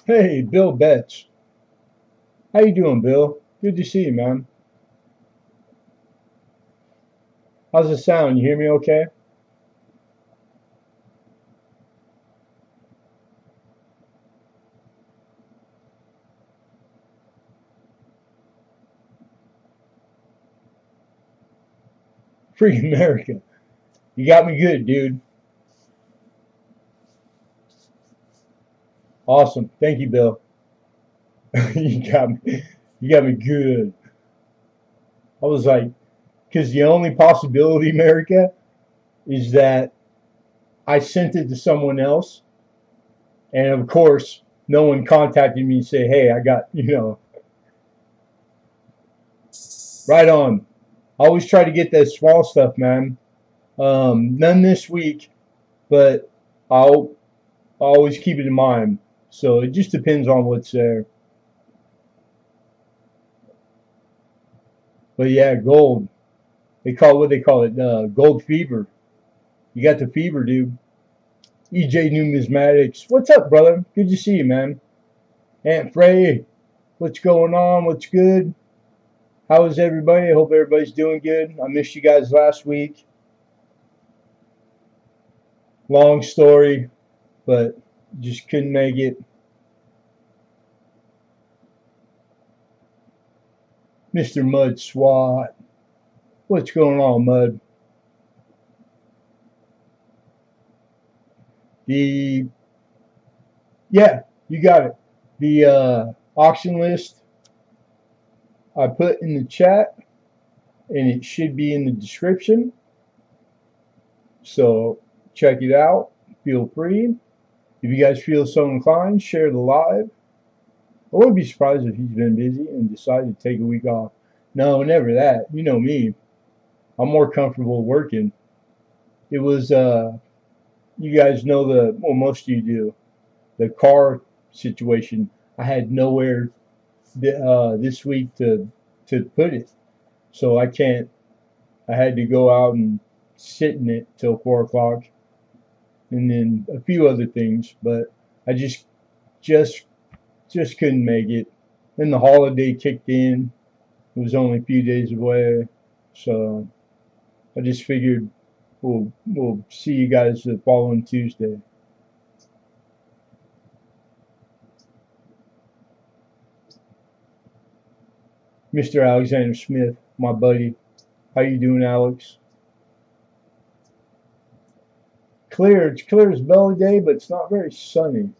Hey, Bill Betts. How you doing, Bill? Good to see you, man. How's the sound? You hear me okay? Free America. You got me good, dude. Awesome. Thank you, Bill. you got me. You got me good. I was like, because the only possibility, America, is that I sent it to someone else, and of course, no one contacted me and say, "Hey, I got right on." I always try to get that small stuff, man. None this week, but I'll always keep it in mind. So it just depends on what's there. But yeah, gold. They call what they call it, gold fever. You got the fever, dude. EJ Numismatics. What's up, brother? Good to see you, man. Aunt Frey, what's going on? What's good? How is everybody? I hope everybody's doing good. I missed you guys last week. Long story, but just couldn't make it. Mr. Mud SWAT. What's going on, Mud? The Yeah, you got it. The auction list I put in the chat, and it should be in the description. So check it out. Feel free. If you guys feel so inclined, share the live. I wouldn't be surprised if he's been busy and decided to take a week off. No, never that. You know me. I'm more comfortable working. It was, you guys know well, most of you do, the car situation. I had nowhere this week to put it. So I had to go out and sit in it till 4 o'clock, and then a few other things, but I just just couldn't make it. Then the holiday kicked in. It was only a few days away, so I just figured we'll see you guys the following Tuesday. Mr. Alexander Smith, my buddy. How you doing, Alex? Clear. It's clear as belly day, but it's not very sunny.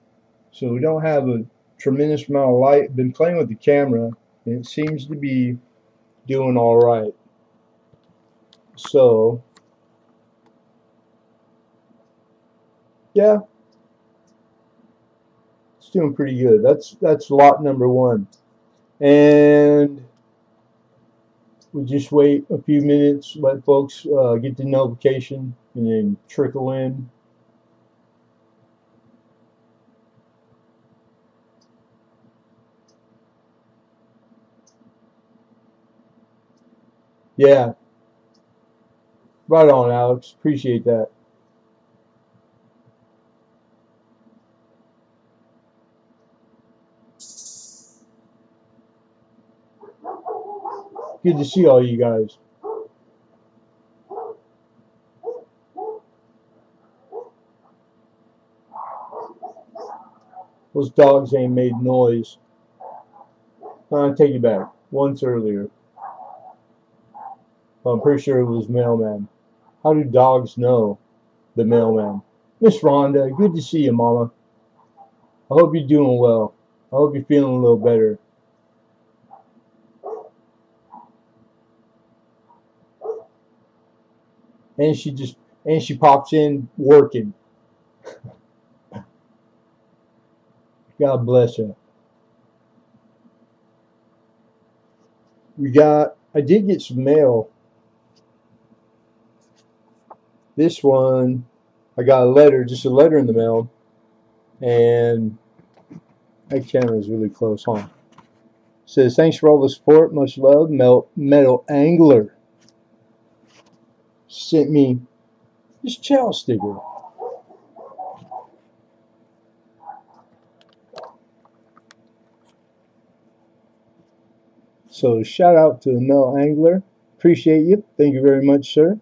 So we don't have a tremendous amount of light. Been playing with the camera, and it seems to be doing all right. So yeah, it's doing pretty good. That's lot number one, and we just wait a few minutes, let folks get the notification, and then trickle in. Yeah, right on, Alex. Appreciate that. Good to see all you guys. Those dogs ain't made noise. I take it back. Once earlier, I'm pretty sure it was mailman. How do dogs know the mailman? Miss Rhonda, good to see you, Mama. I hope you're doing well. I hope you're feeling a little better. and she pops in working. God bless her. I did get some mail. This one, I got a letter, just a letter in the mail, and that camera is really close, huh? Says, thanks for all the support, much love, Metal Angler. Sent me this chow sticker. So shout out to the Metal Angler. Appreciate you. Thank you very much, sir.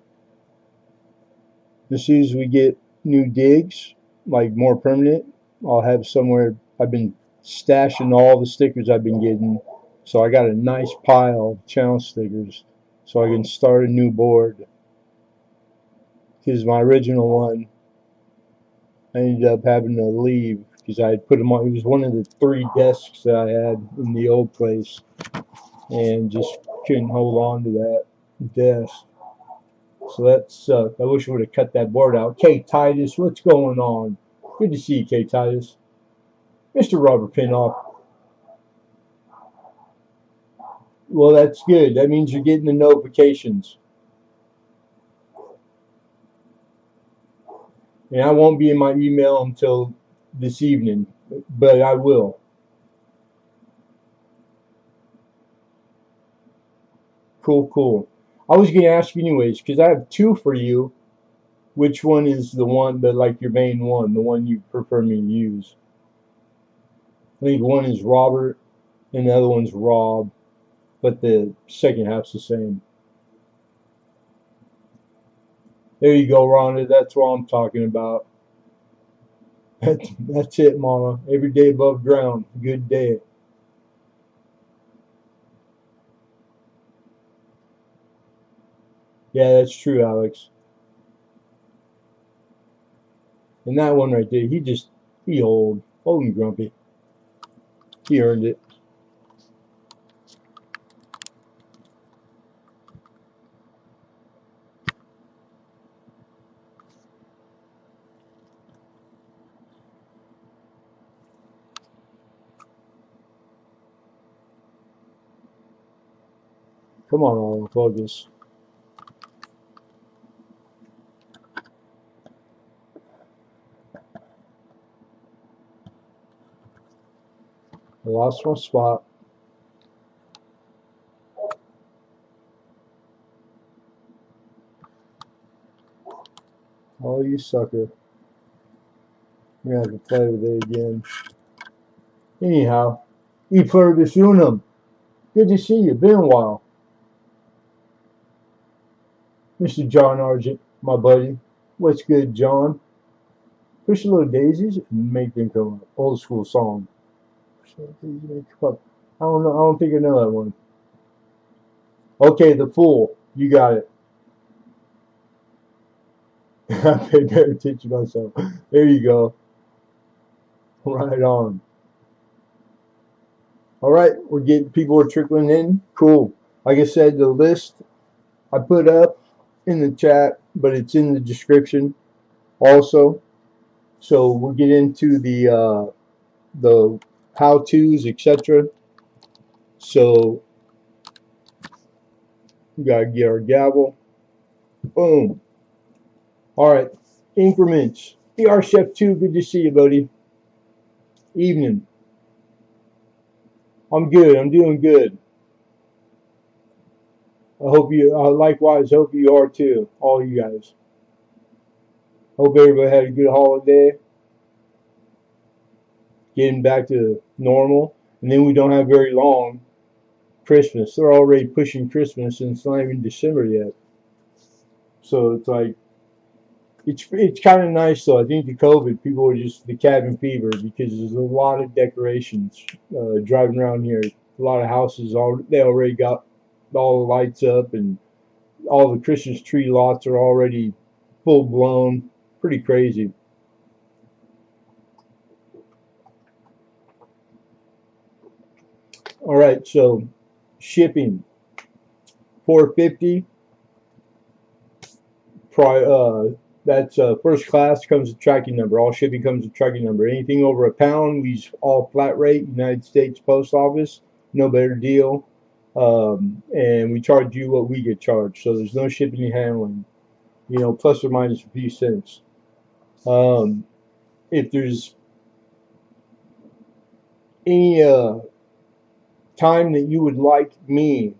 As soon as we get new digs, like more permanent, I'll have somewhere. I've been stashing all the stickers I've been getting. So I got a nice pile of channel stickers so I can start a new board. Because my original one, I ended up having to leave because I had put them on. It was one of the 3 desks that I had in the old place, and just couldn't hold on to that desk. So that sucked. I wish I would have cut that board out. K Titus, what's going on? Good to see you, K Titus. Mr. Robert Pinoff. Well, that's good. That means you're getting the notifications. And I won't be in my email until this evening, but I will. Cool, cool. I was going to ask you anyways, because I have 2 for you. Which one is the one, but like your main one, the one you prefer me to use? I think one is Robert and the other one's Rob, but the second half's the same. There you go, Rhonda. That's what I'm talking about. That's it, Mama. Every day above ground. Good day. Yeah, that's true, Alex. And that one right there, he old and grumpy. He earned it. Come on, all focus. I lost my spot. Oh, you sucker. We're gonna have to play with it again. Anyhow, e pluribus unum. Good to see you. Been a while. Mr. John Argent, my buddy. What's good, John? Push a little daisies and make them come up. Old school song. Push a little daisies, make them come up. I don't know. I don't think I know that one. Okay, the fool. You got it. I pay better attention to myself. There you go. Right on. All right, we're getting people are trickling in. Cool. Like I said, the list I put up in the chat, but it's in the description also. So we'll get into the how-tos, etc. So we gotta get our gavel. Boom. All right, increments. PR Chef 2, good to see you, buddy. Evening. I'm good. I'm doing good. I hope you, likewise, hope you are too, all you guys. Hope everybody had a good holiday. Getting back to normal. And then we don't have very long. Christmas. They're already pushing Christmas and it's not even December yet. So it's like, it's kind of nice though. I think the COVID, people were just the cabin fever because there's a lot of decorations driving around here. A lot of houses, they already got all the lights up and all the Christmas tree lots are already full blown. Pretty crazy. All right, so shipping $4.50 That's first class, comes with tracking number. All shipping comes with tracking number. Anything over a pound, we use all flat rate. United States Post Office, no better deal. And we charge you what we get charged. So there's no shipping and handling. You know, plus or minus a few cents. If there's any time that you would like me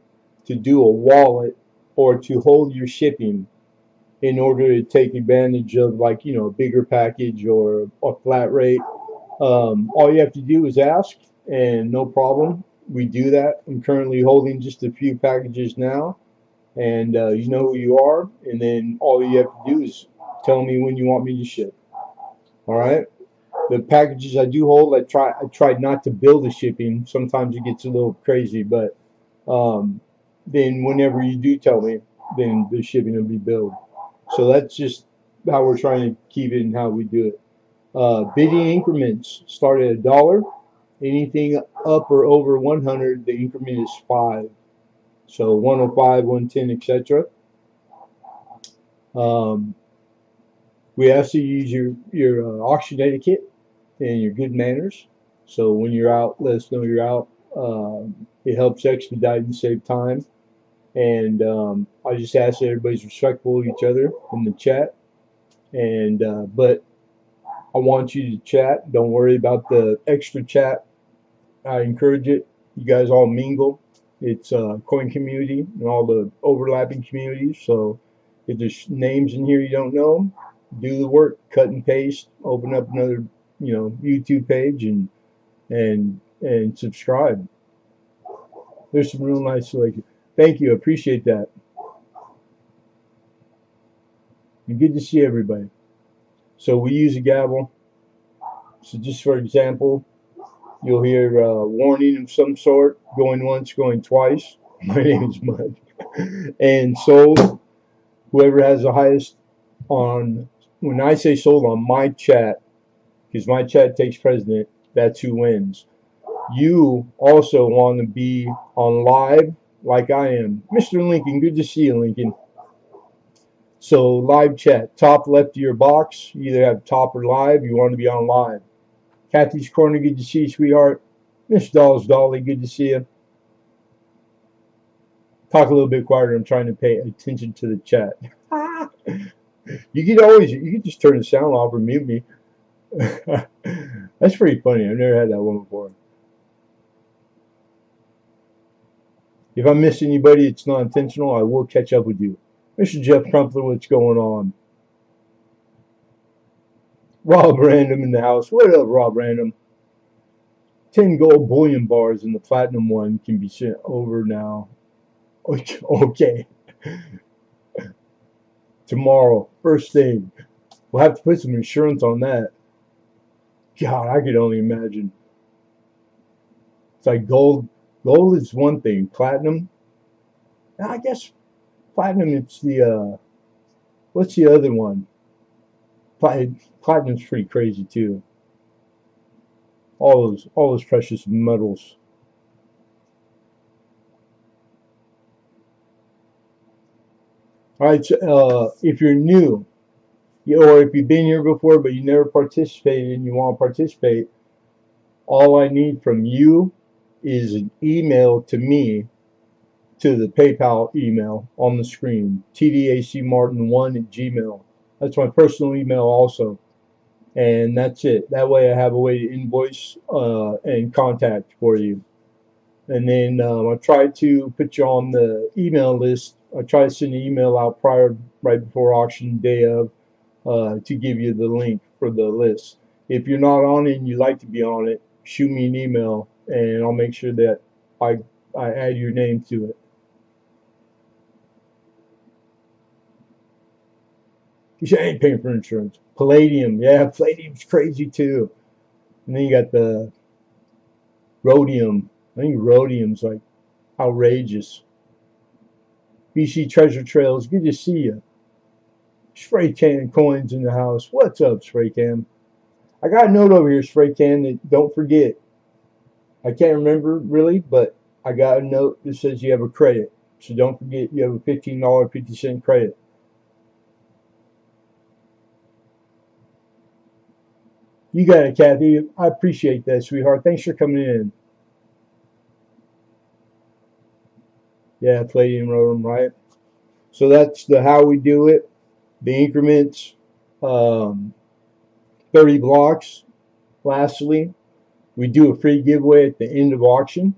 to do a wallet or to hold your shipping in order to take advantage of, like, you know, a bigger package or a flat rate, all you have to do is ask, and no problem, we do that. I'm currently holding just a few packages now, and you know who you are, and then all you have to do is tell me when you want me to ship. All right. The packages I do hold, I try not to bill the shipping. Sometimes it gets a little crazy, but then whenever you do tell me, then the shipping will be billed. So that's just how we're trying to keep it and how we do it. Bidding increments start at $1. Anything up or over 100, the increment is 5. So 105, 110, etc. We ask you to use your auction etiquette and your good manners. So when you're out, let us know you're out. It helps expedite and save time. And I just ask that everybody's respectful of each other in the chat. And but I want you to chat. Don't worry about the extra chat. I encourage it. You guys all mingle. It's a coin community and all the overlapping communities. So if there's names in here you don't know, do the work, cut and paste, open up another, you know, YouTube page and subscribe. There's some real nice selection. Thank you, appreciate that. And good to see everybody. So we use a gavel. So just for example, you'll hear a warning of some sort, going once, going twice. My name is Mud. And sold, whoever has the highest on, when I say sold on my chat, because my chat takes precedent, that's who wins. You also want to be on live like I am. Mr. Lincoln, good to see you, Lincoln. So live chat, top left of your box, you either have top or live, you want to be on live. Kathy's Corner, good to see you, sweetheart. Miss Dolls Dolly, good to see you. Talk a little bit quieter, I'm trying to pay attention to the chat. You could just turn the sound off or mute me. That's pretty funny, I've never had that one before. If I miss anybody, it's not intentional, I will catch up with you. Mr. Jeff Crumpler, what's going on? Rob Random in the house. What up, Rob Random? 10 gold bullion bars in the platinum one can be sent over now. Okay. Tomorrow, first thing. We'll have to put some insurance on that. God, I could only imagine. It's like gold. Gold is one thing. Platinum, I guess platinum, it's the, what's the other one? Platinum's pretty crazy too. All those precious metals. All right, so, if you're new, or if you've been here before but you never participated and you want to participate, all I need from you is an email to me, to the PayPal email on the screen, tdacmartin1@gmail. That's my personal email also. And that's it. That way I have a way to invoice and contact for you. And then I try to put you on the email list. I try to send an email out right before auction day of, to give you the link for the list. If you're not on it and you'd like to be on it, shoot me an email and I'll make sure that I add your name to it. You say, I ain't paying for insurance. Palladium, yeah, palladium's crazy too. And then you got the rhodium. I think rhodium's like outrageous. BC Treasure Trails, good to see you. Spray Can Coins in the house. What's up, Spray Can? I got a note over here, Spray Can, that don't forget. I can't remember really, but I got a note that says you have a credit. So don't forget you have a $15.50 credit. You got it, Kathy. I appreciate that, sweetheart. Thanks for coming in. Yeah, palladium rhodum, right? So that's the how we do it. The increments, um, 30 blocks. Lastly, we do a free giveaway at the end of auction.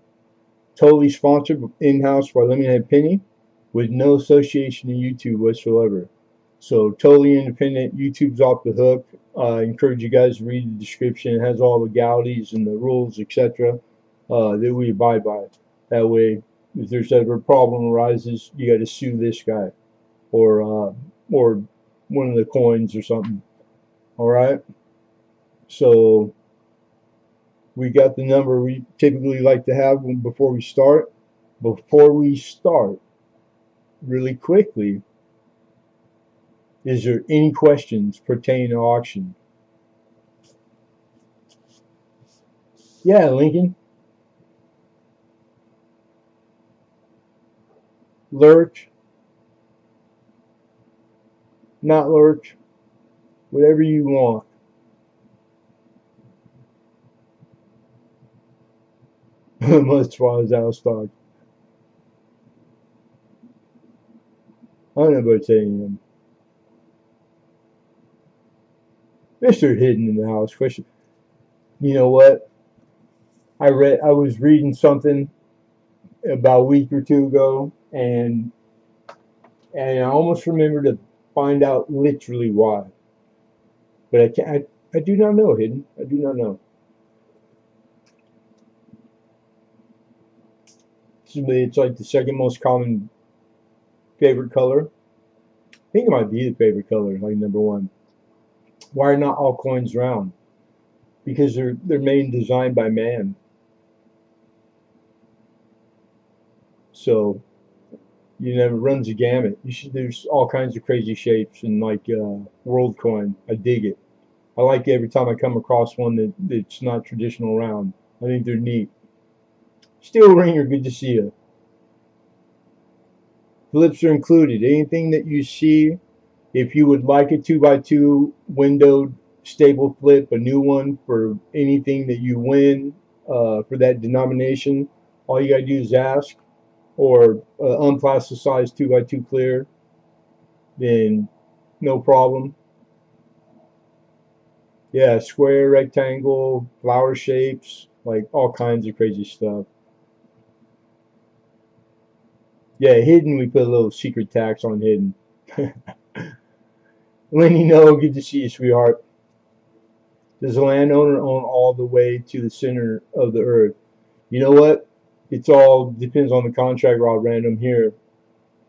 Totally sponsored in-house by Lemonhead Penny, with no association to YouTube whatsoever. So totally independent. YouTube's off the hook. I encourage you guys to read the description. It has all the legalities and the rules, etc. That we abide by. That way, if there's ever a problem arises, you got to sue this guy or one of the coins or something. All right. So we got the number we typically like to have before we start. Before we start, really quickly, is there any questions pertaining to auction? Yeah, Lincoln. Lurch. Not lurch. Whatever you want. Much was out of stock. I don't know about saying him. Mr. Hidden in the house. Question. You know what? I was reading something about a week or two ago, and I almost remember to find out literally why. But I can't. I do not know, Hidden. I do not know. It's like the second most common favorite color. I think it might be the favorite color, like number one. Why are not all coins round? Because they're made and designed by man. So you know, it runs a gamut. There's all kinds of crazy shapes and like world coin. I dig it. I like it every time I come across one that's not traditional round. I think they're neat. Steel Ringer, good to see you. Flips are included. Anything that you see, if you would like a 2x2 windowed stable flip, a new one for anything that you win for that denomination, all you gotta do is ask, or unplasticized 2x2 clear, then no problem. Yeah, square, rectangle, flower shapes, like all kinds of crazy stuff. Yeah, hidden, we put a little secret tax on hidden. Lenny, no, good to see you, sweetheart. Does the landowner own all the way to the center of the earth? You know what? It's all depends on the contract, Rod Random here.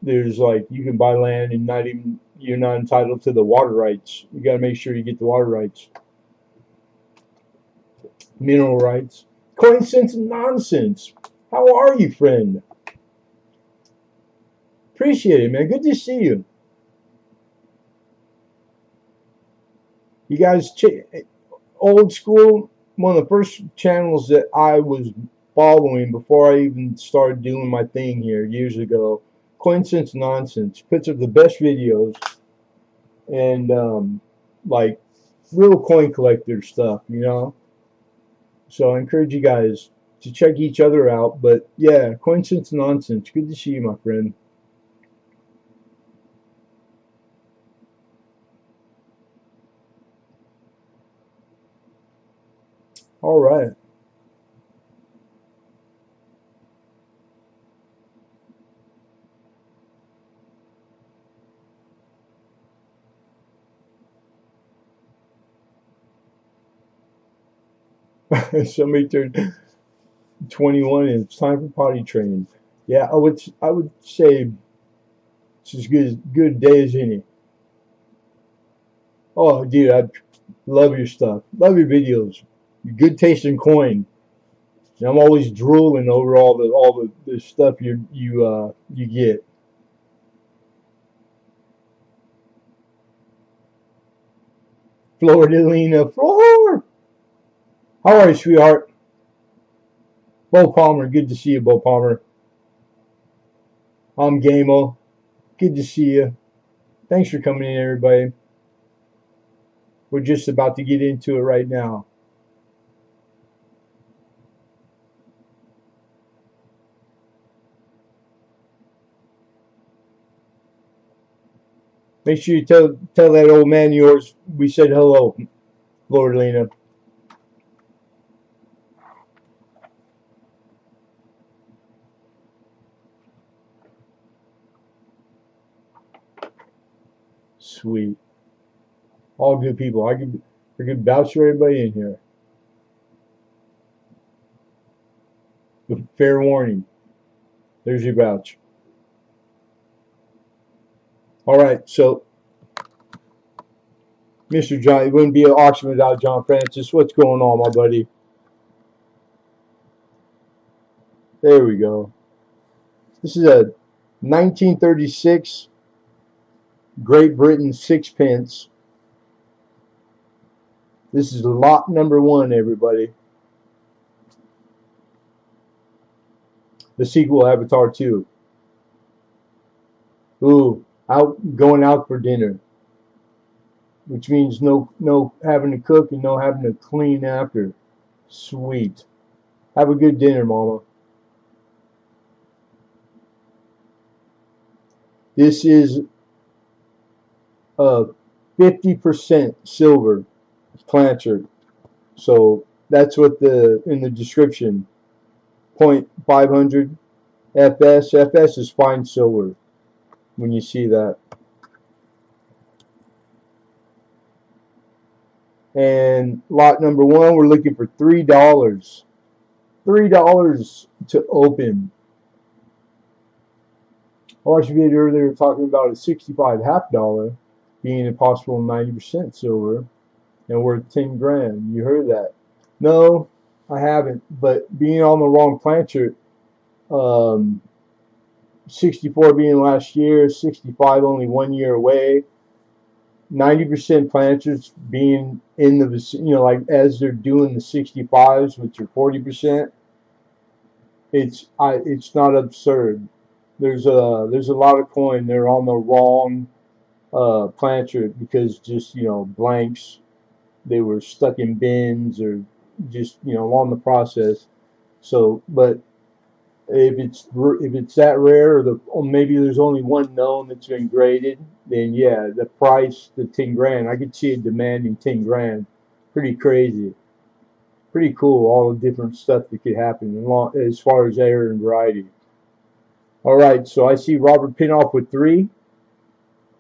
There's like you can buy land and not even you're not entitled to the water rights. You got to make sure you get the water rights, mineral rights. Coincidence and nonsense. How are you, friend? Appreciate it, man. Good to see you. You guys, old school. One of the first channels that I was following before I even started doing my thing here years ago. Coincidence nonsense puts up the best videos and like real coin collector stuff, you know. So I encourage you guys to check each other out. But yeah, coincidence nonsense. Good to see you, my friend. All right. Somebody turned 21 and it's time for potty training. Yeah, I would say it's as good a day as any. Oh, dude, I love your stuff. Love your videos. Good taste in coin. And I'm always drooling over all the stuff you get. Florida Floor. How are you, sweetheart? Bo Palmer, good to see you, Bo Palmer. I'm Gamo. Good to see you. Thanks for coming in, everybody. We're just about to get into it right now. Make sure you tell that old man yours we said hello, Lord Lena. Sweet. All good people. I could vouch for everybody in here. With fair warning. There's your vouch. Alright, so Mr. John, it wouldn't be an auction without John Francis. What's going on, my buddy? There we go. This is a 1936 Great Britain sixpence. This is lot number 1, everybody. The sequel, Avatar 2. Ooh, going out for dinner, which means no having to cook and no having to clean after. Sweet. Have a good dinner, mama. This is a 50% silver planchard. So that's what in the description. 0.500 FS. FS is fine silver when you see that. And lot number 1, we're looking for $3. $3 to open. I watched a video earlier talking about a 65 half dollar being a possible 90% silver and worth 10 grand. You heard that? No, I haven't. But being on the wrong planchard, 64 being last year, 65 only 1 year away, 90% planchards being in the, like as they're doing the 65s, which are 40%. It's not absurd. There's a lot of coin they're on the wrong planchard because just blanks, they were stuck in bins or just along the process. So, but if it's that rare, or maybe there's only one known that's been graded, then yeah, the price, the 10 grand, I could see it demanding 10 grand. Pretty crazy. Pretty cool, all the different stuff that could happen as far as error and variety. Alright, so I see Robert Pinoff with 3.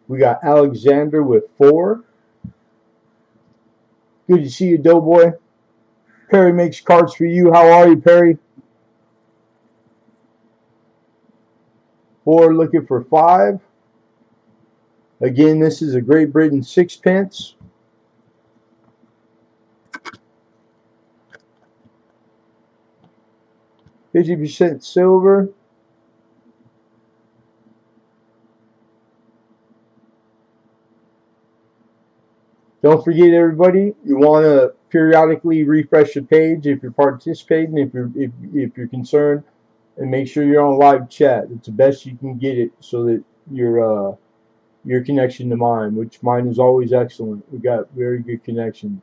We got Alexander with 4. Good to see you, Doughboy. Perry makes cards for you. How are you, Perry? 4 looking for 5. Again, this is a Great Britain sixpence. %50 silver. Don't forget, everybody, you want to periodically refresh the page if you're participating, if you're concerned, and make sure you're on live chat. It's the best you can get it so that your connection to mine, which mine is always excellent. We got very good connection.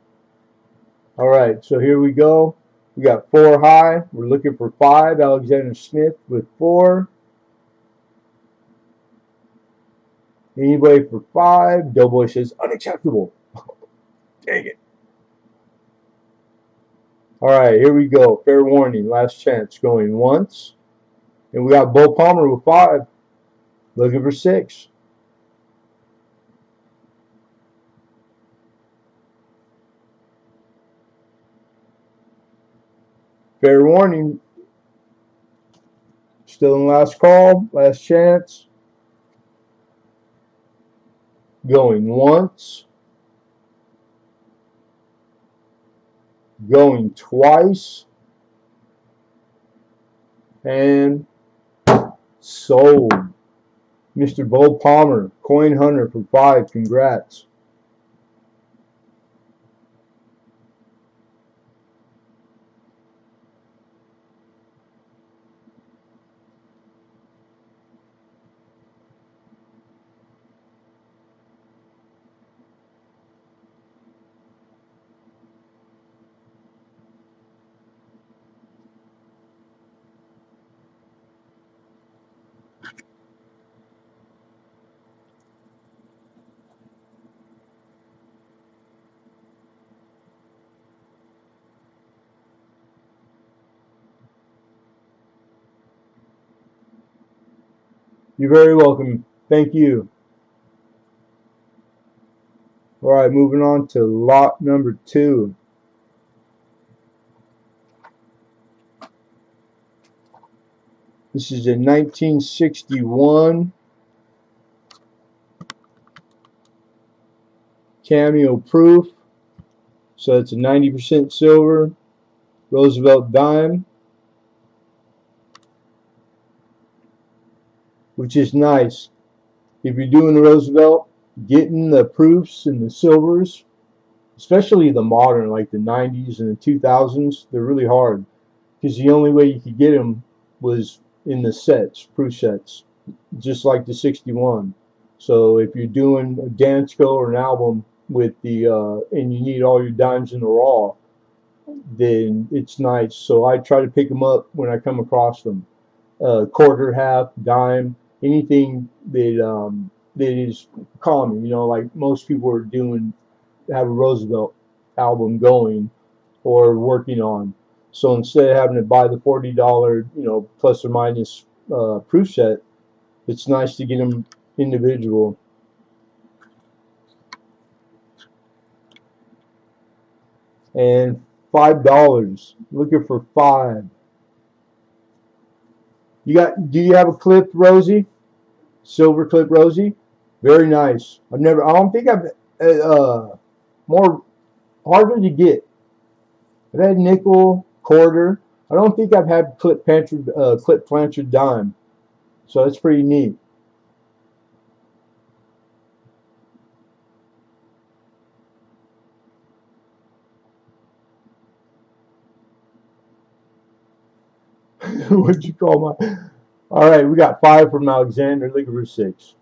All right, so here we go. We got 4 high. We're looking for 5. Alexander Smith with 4. Anybody for 5? Doughboy says unacceptable. Dang it. Alright, here we go. Fair warning. Last chance. Going once. And we got Bo Palmer with 5. Looking for 6. Fair warning. Still in last call. Last chance. Going once. Going twice. And sold. Mr. Bo Palmer, Coin Hunter for 5. Congrats. You're very welcome. Thank you. All right, moving on to lot number 2. This is a 1961 cameo proof. So it's a 90% silver Roosevelt dime, which is nice. If you're doing the Roosevelt, getting the proofs and the silvers, especially the modern, like the 90s and the 2000s, they're really hard because the only way you could get them was in the sets, proof sets, just like the 61. So if you're doing a Dansko or an album with the and you need all your dimes in the raw, then it's nice. So I try to pick them up when I come across them. Quarter, half, dime, anything that is common. You know, like most people are doing, have a Roosevelt album going or working on. So instead of having to buy the $40, you know, plus or minus proof set, it's nice to get them individual. And $5, looking for 5. Do you have a clip, Rosie? Silver clip, Rosie? Very nice. I don't think I've, more harder to get. I've had nickel, quarter. I don't think I've had clip plancher dime. So that's pretty neat. What'd you call my? All right, we got 5 from Alexander. Looking for 6.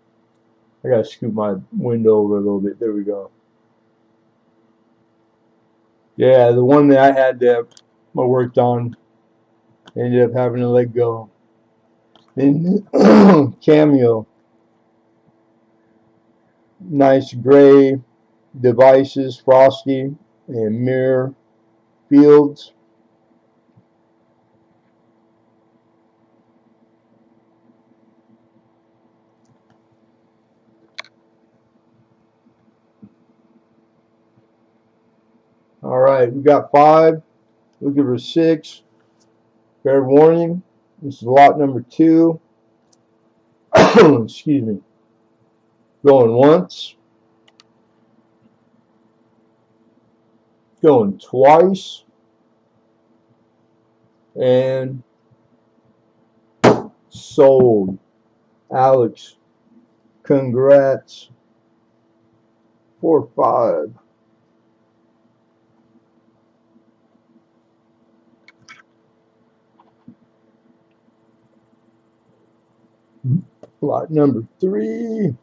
I gotta scoot my window over a little bit. There we go. Yeah, the one that I had that I worked on ended up having to let go. Then Cameo, nice gray devices, frosty and mirror fields. All right, we got 5. Looking for 6. Fair warning. This is lot number 2. Excuse me. Going once. Going twice. And sold. Alex, congrats. 4, 5. Lot number 3.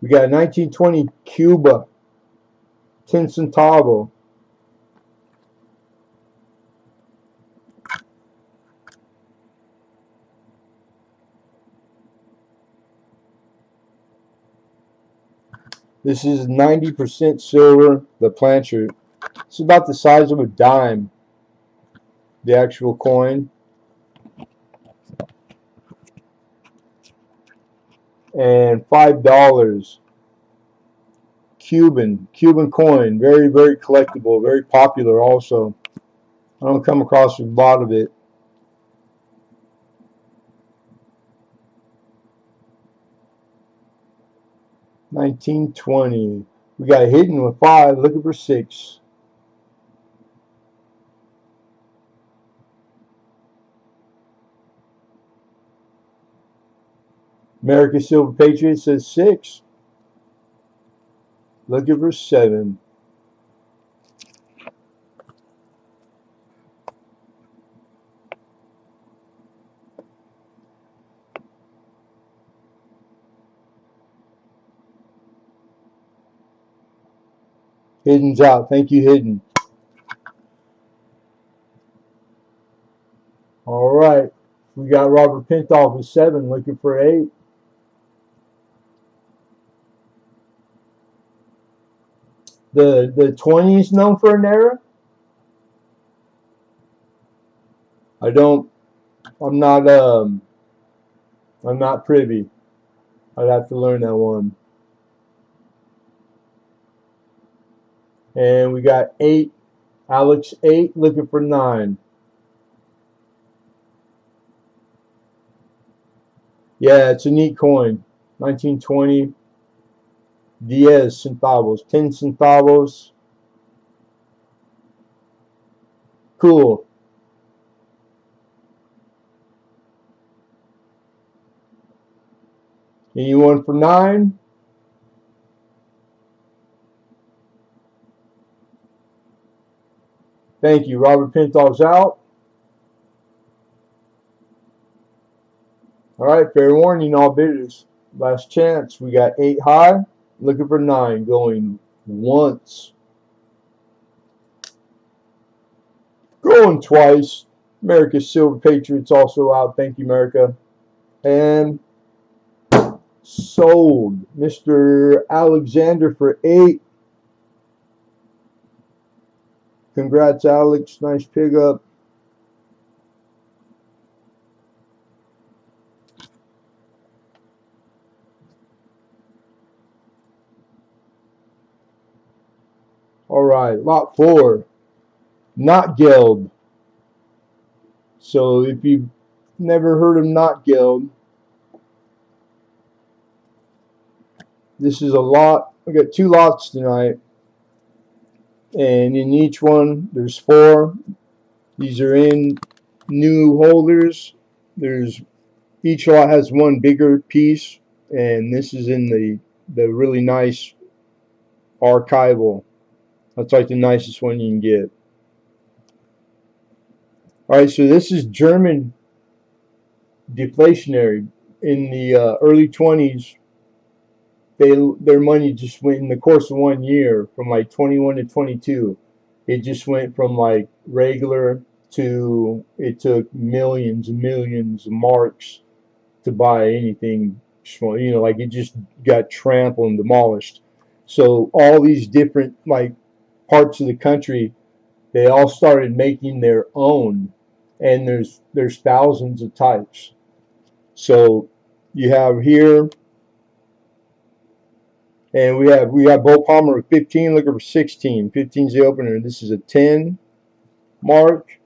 We got 1920 Cuba, 10 centavo. This is 90% silver, the plancher. It's about the size of a dime, the actual coin. And $5. Cuban coin, very, very collectible, very popular also. I don't come across a lot of it. $19.20. We got hidden with 5, looking for 6. American Silver Patriot says 6. Looking for 7. Hidden's out. Thank you, Hidden. All right. We got Robert Pintoff with 7, looking for 8. the 20s known for an error? I'm not privy. I'd have to learn that one. And we got 8. Alex 8 looking for 9. Yeah, it's a neat coin. 1920 10 centavos. 10 centavos. Cool. Anyone for 9? Thank you. Robert Pinto's out. All right, fair warning, all bidders. Last chance. We got 8 high. Looking for 9. Going once. Going twice. America's Silver Patriots also out. Thank you, America. And sold. Mr. Alexander for 8. Congrats, Alex. Nice pickup. All right, lot 4. Not Geld. So if you've never heard of Not Geld, this is a lot. We got 2 lots tonight. And in each one, there's 4. These are in new holders. Each lot has 1 bigger piece, and this is in the really nice archival. That's like the nicest one you can get. Alright, so this is German deflationary. In the early 20s, their money just went, in the course of 1 year, from like 21 to 22. It just went from like regular to, it took millions and millions of marks to buy anything small. You know, like it just got trampled and demolished. So all these different like parts of the country, they all started making their own, and there's thousands of types. So you have here, and we have Bo Palmer with 15, looking for 16. 15's the opener. This is a 10 mark.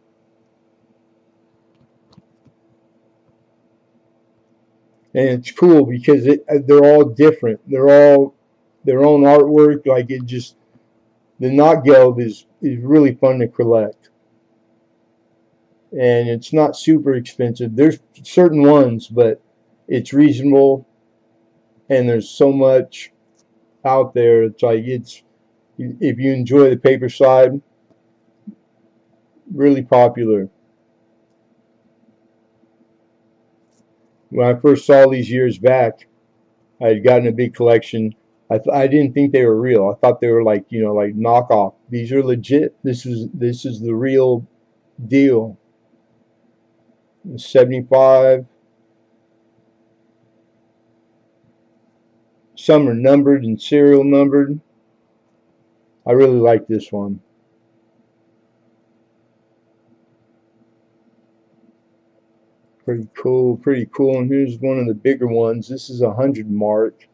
And it's cool because they're all different. They're all their own artwork. Like it just, the Not Geld is really fun to collect. And it's not super expensive. There's certain ones, but it's reasonable. And there's so much out there. It's like, if you enjoy the paper side, really popular. When I first saw these years back, I had gotten a big collection. I didn't think they were real. I thought they were like, you know, like knockoff. These are legit. This is the real deal. 75. Some are numbered and serial numbered. I really like this one. Pretty cool, pretty cool. And here's one of the bigger ones. This is 100 mark,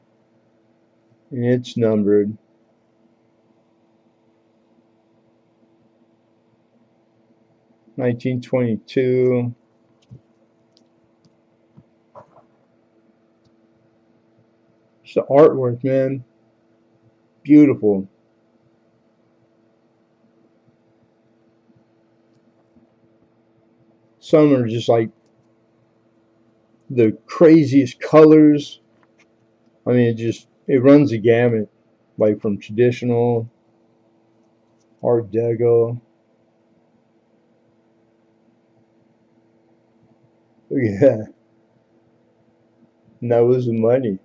and it's numbered. $1922. It's the artwork, man. Beautiful. Some are just like the craziest colors. I mean, it runs the gamut, like from traditional, Art Deco. Look at that. And that was the money.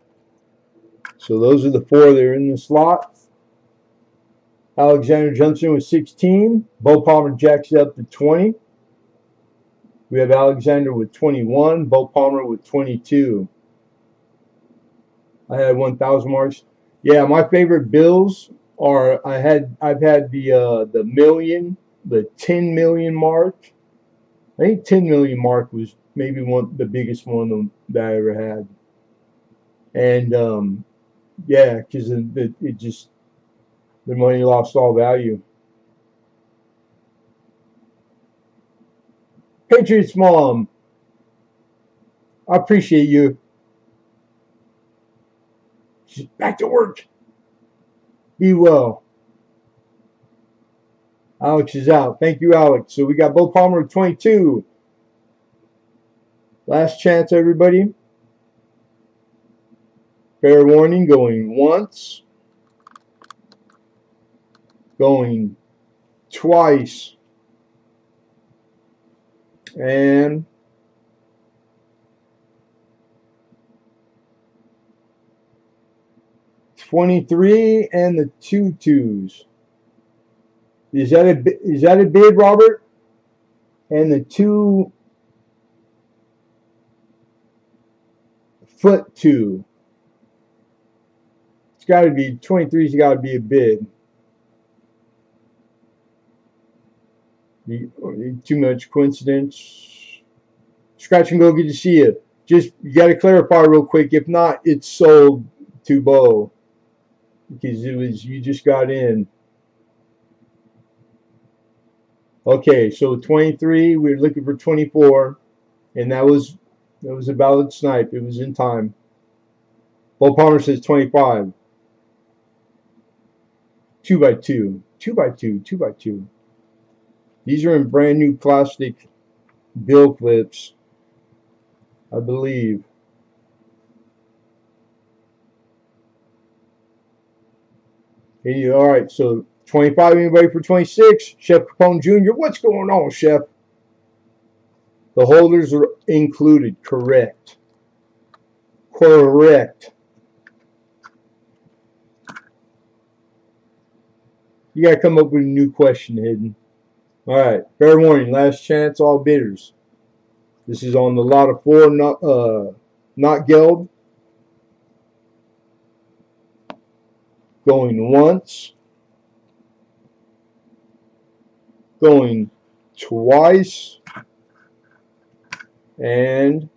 So those are the 4 that are in the slot. Alexander jumps in with 16. Bo Palmer jacks it up to 20. We have Alexander with 21. Bo Palmer with 22. I had 1,000 marks. Yeah, my favorite bills Or I've had the million, the 10 million mark. I think 10 million mark was maybe the biggest one that I ever had. And yeah, because it just, the money lost all value. Patriots mom, I appreciate you. She's back to work. Be well. Alex is out. Thank you, Alex. So we got Bo Palmer at 22. Last chance, everybody. Fair warning, going once. Going twice. And 23 and the 2 2s. Is that a bid, Robert? And the 2'2". It's got to be 23's got to be a bid. Too much coincidence. Scratch and go. Good to see you. Just you got to clarify real quick. If not, it's sold to Bo because you just got in. Okay, so 23. We're looking for 24, and that was a valid snipe. It was in time. Bo Palmer says 25. 2x2, 2x2, 2x2. These are in brand new plastic bill clips, I believe. Hey, all right, so 25, anybody for 26? Chef Capone Jr., what's going on, Chef? The holders are included, correct. Correct. You got to come up with a new question, Hidden. All right, fair warning, last chance, all bidders. This is on the lot of 4, not Geld. Going once. Going twice. And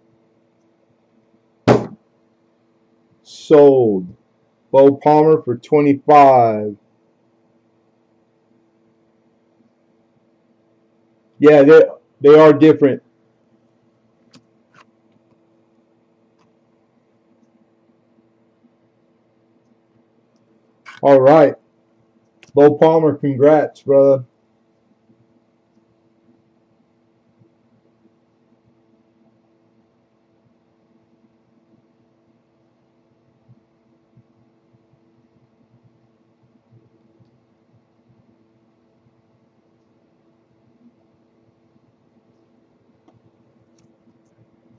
sold. Bo Palmer for 25. Yeah, they are different. All right. Bo Palmer, congrats, brother.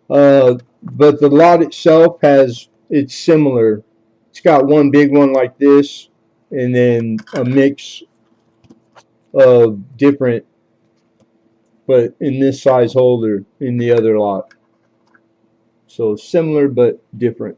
But the lot itself it's similar. It's got one big one like this, and then a mix of different, but in this size holder in the other lot. So similar but different.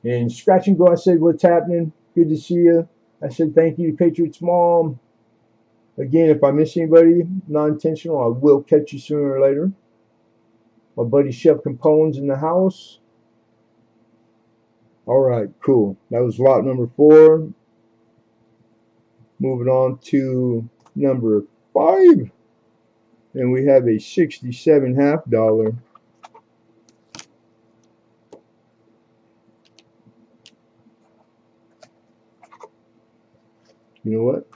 And Scratch and Go, I said, what's happening? Good to see you. I said, thank you, Patriots Mom. Again, if I miss anybody, non-intentional, I will catch you sooner or later. My buddy Chef Capone's in the house. All right, cool. That was lot number 4. Moving on to number 5. And we have a $67.50. You know what?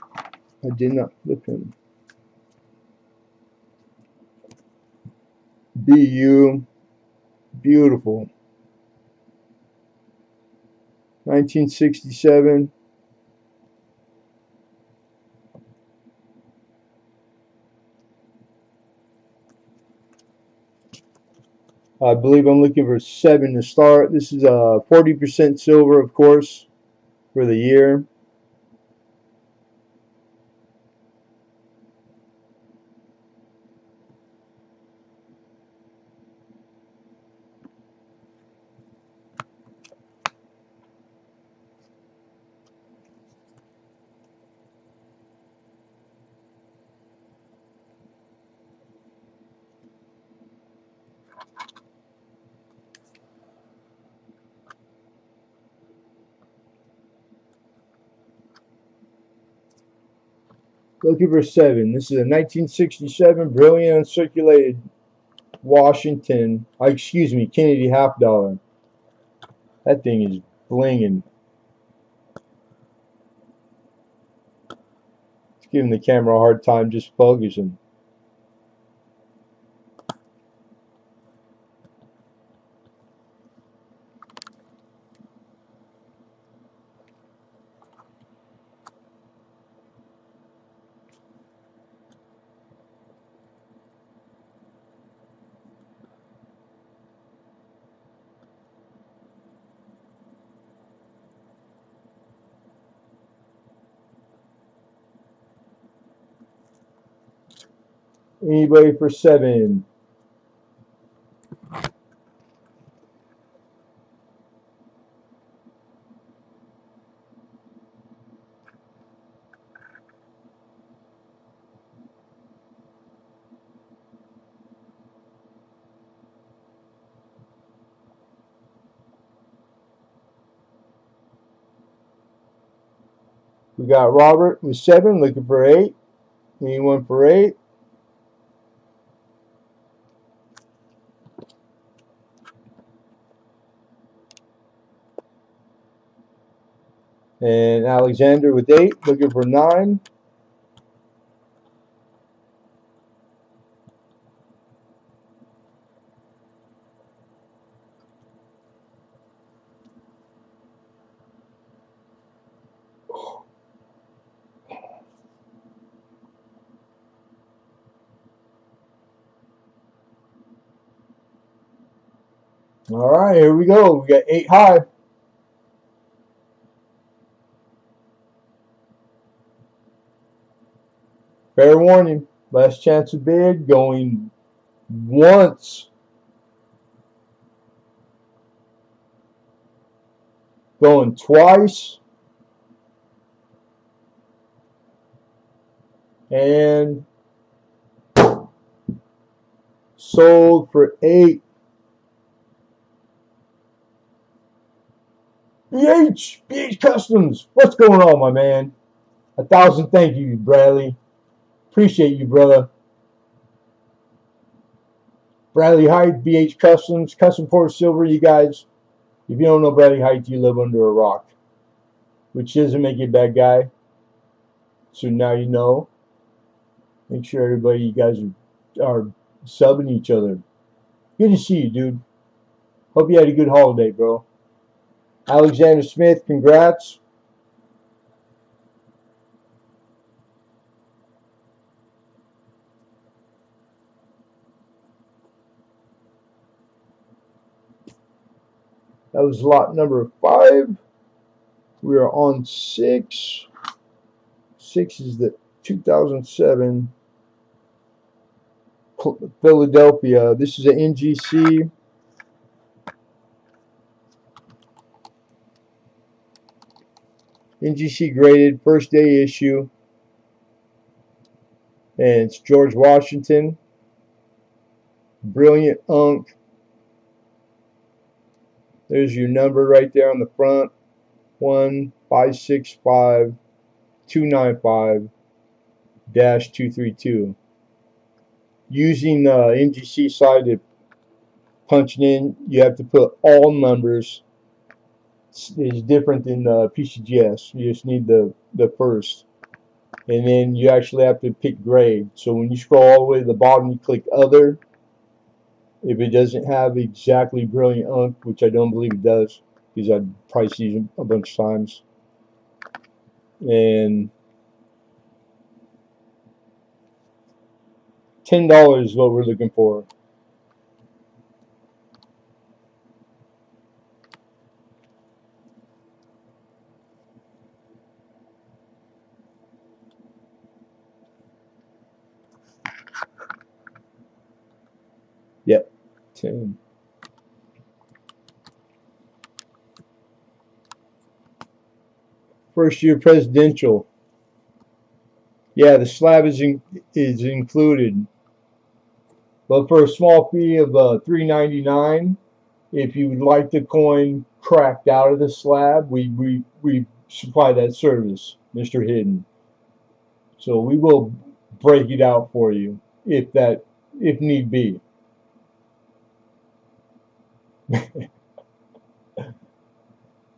I did not flip him. BU. Beautiful. 1967. I believe I'm looking for 7 to start. This is 40% silver, of course, for the year. Looking for 7. This is a 1967 brilliant uncirculated Washington, excuse me, Kennedy half dollar. That thing is blinging. It's giving the camera a hard time just focusing. Anybody for 7? We got Robert with 7, looking for 8. Anyone for 8? And Alexander with 8, looking for 9. All right, here we go. We got 8 high. Fair warning. Last chance to bid. Going once. Going twice. And sold for 8. BH Customs. What's going on, my man? 1,000 thank you, Bradley. Appreciate you, brother. Bradley Height, BH Customs, Custom Port Silver, you guys. If you don't know Bradley Height, you live under a rock. Which doesn't make you a bad guy. So now you know. Make sure everybody, you guys are subbing each other. Good to see you, dude. Hope you had a good holiday, bro. Alexander Smith, congrats. That was lot number 5. We are on 6. 6 is the 2007 Philadelphia. This is an NGC. NGC graded, first day issue. And it's George Washington. Brilliant unk. There's your number right there on the front. 1565295-232. Using the NGC side to punch it in, you have to put all numbers. It's different than PCGS. You just need the first. And then you actually have to pick grade. So when you scroll all the way to the bottom, you click other. If it doesn't have exactly brilliant unk, which I don't believe it does, because I've priced these a bunch of times. And $10 is what we're looking for. Yep, 10. First year presidential. Yeah, the slab is included, but for a small fee of $3.99, if you would like the coin cracked out of the slab, we supply that service, Mr. Hidden. So we will break it out for you if need be. I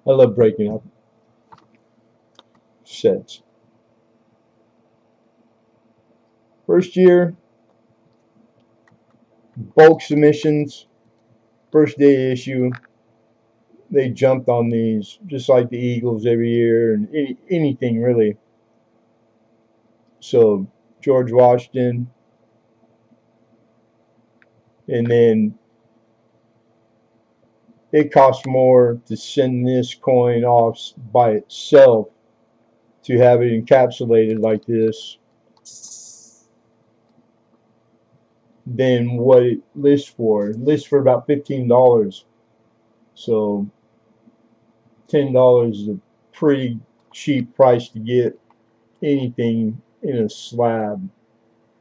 love breaking up sets. First year, bulk submissions, first day issue. They jumped on these just like the Eagles every year and anything really. So George Washington, and then it costs more to send this coin off by itself to have it encapsulated like this than what it lists for. It lists for about $15. So $10 is a pretty cheap price to get anything in a slab.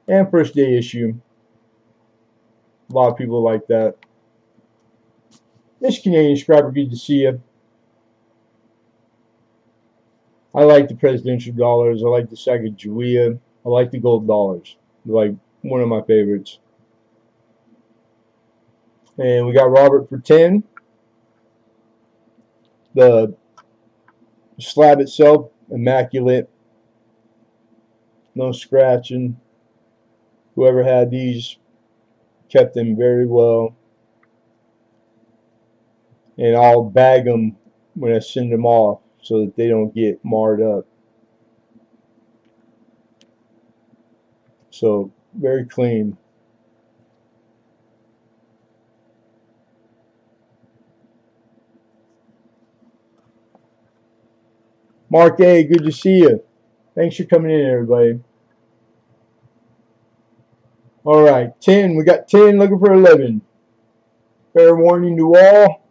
And first day issue. A lot of people like that. This Canadian Scrapper, good to see you. I like the presidential dollars. I like the Sacagawea. I like the gold dollars. They're like one of my favorites. And we got Robert for 10. The slab itself, immaculate. No scratching. Whoever had these kept them very well. And I'll bag them when I send them off so that they don't get marred up. So very clean. Mark A, good to see you. Thanks for coming in, everybody. All right, 10. We got 10 looking for 11. Fair warning to all.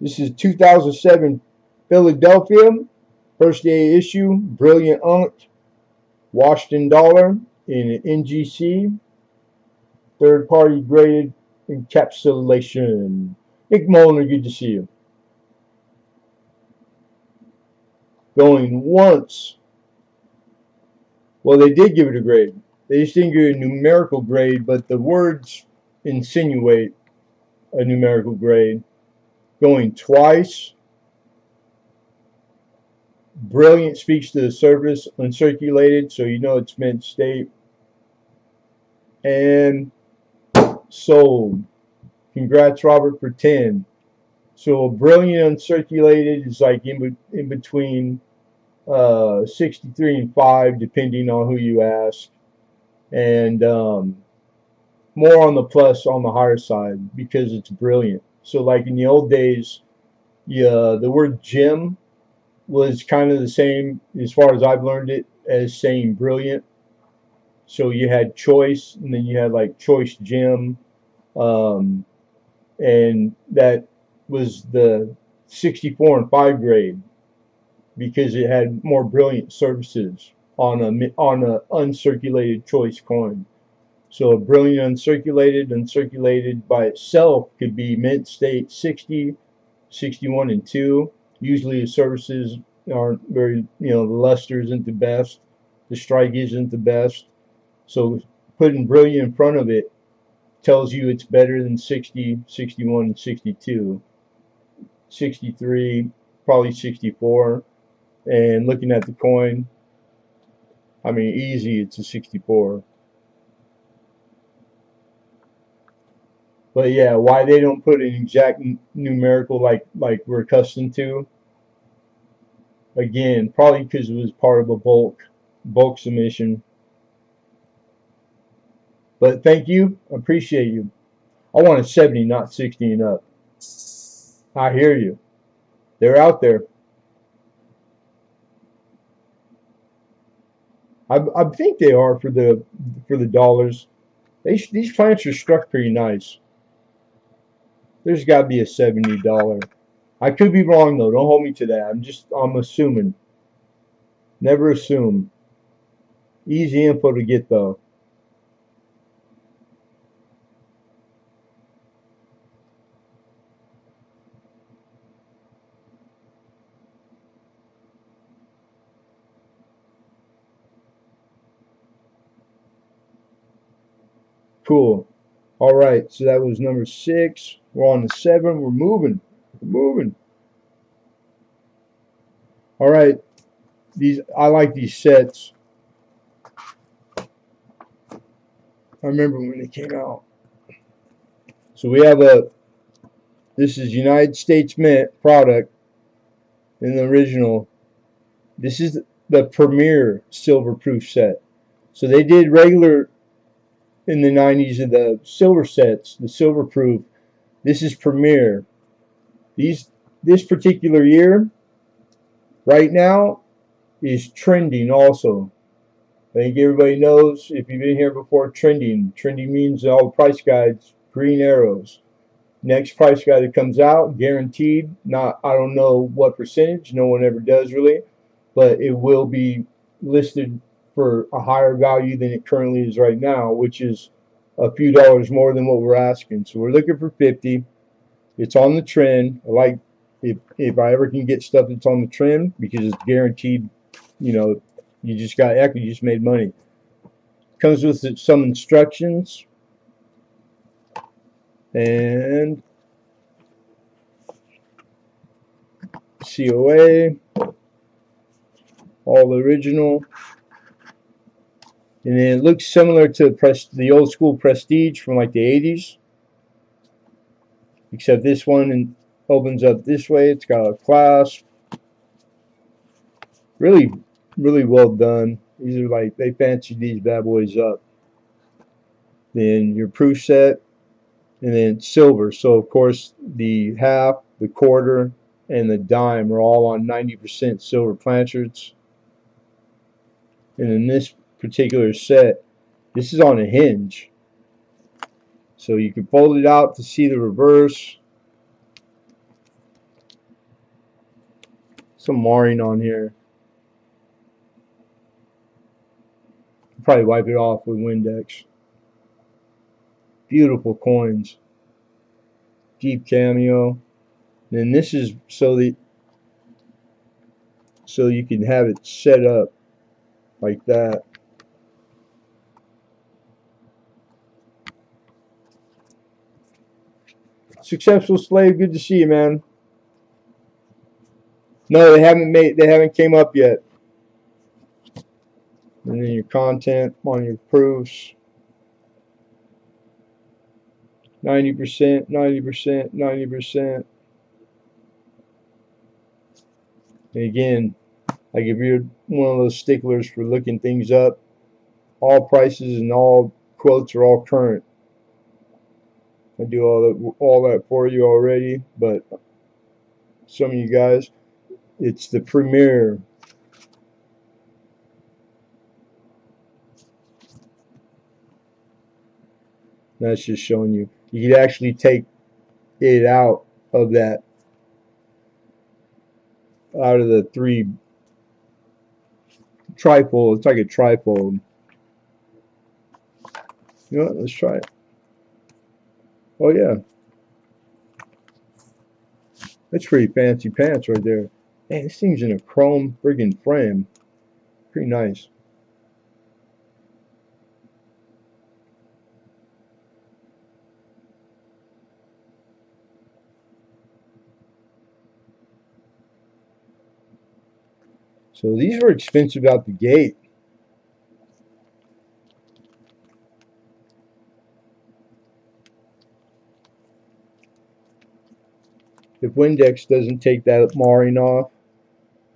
This is 2007 Philadelphia. First day issue. Brilliant Unk. Washington dollar in an NGC. Third party graded encapsulation. Nick Molnar, good to see you. Going once. Well, they did give it a grade. They just didn't give it a numerical grade, but the words insinuate a numerical grade. Going twice. Brilliant speaks to the surface, uncirculated, so you know it's mint state. And sold. Congrats, Robert, for 10. So brilliant uncirculated is like in between 63 and 5, depending on who you ask. And more on the plus on the higher side because it's brilliant. So like in the old days, yeah, the word gem was kind of the same as far as I've learned it as saying brilliant. So you had choice, and then you had like choice gem, and that was the 64 and 5 grade because it had more brilliant surfaces on a uncirculated choice coin. So a brilliant uncirculated by itself could be mint state 60, 61 and 2. Usually the surfaces aren't very, the luster isn't the best, the strike isn't the best. So putting brilliant in front of it tells you it's better than 60, 61, and 62. 63, probably 64. And looking at the coin, I mean, easy, it's a 64. But yeah, why they don't put an exact numerical like we're accustomed to? Again, probably because it was part of a bulk submission. But thank you, appreciate you. I want a 70, not 60 and up. I hear you. They're out there. I think they are for the dollars. These plants are struck pretty nice. There's got to be a $70. I could be wrong though. Don't hold me to that. I'm assuming. Never assume. Easy info to get though. cool. All right, so that was number 6. We're on to 7. We're moving. We're moving. All right, I like these sets. I remember when they came out. So we have this is United States Mint product in the original. This is the Premier silver proof set. So they did regular in the 90s of the silver sets, the silver proof. This is Premier. This particular year, right now, is trending also. I think everybody knows, if you've been here before, trending. Trending means all the price guides, green arrows. Next price guide that comes out, guaranteed. I don't know what percentage, no one ever does really, but it will be listed for a higher value than it currently is right now, which is a few dollars more than what we're asking. So we're looking for 50. It's on the trend. I like if I ever can get stuff that's on the trend, because it's guaranteed. You know, you just got equity, you just made money. Comes with some instructions and COA, all the original, and then it looks similar to the old school Prestige from like the 80s, except this one opens up this way. It's got a clasp. Really, really well done. These are like, they fancied these bad boys up. Then your proof set, and then silver. So of course the half, the quarter, and the dime are all on 90% silver planchards. And in this particular set, this is on a hinge, so you can fold it out to see the reverse. Some marring on here. Probably wipe it off with Windex. Beautiful coins. Deep cameo. And this is so you can have it set up like that. Successful Slave, good to see you, man. No, they haven't came up yet. And then your content on your proofs. 90%, 90%, 90%. And again, like if you're one of those sticklers for looking things up, all prices and all quotes are all current. I do all that for you already, but some of you guys, it's the Premier. That's just showing you. You could actually take it out of the 3 trifold. It's like a trifold. You know what? Let's try it. Oh yeah, that's pretty fancy pants right there. Man, this thing's in a chrome friggin' frame. Pretty nice. So these were expensive out the gate. If Windex doesn't take that marring off,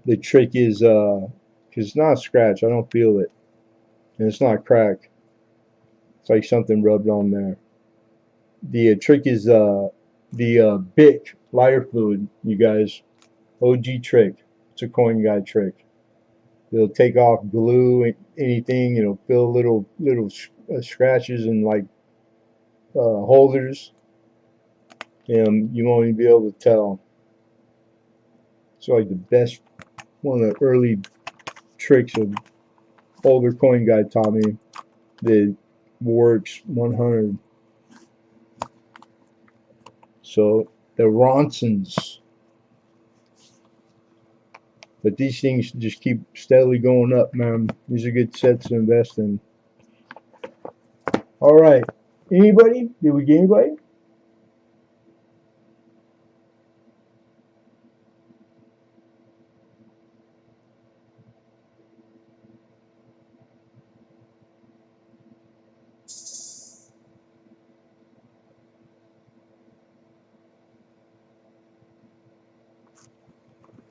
the trick is, because it's not a scratch, I don't feel it, and it's not cracked. It's like something rubbed on there. The trick is the Bic lighter fluid, you guys. OG trick. It's a coin guy trick. It'll take off glue, anything. It'll fill little scratches and like holders, and you won't even be able to tell. It's like the best, one of the early tricks of older coin guy taught me that works 100. So the Ronsons, but these things just keep steadily going up, man. These are good sets to invest in. All right, Anybody? Did we get anybody?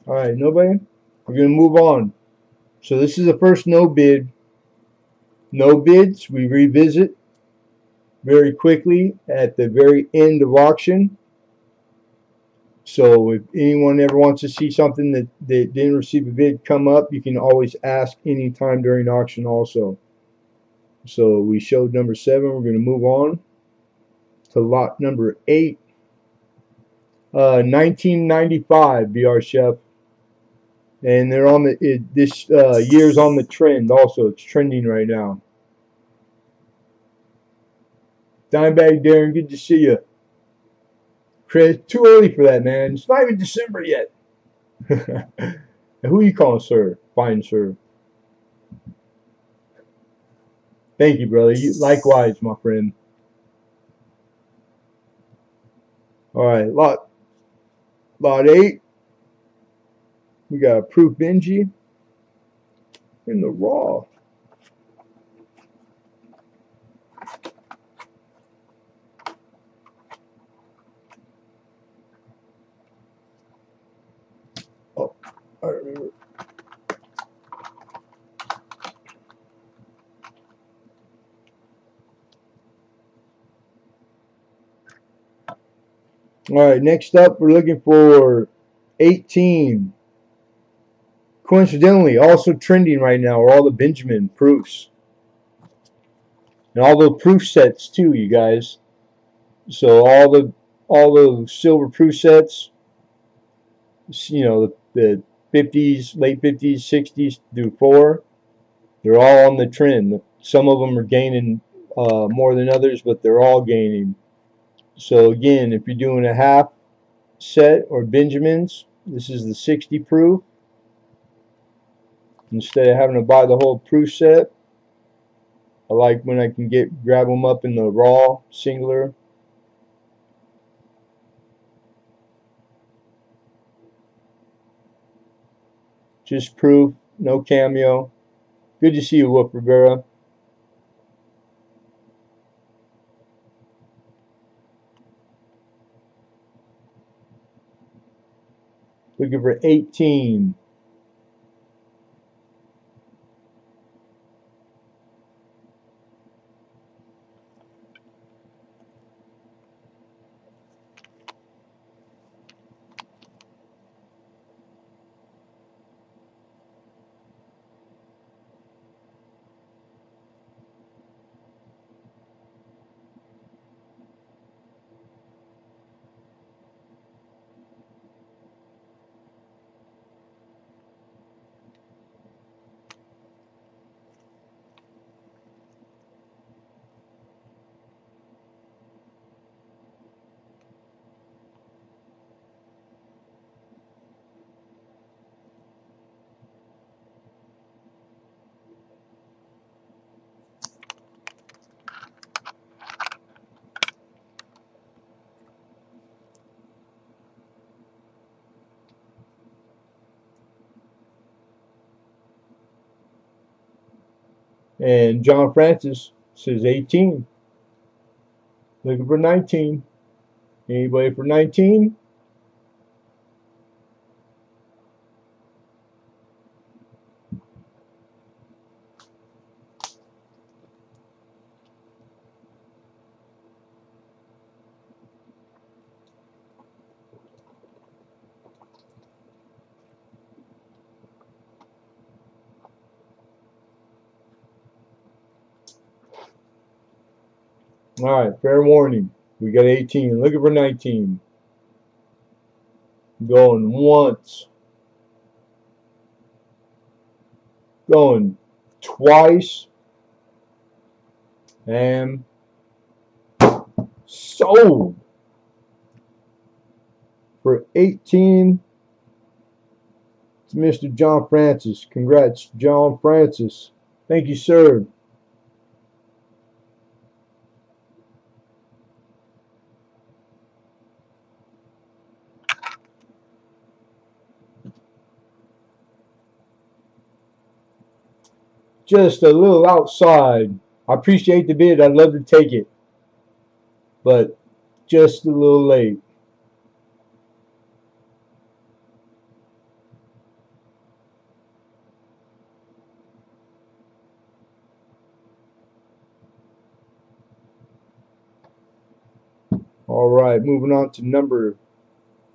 All right, nobody? We're going to move on. So this is the first no bid. No bids, we revisit very quickly at the very end of auction. So if anyone ever wants to see something that didn't receive a bid come up, you can always ask anytime during auction also. So we showed number 7. We're going to move on to lot number 8. 1995 BR Chef. And they're on the this year's on the trend also. It's trending right now. Dimebag Darren, good to see you. Chris, too early for that, man. It's not even December yet. Who are you calling, sir? Fine, sir. Thank you, brother. You, likewise, my friend. All right, lot 8. We got a proof Benji in the raw. Oh, I remember. All right, next up, we're looking for 18. Coincidentally, also trending right now are all the Benjamin proofs. And all the proof sets too, you guys. So all the silver proof sets, you know, the 50s, late 50s, 60s through 4, they're all on the trend. Some of them are gaining more than others, but they're all gaining. So again, if you're doing a half set or Benjamins, this is the 60 proof. Instead of having to buy the whole proof set, I like when I can grab them up in the raw singular. Just proof, no cameo. Good to see you, Wolf Rivera. Looking for 18. And John Francis says 18. Looking for 19. Anybody for 19? All right, fair warning. We got 18. Looking for 19. Going once. Going twice. And sold for 18 to Mr. John Francis. Congrats, John Francis. Thank you, sir. just a little outside. I appreciate the bid. I'd love to take it, but just a little late. All right, moving on to number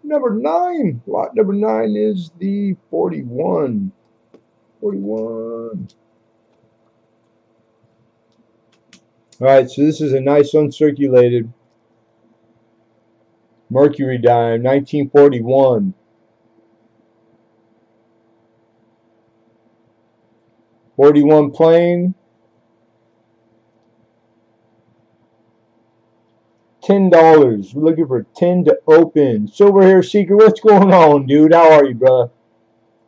9. Lot number 9 is the 41. 41. All right, so this is a nice uncirculated Mercury dime, 1941. 41 plain. $10. We're looking for 10 to open. Silver Hair Seeker, what's going on, dude? How are you, brother?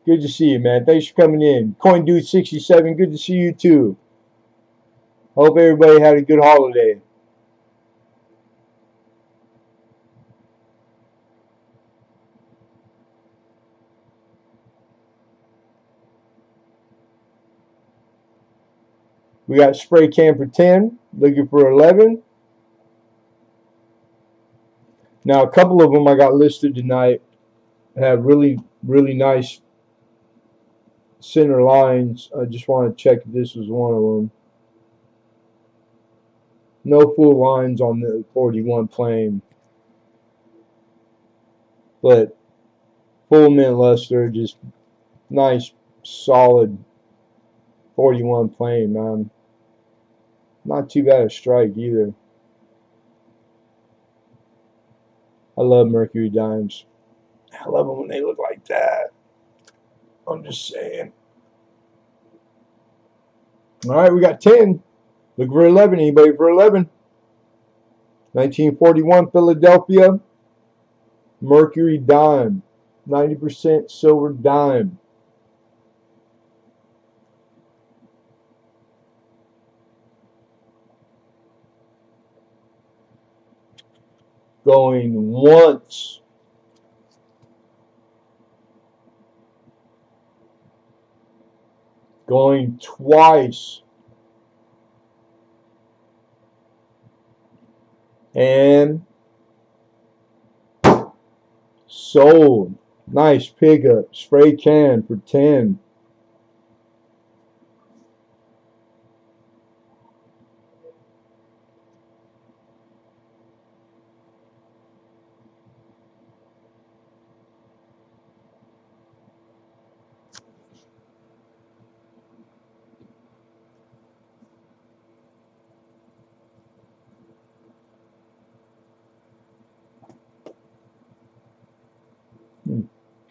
Good to see you, man. Thanks for coming in. Coin Dude 67, good to see you too. Hope everybody had a good holiday. We got Spray Can for 10, looking for 11. Now, a couple of them I got listed tonight have really, really nice center lines. I just want to check if this was one of them. No full lines on the 41 plain, but full mint luster, just nice, solid 41 plain, man. Not too bad a strike either. I love Mercury dimes. I love them when they look like that. I'm just saying. All right, we got 10. Look for 11. Anybody for 11? 1941 Philadelphia Mercury dime. 90% silver dime. Going once. Going twice. And sold. Nice pickup. Spray can for 10.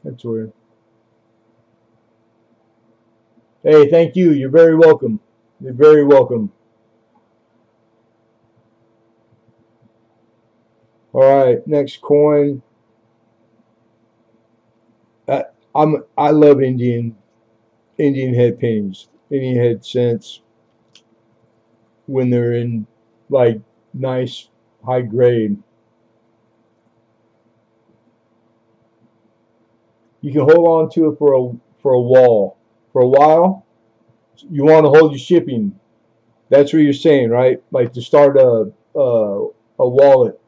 That's weird. Hey, thank you. You're very welcome. You're very welcome. All right, next coin. I love Indian head pennies, Indian head cents when they're in like nice high grade. You can hold on to it for a while. You want to hold your shipping. That's what you're saying, right? Like to start a wallet.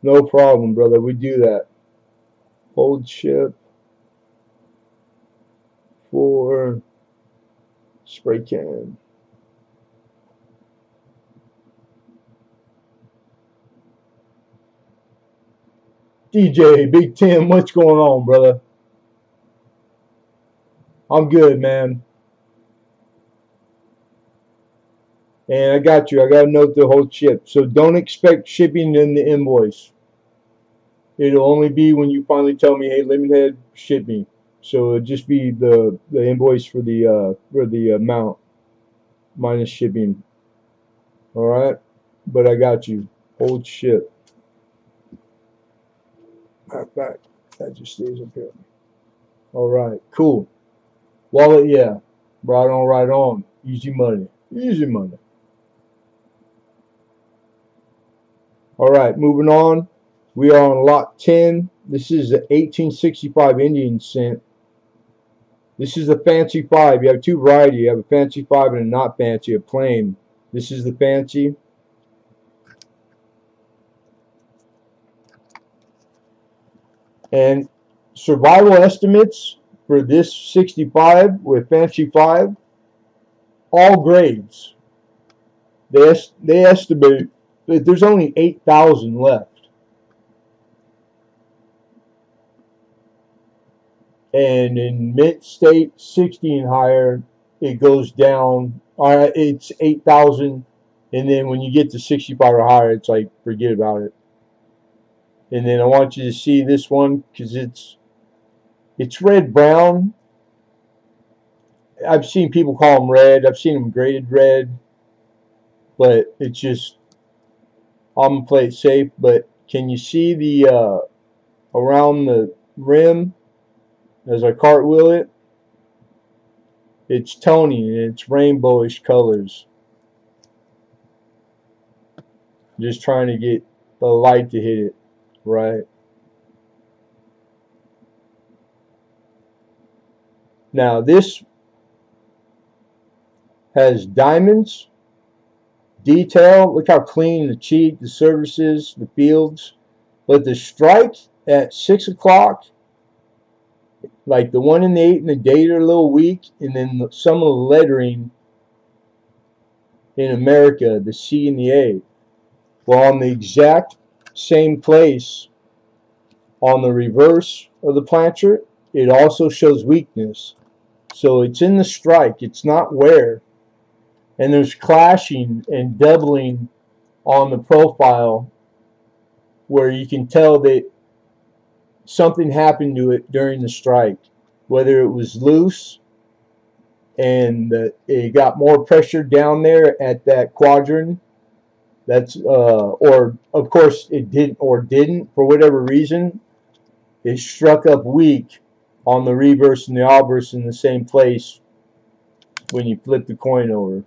No problem, brother. We do that. Hold ship for spray can. DJ, Big Tim, what's going on, brother? I'm good, man. And I got you. I got to note the whole ship. So don't expect shipping in the invoice. It'll only be when you finally tell me, hey, Lemonhead, ship me. So it'll just be the invoice for the amount minus shipping. All right, but I got you. Hold ship. Back. That just stays up here. All right, cool. Wallet, yeah. Right on, right on. Easy money. Easy money. All right, moving on. We are on lot 10. This is an 1865 Indian cent. This is the fancy 5. You have two varieties. You have a fancy 5 and a not fancy, a plain. This is the fancy. And survival estimates for this 65 with fancy 5, all grades. They estimate that there's only 8,000 left. And in mint state 60 and higher, it goes down. It's 8,000, and then when you get to 65 or higher, it's like forget about it. And then I want you to see this one because it's red brown. I've seen people call them red. I've seen them graded red, but it's just I'm gonna play it safe. But can you see the around the rim as I cartwheel it? It's toning and it's rainbowish colors. Just trying to get the light to hit it right. Now this has diamonds, detail. Look how clean the cheek, the surfaces, the fields. But the strike at 6 o'clock, like the one in the 8 and the date are a little weak, and then some of the lettering in America, the C and the A. Well, on the exact same place on the reverse of the plancher, it also shows weakness. So it's in the strike, it's not wear. And there's clashing and doubling on the profile where you can tell that something happened to it during the strike. Whether it was loose and it got more pressure down there at that quadrant, that's or of course it didn't for whatever reason, it struck up weak on the reverse and the obverse in the same place when you flip the coin over,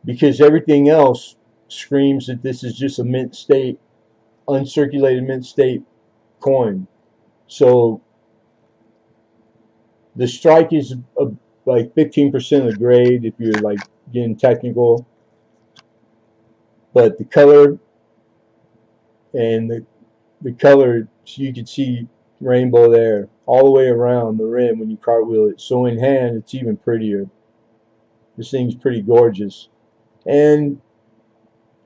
because everything else screams that this is just a mint state, uncirculated mint state coin. So the strike is like 15% of the grade if you're like getting technical, but the color and the color, you can see rainbow there all the way around the rim when you cartwheel it. So in hand it's even prettier. This thing's pretty gorgeous. And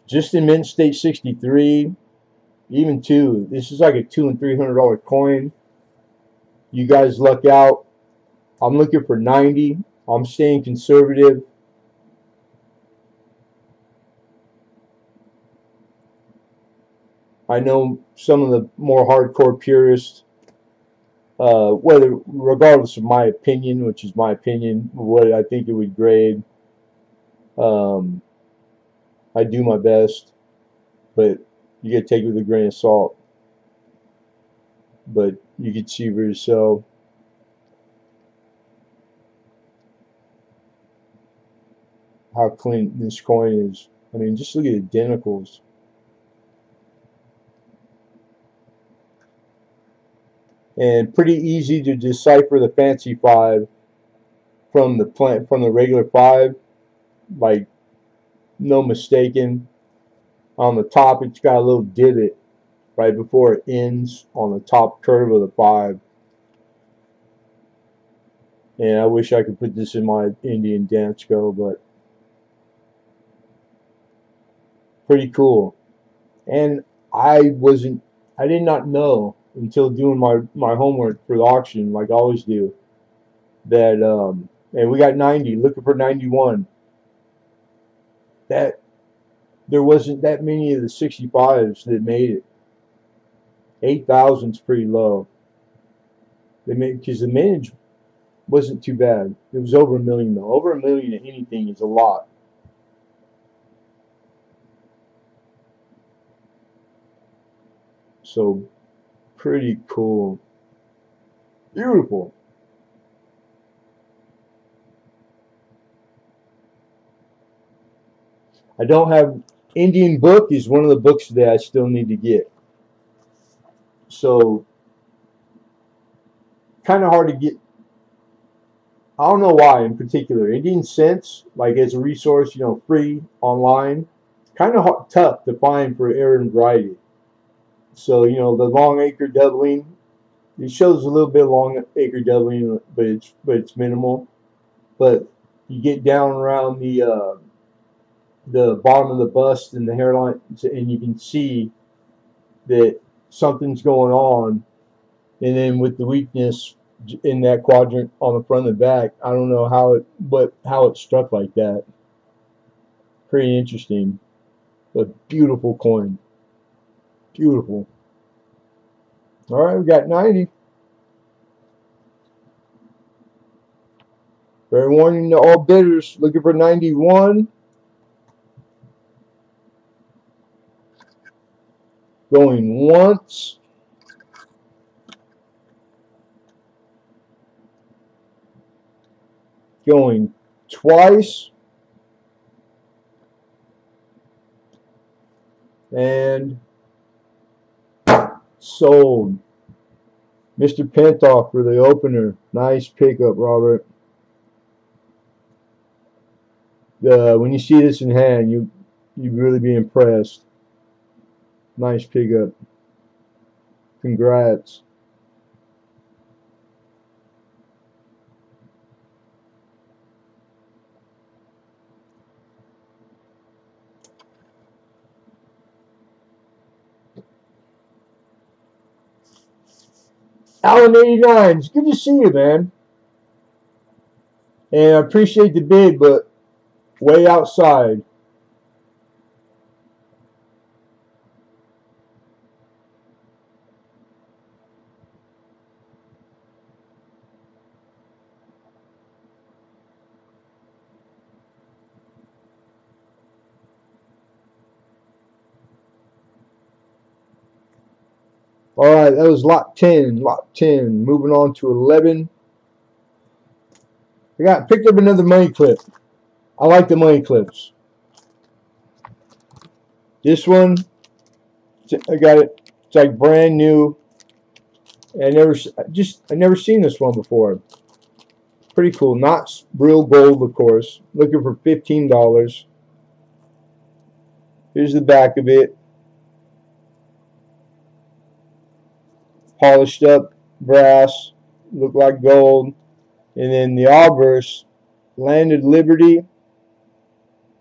just in mint state 63, even 2, this is like a $200 and $300 coin. You guys luck out. I'm looking for 90. I'm staying conservative. I know some of the more hardcore purists, regardless of my opinion, which is my opinion, what I think it would grade, I do my best, but you gotta take it with a grain of salt. But you can see for yourself. How clean this coin is. I mean, just look at the identicals. And pretty easy to decipher the fancy 5 from the regular 5, like no mistaking. On the top, it's got a little divot right before it ends on the top curve of the 5. And I wish I could put this in my Indian dance go, but pretty cool. And I did not know until doing my homework for the auction, like I always do, that and we got 90, looking for 91, that there wasn't that many of the 65s that made it. 8,000's pretty low. They made, because the mintage wasn't too bad. It was over 1 million though. Over 1 million of anything is a lot. So pretty cool. Beautiful. I don't have Indian book is one of the books that I still need to get. So kind of hard to get. I don't know why in particular. Indian Sense, like as a resource, free online, kind of tough to find for error and variety. So the long acre doubling, it shows a little bit of long acre doubling, but it's minimal. But you get down around the bottom of the bust and the hairline, and you can see that something's going on. And then with the weakness in that quadrant on the front and the back, I don't know how it struck like that. Pretty interesting, but beautiful coin, beautiful. All right, we got 90. Fair warning to all bidders looking for 91. Going once. Going twice. And sold. Mr. Pentoff for the opener. Nice pickup, Robert. When you see this in hand, you'd really be impressed. Nice pickup. Congrats. Alan 89, it's good to see you, man. And I appreciate the bid, but way outside. All right, that was lot 10. Lot 10. Moving on to 11. I picked up another money clip. I like the money clips. This one, I got it. It's like brand new. I never seen this one before. Pretty cool. Not real gold, of course. Looking for $15. Here's the back of it. Polished up brass. Look like gold. And then the obverse, landed Liberty,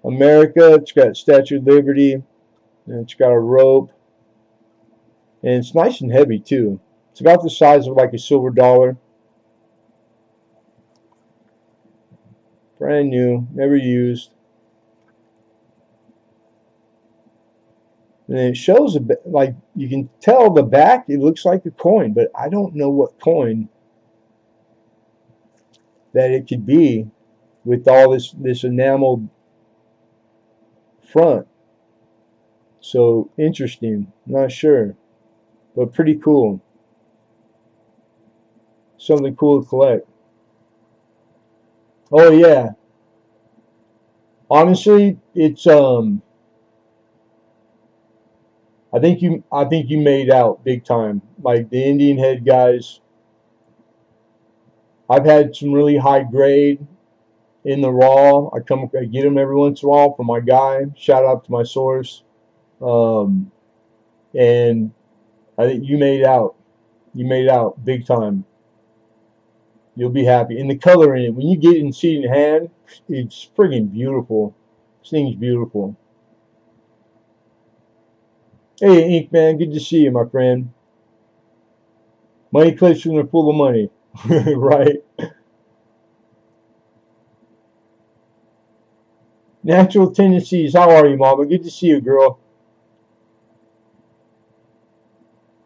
America. It's got Statue of Liberty. And it's got a rope. And it's nice and heavy too. It's about the size of like a silver dollar. Brand new, never used. And it shows like you can tell the back. It looks like a coin, but I don't know what coin that it could be with all this enameled front. So interesting. Not sure, but pretty cool. Something cool to collect. Oh yeah. Honestly, it's I think you made out big time. Like the Indian head guys. I've had some really high grade in the raw. I get them every once in a while from my guy. Shout out to my source. And I think you made out. You made out big time. You'll be happy. And the color in it, when you get it and see it in hand, it's friggin' beautiful. This thing's beautiful. Hey, Ink Man, good to see you, my friend. Money clips when they're full of money, right? Natural tendencies. How are you, Mama? Good to see you, girl.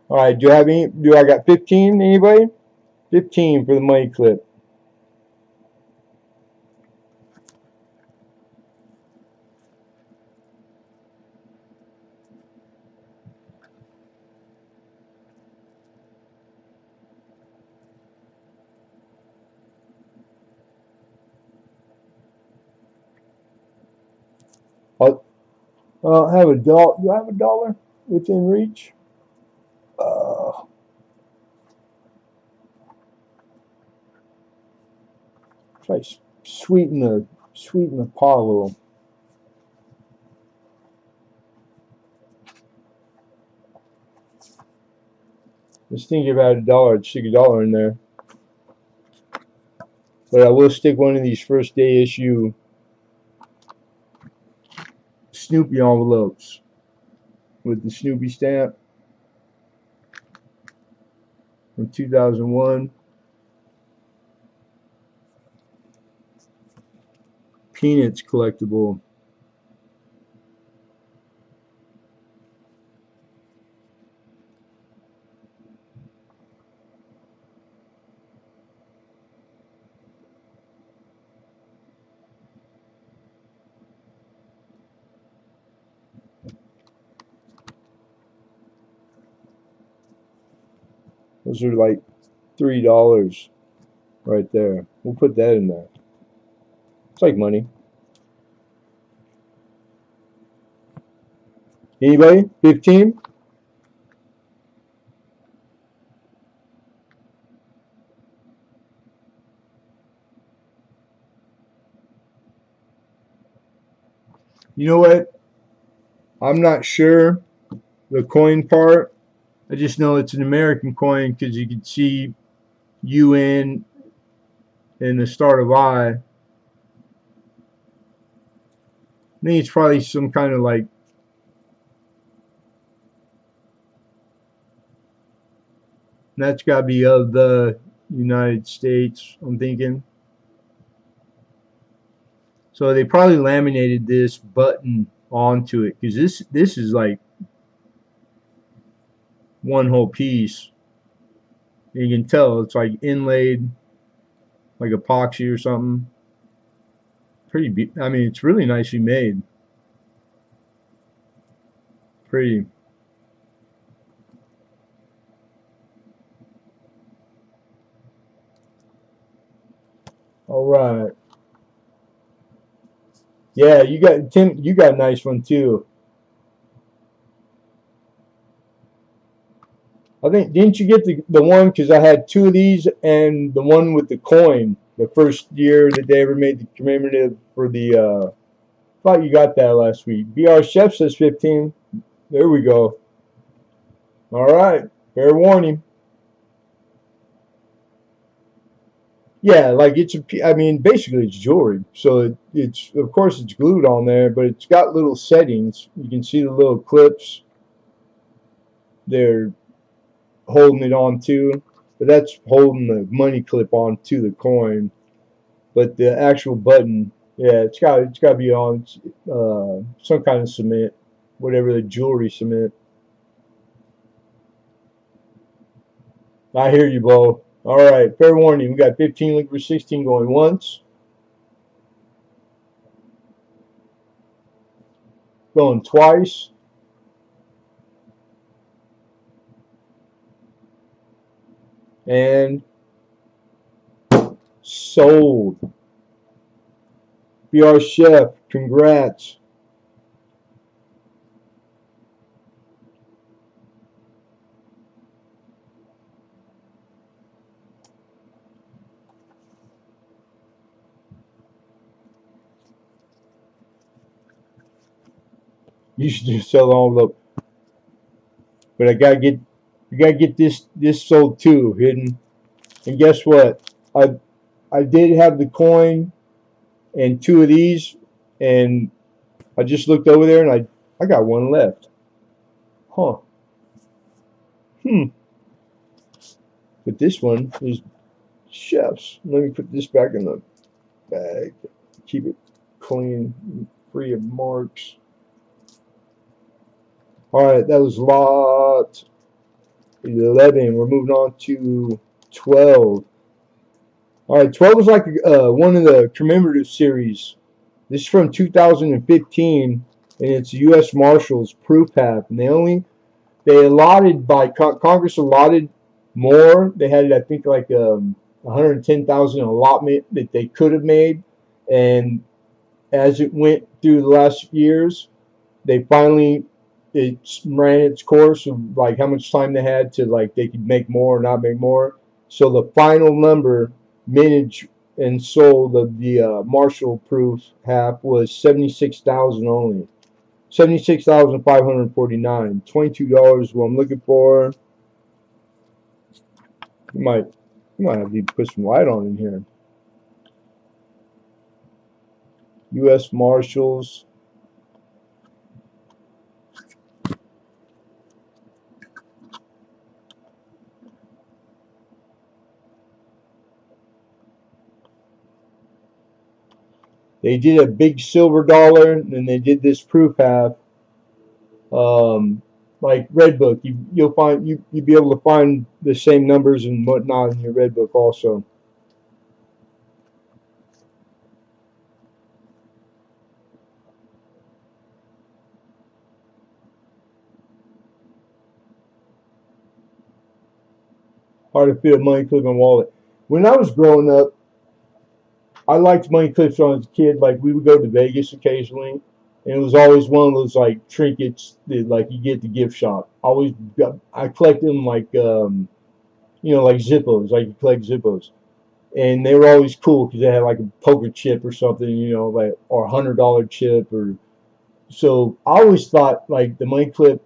All right. Do I got 15? Anybody? 15 for the money clip. All Have a dollar. You have a dollar within reach. Uh, Try to sweeten the pot a little. Just thinking about a dollar. I'd stick a dollar in there. But I will stick one of these first day issue Snoopy envelopes with the Snoopy stamp from 2001. Peanuts collectible. Those are like $3 right there. We'll put that in there. It's like money. Anybody? 15? You know what? I'm not sure the coin part. I just know it's an American coin because you can see UN and the start of I. I think it's probably some kind of like, that's got to be of the United States, I'm thinking. So they probably laminated this button onto it because this is like one whole piece. You can tell it's like inlaid, like epoxy or something. I mean, it's really nicely made. Pretty. All right. Yeah, you got Tim. You got a nice one too. I think didn't you get the one because I had two of these and the one with the coin. The first year that they ever made the commemorative for the. Thought you got that last week. BR Chef says 15. There we go. All right. Fair warning. Yeah, like I mean, basically it's jewelry. So it's, of course, it's glued on there, but it's got little settings. You can see the little clips they're holding it on to, but that's holding the money clip onto the coin. But the actual button, yeah, it's got to be on some kind of cement, whatever the jewelry cement. I hear you, Bo. All right, fair warning. We got 15 looking for 16 going once. Going twice. And sold. BR Chef, congrats. You should just sell the envelope. But you gotta get this sold too, hidden. And guess what? I did have the coin and two of these, and I just looked over there and I got one left. Huh. But this one is Chef's. Let me put this back in the bag. Keep it clean, free of marks. Alright, that was lot 11. We're moving on to 12. Alright, 12 is like one of the commemorative series. This is from 2015, and it's U.S. Marshals Proof Half. And they allotted by Congress allotted more. They had, I think, like 110,000 allotment that they could have made. And as it went through the last years, they finally, it ran its course of like how much time they had to, like, they could make more or not make more. So the final number mintage and sold of the Marshall proof half was 76,000 only. 76,549. $22 what I'm looking for. You might have to put some light on in here. U.S. Marshals. They did a big silver dollar, and they did this proof half. Like Redbook, you'll find you'll be able to find the same numbers and whatnot in your Redbook also. Hard to fit a money clip and wallet. When I was growing up, I liked money clips when I was a kid. Like, we would go to Vegas occasionally, and it was always one of those like trinkets that like you get at the gift shop. I collected them like like Zippos. Like, you collect Zippos, and they were always cool because they had like a poker chip or something, like, or $100 chip. Or so I always thought like the money clip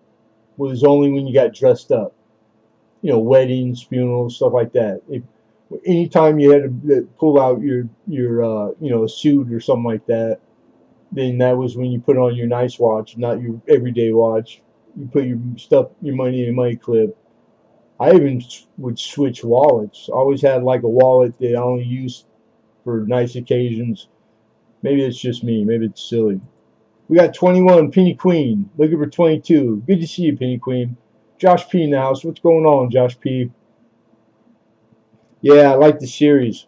was only when you got dressed up, weddings, funerals, stuff like that. Anytime you had to pull out your suit or something like that, then that was when you put on your nice watch, not your everyday watch. You put your money in a money clip. I even would switch wallets. I always had like a wallet that I only used for nice occasions. Maybe it's just me. Maybe it's silly. We got 21, Penny Queen. Looking for 22. Good to see you, Penny Queen. Josh P in the house. What's going on, Josh P? Yeah, I like the series.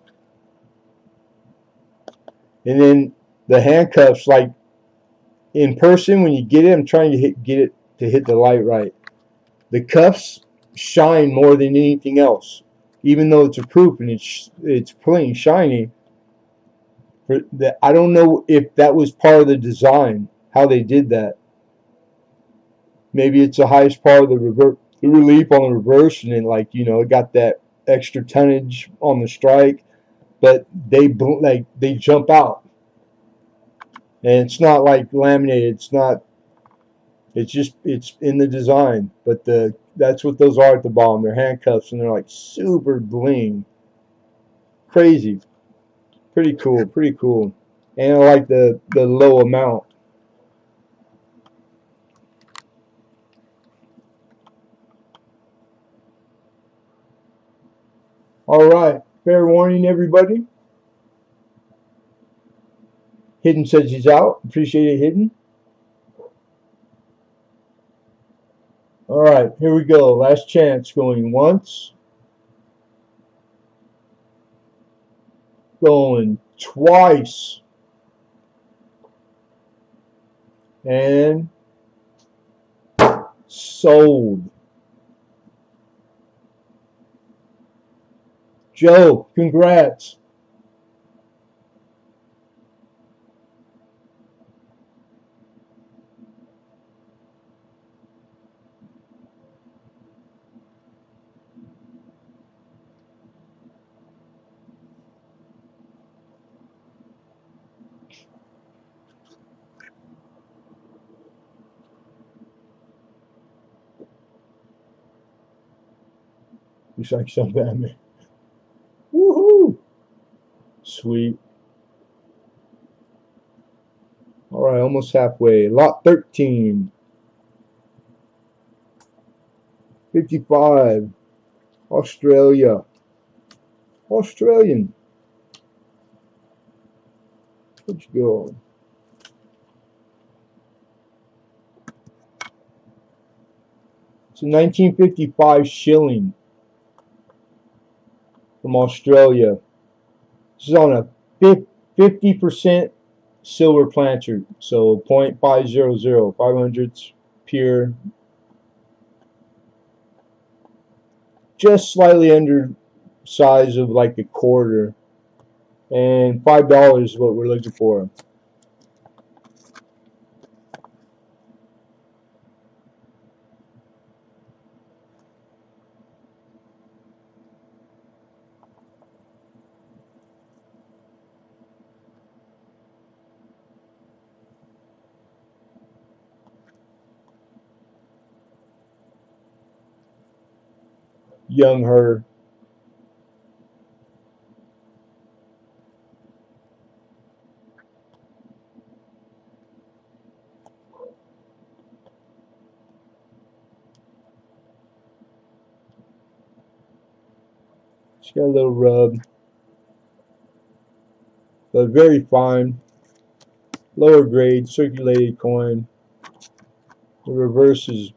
And then the handcuffs, like, in person, when you get it, I'm trying to get it to hit the light right. The cuffs shine more than anything else. Even though it's a proof and it's plain shiny. I don't know if that was part of the design, how they did that. Maybe it's the highest part of the relief on the reverse, and then, like, it got that extra tonnage on the strike, but they jump out, and it's not like laminated. It's not. It's in the design, but that's what those are at the bottom. They're handcuffs, and they're like super bling, crazy, pretty cool, pretty cool. And I like the low amount. All right, fair warning, everybody. Hidden says he's out. Appreciate it, Hidden. All right, here we go. Last chance, going once, going twice, and sold. Joe, congrats. Looks like some Batman. Woohoo! Sweet. All right, almost halfway. Lot 13. 55. Australia. Australian. Let's go. It's a 1955 shilling from Australia. This is on a 50% silver planter, so 0.500, 500ths pure, just slightly under size of like a quarter, and $5 is what we're looking for. young her. She's got a little rub, but very fine. Lower grade, circulated coin. The reverse is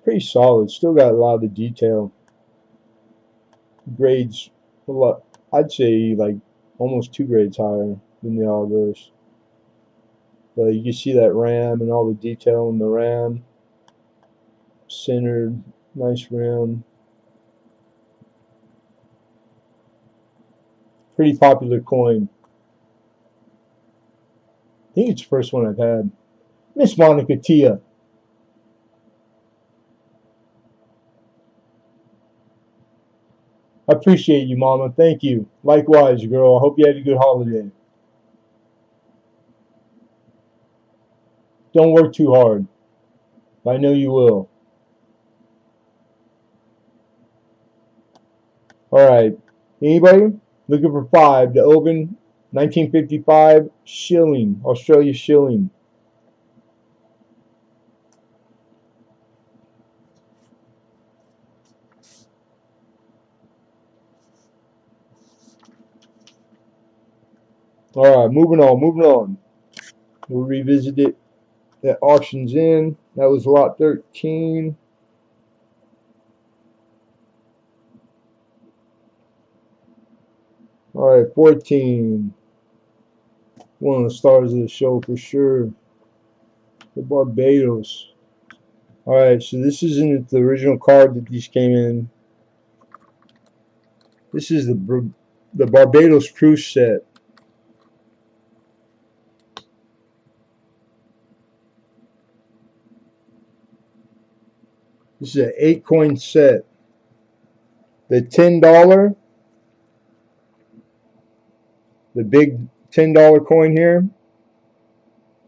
pretty solid. Still got a lot of the detail. Grades a lot. I'd say like almost 2 grades higher than the obverse. But you can see that ram and all the detail in the ram. Centered, nice rim. Pretty popular coin. I think it's the first one I've had. Miss Monica Tia. I appreciate you, Mama. Thank you. Likewise, girl. I hope you had a good holiday. Don't work too hard. I know you will. Alright. Anybody? Looking for 5. The Oban 1955 shilling. Australia shilling. Alright, moving on, moving on. We'll revisit it. That auction's in. That was lot 13. Alright, 14. One of the stars of the show for sure. The Barbados. Alright, so this isn't the original card that these came in. This is the Barbados Cruise set. This is an 8-coin set. The $10, the big $10 coin here.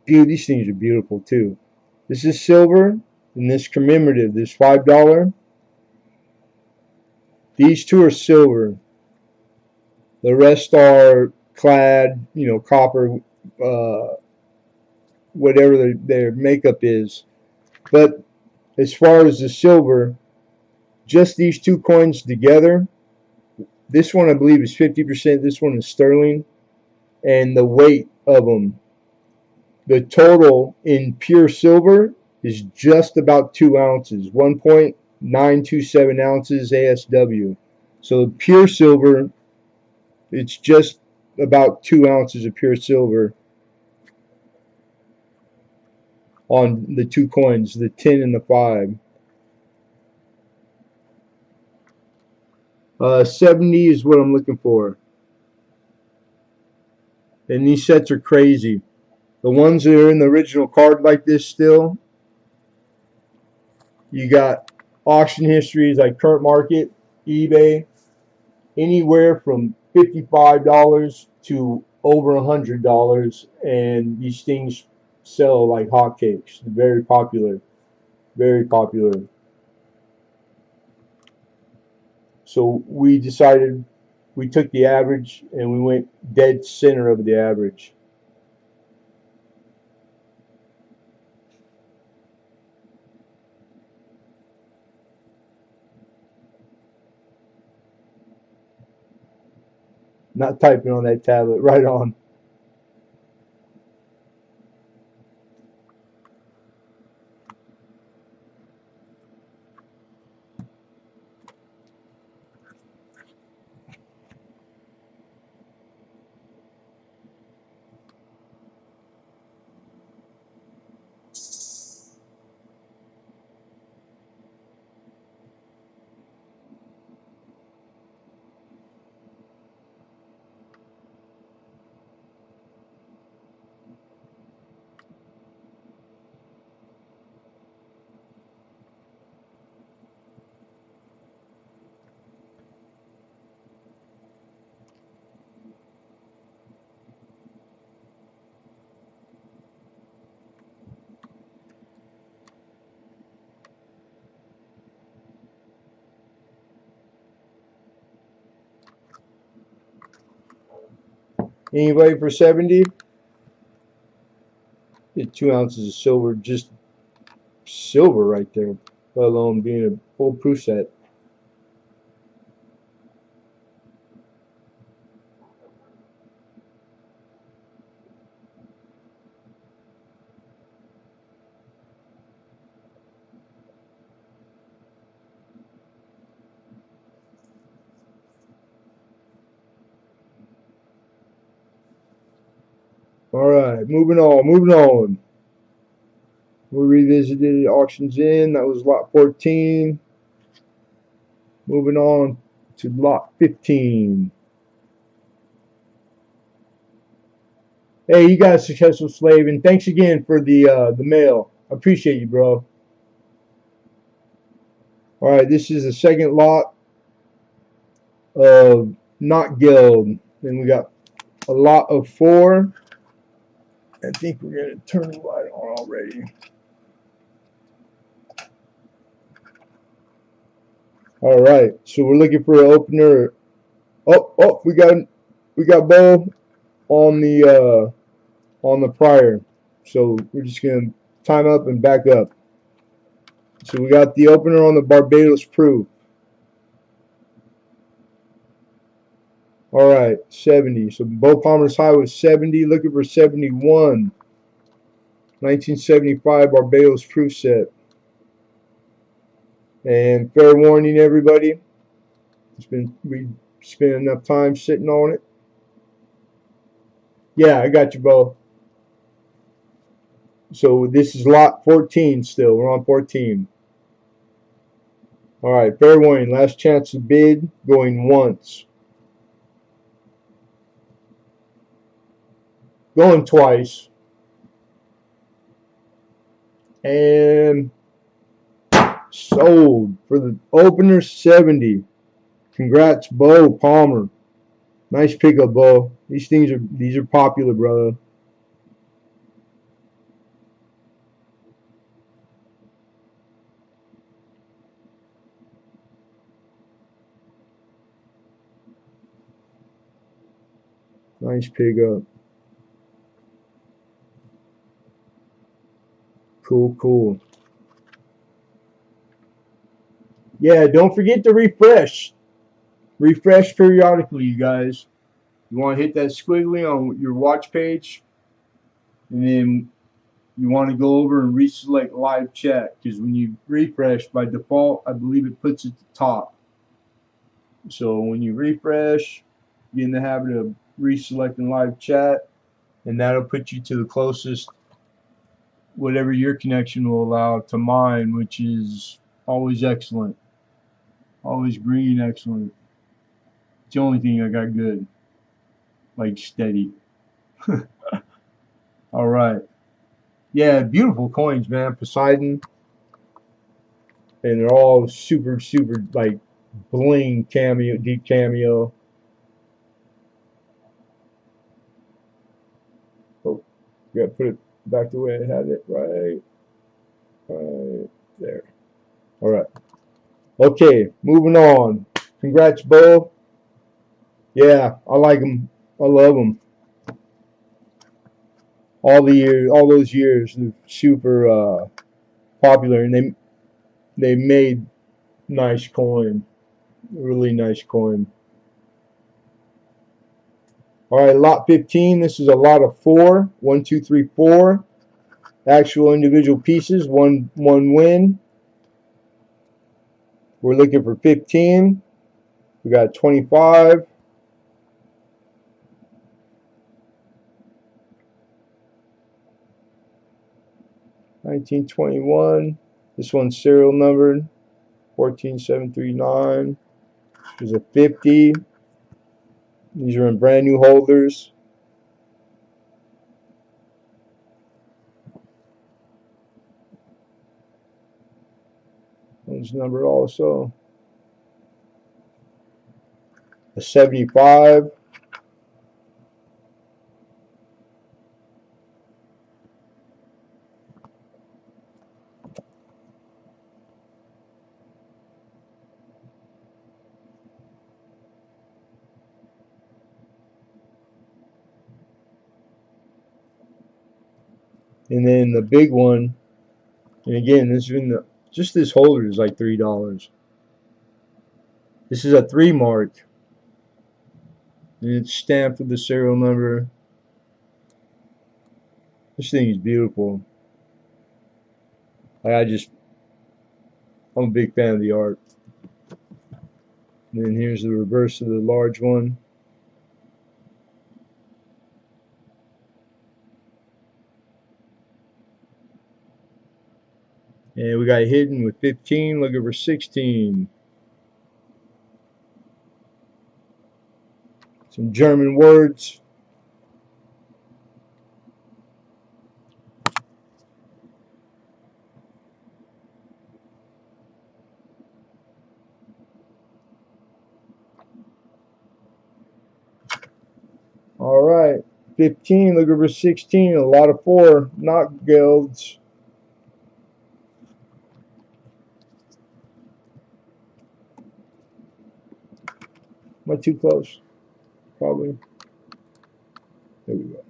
Dude, these things are beautiful too. This is silver, and this commemorative, this $5. These two are silver. The rest are clad, copper, whatever their makeup is. But as far as the silver, just these two coins together, this one I believe is 50%, this one is sterling, and the weight of them, the total in pure silver is just about 2 ounces, 1.927 ounces ASW. So pure silver, it's just about 2 ounces of pure silver on the two coins, the 10 and the 5. 70 is what I'm looking for. And these sets are crazy. The ones that are in the original card like this still, you got auction histories like current market, eBay, anywhere from $55 to over $100, and these things sell like hotcakes. Very popular, very popular. So we decided, we took the average and we went dead center of the average. Not typing on that tablet, right on. Anybody for 70? Get 2 ounces of silver, just silver right there, let alone being a full proof set. Alright, moving on, moving on. We revisited auctions in, that was lot 14. Moving on to lot 15. Hey, you got a successful slave, and thanks again for the mail. I appreciate you, bro. Alright, this is the second lot of not guild. And we got a lot of 4. I think we're gonna turn the light on already. Alright, so we're looking for an opener. Oh, we got Bo on the prior. So we're just gonna time up and back up. So we got the opener on the Barbados Proof. Alright, 70. So Bo Palmer's high was 70, looking for 71. 1975 Barbados Proof set. And fair warning, everybody. We spent enough time sitting on it. Yeah, I got you, Bo. So this is lot 14 still. We're on 14. Alright, fair warning. Last chance to bid, going once. Going twice. And sold for the opener 70. Congrats, Bo Palmer. Nice pickup, Bo. These are popular, brother. Nice pickup. Cool. Yeah, don't forget to refresh. Refresh periodically, you guys. You want to hit that squiggly on your watch page, and then you want to go over and reselect live chat, because when you refresh, by default, I believe it puts it at the top. So when you refresh, get in the habit of reselecting live chat, and that'll put you to the closest, whatever your connection will allow, to mine, which is always excellent. Always green, excellent. It's the only thing I got good. Like steady. Alright. Yeah, beautiful coins, man. Poseidon. And they're all super, like, bling cameo, deep cameo. Oh, gotta put it back the way I had it. Right there. Alright. Okay, moving on. Congrats, Bo. Yeah, I like them. I love them. All those years, they're super popular, and they made nice coin. Really nice coin. Alright, lot 15. This is a lot of 4. 1, 2, 3, 4. Actual individual pieces. One win. We're looking for 15. We got 25. $19.21. This one's serial numbered. 14739. There's a 50. These are in brand new holders. One's numbered also. A 75. And then the big one, and again, this is in the, just this holder is like $3. This is a 3 mark, and it's stamped with the serial number. This thing is beautiful. I'm a big fan of the art. And then here's the reverse of the large one. And we got hidden with 15, looking for 16. Some German words. All right, 15, looking for 16. A lot of 4 knock guilds. Am I too close? Probably. There we go.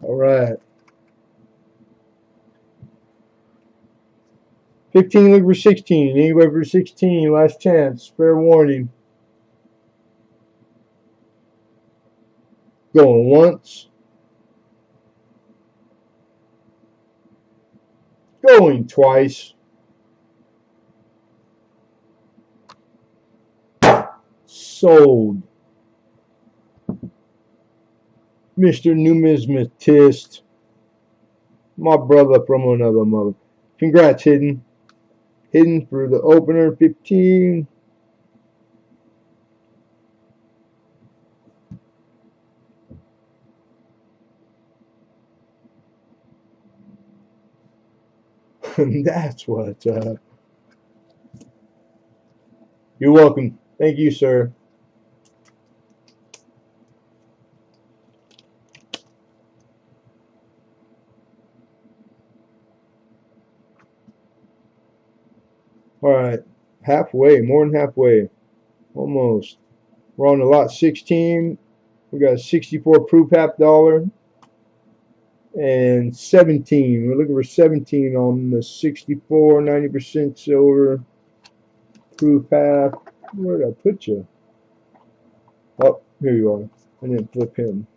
All right. 15, looking for 16. Anywhere for 16. Last chance. Fair warning. Going once. Going twice. Sold. Mr. Numismatist. My brother from another mother. Congrats, Hidden. Hidden for the opener, 15. That's what's up. You're welcome. Thank you, sir. All right. Halfway. More than halfway. Almost. We're on the lot 16. We got a 64 proof half dollar. And 17. We're looking for 17 on the 64, 90% silver proof half. Where did I put you? Oh, here you are. I didn't flip him.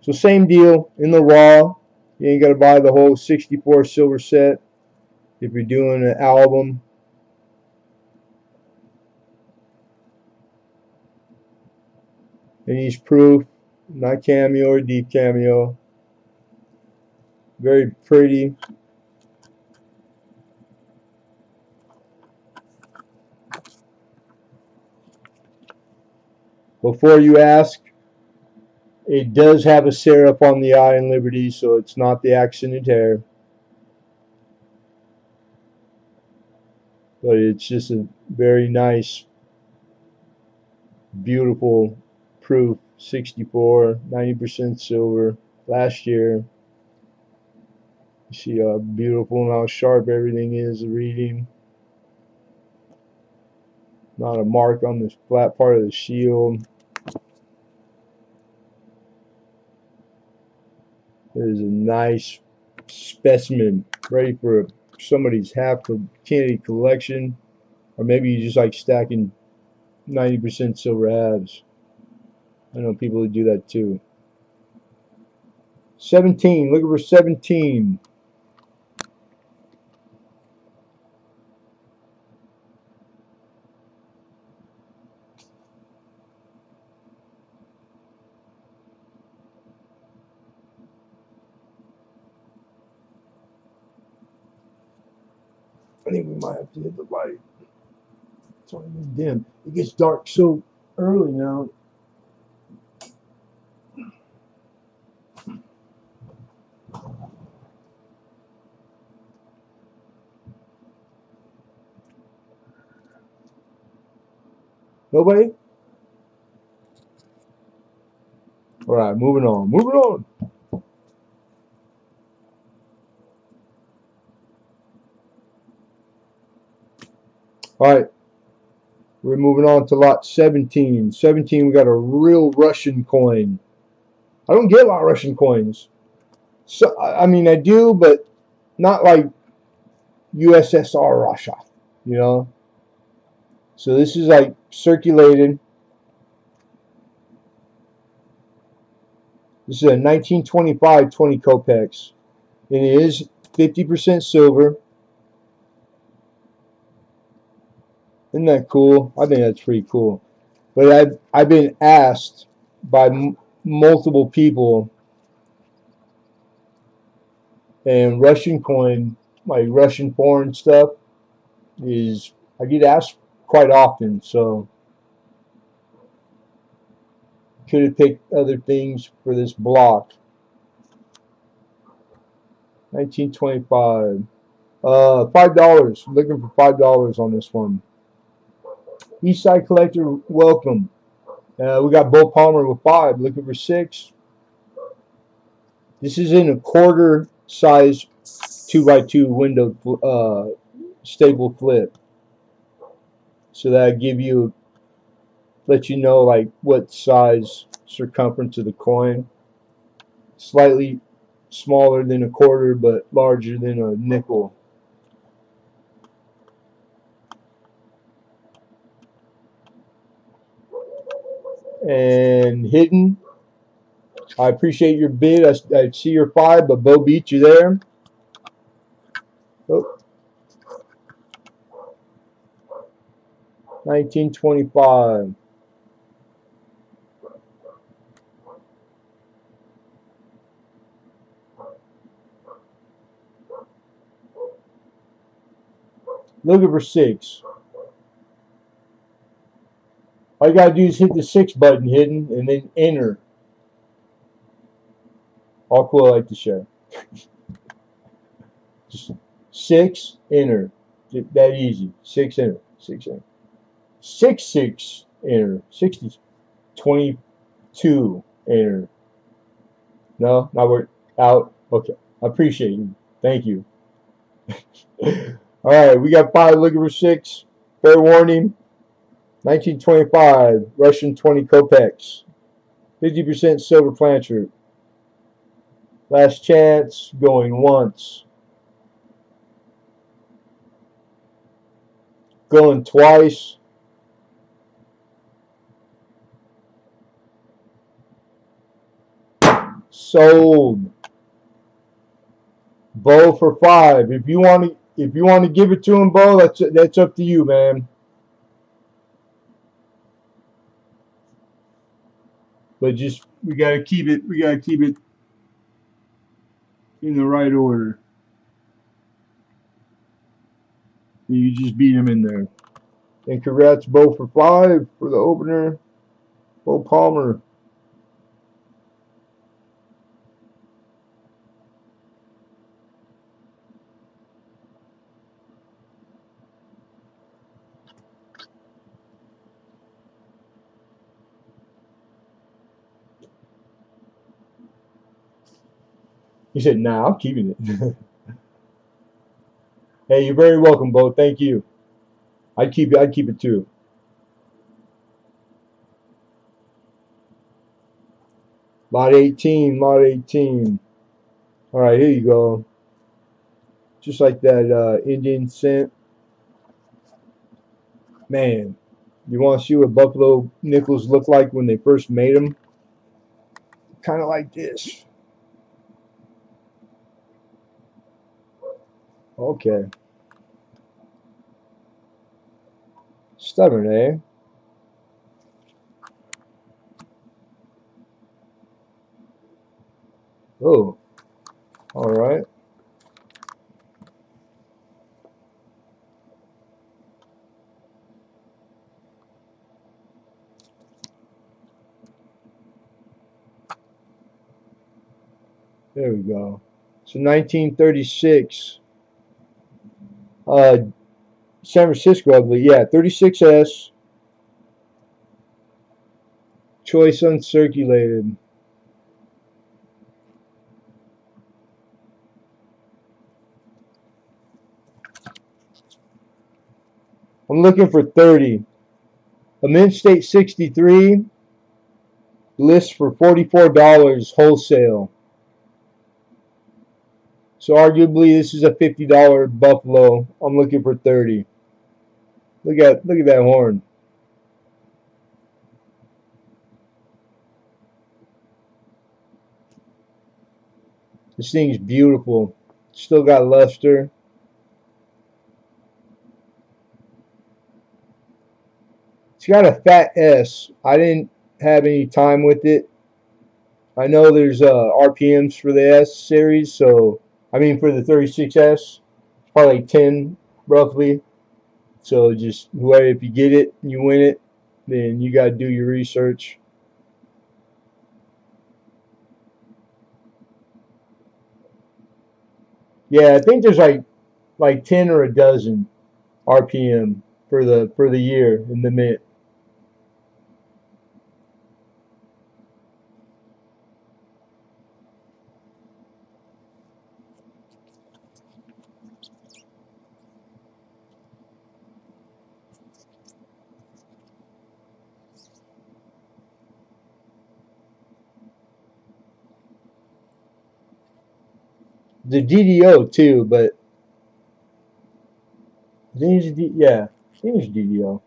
So same deal in the raw. You ain't got to buy the whole 64 silver set if you're doing an album. And he's proof, not cameo or deep cameo. Very pretty. Before you ask, it does have a serif on the eye in Liberty, so it's not the accented hair. But it's just a very nice, beautiful proof. 64, 90% silver. Last year. You see how beautiful and how sharp everything is, the reading. Not a mark on this flat part of the shield. It is a nice specimen, ready for somebody's half candy collection, or maybe you just like stacking 90% silver halves. I know people who do that too. 17, looking for 17. I think we might have to hit the light. It's not even dim. It gets dark so early now. Nobody? Alright, moving on. Moving on. Alright, we're moving on to lot 17. 17, we got a real Russian coin. I don't get a lot of Russian coins. So I mean, I do, but not like USSR Russia, you know. So this is like circulated. This is a 1925 20 kopecks, and it is 50% silver. Isn't that cool? I think that's pretty cool. But I've been asked by multiple people, and Russian coin, like Russian foreign stuff, is I get asked quite often. So could have picked other things for this block. 1925. $5. Looking for $5 on this one. Eastside Collector, welcome. We got Bo Palmer with 5. Looking for 6. This is in a quarter size 2x2 window stable flip. So that give you, let you know like what size circumference of the coin. Slightly smaller than a quarter, but larger than a nickel. And hidden, I appreciate your bid. I see your 5, but Bo beat you there. Oh. 1925. Looking for 6. All you gotta do is hit the 6 button hidden and then enter. All cool, I like to share. Just 6, enter. That easy. 6, enter. 6, enter. 6, 6, enter. 60, 22, enter. No, not work. Out. Okay. I appreciate you. Thank you. Alright, we got 5 looking for 6. Fair warning. 1925 Russian 20 kopecks. 50% silver plancher. Last chance, going once. Going twice. Sold. Bo for 5. If you want to give it to him, Bo, that's up to you, man. But just we gotta keep it in the right order. You just beat him in there. And congrats, Bo, for 5 for the opener. Bo Palmer. He said, "Nah, I'm keeping it." Hey, you're very welcome, Bo. Thank you. I'd keep it too. Lot 18, lot 18. All right, here you go. Just like that Indian cent. Man, you want to see what Buffalo nickels look like when they first made them? Kind of like this. Okay. Stubborn, eh? Oh, all right. There we go. So 1936. San Francisco, I believe. Yeah, 36S. Choice uncirculated. I'm looking for 30. A Mint State 63 lists for $44 wholesale. So arguably this is a $50 Buffalo. I'm looking for 30. Look at that horn. This thing's beautiful. Still got luster. It's got a fat S. I didn't have any time with it. I know there's RPMs for the S series, so I mean for the 36S, probably like 10 roughly. So just whoever, if you get it, you win it, then you gotta do your research. Yeah, I think there's like 10 or a dozen RPM for the year in the Mint. The DDO too, but I think it's yeah, I think it's DDO.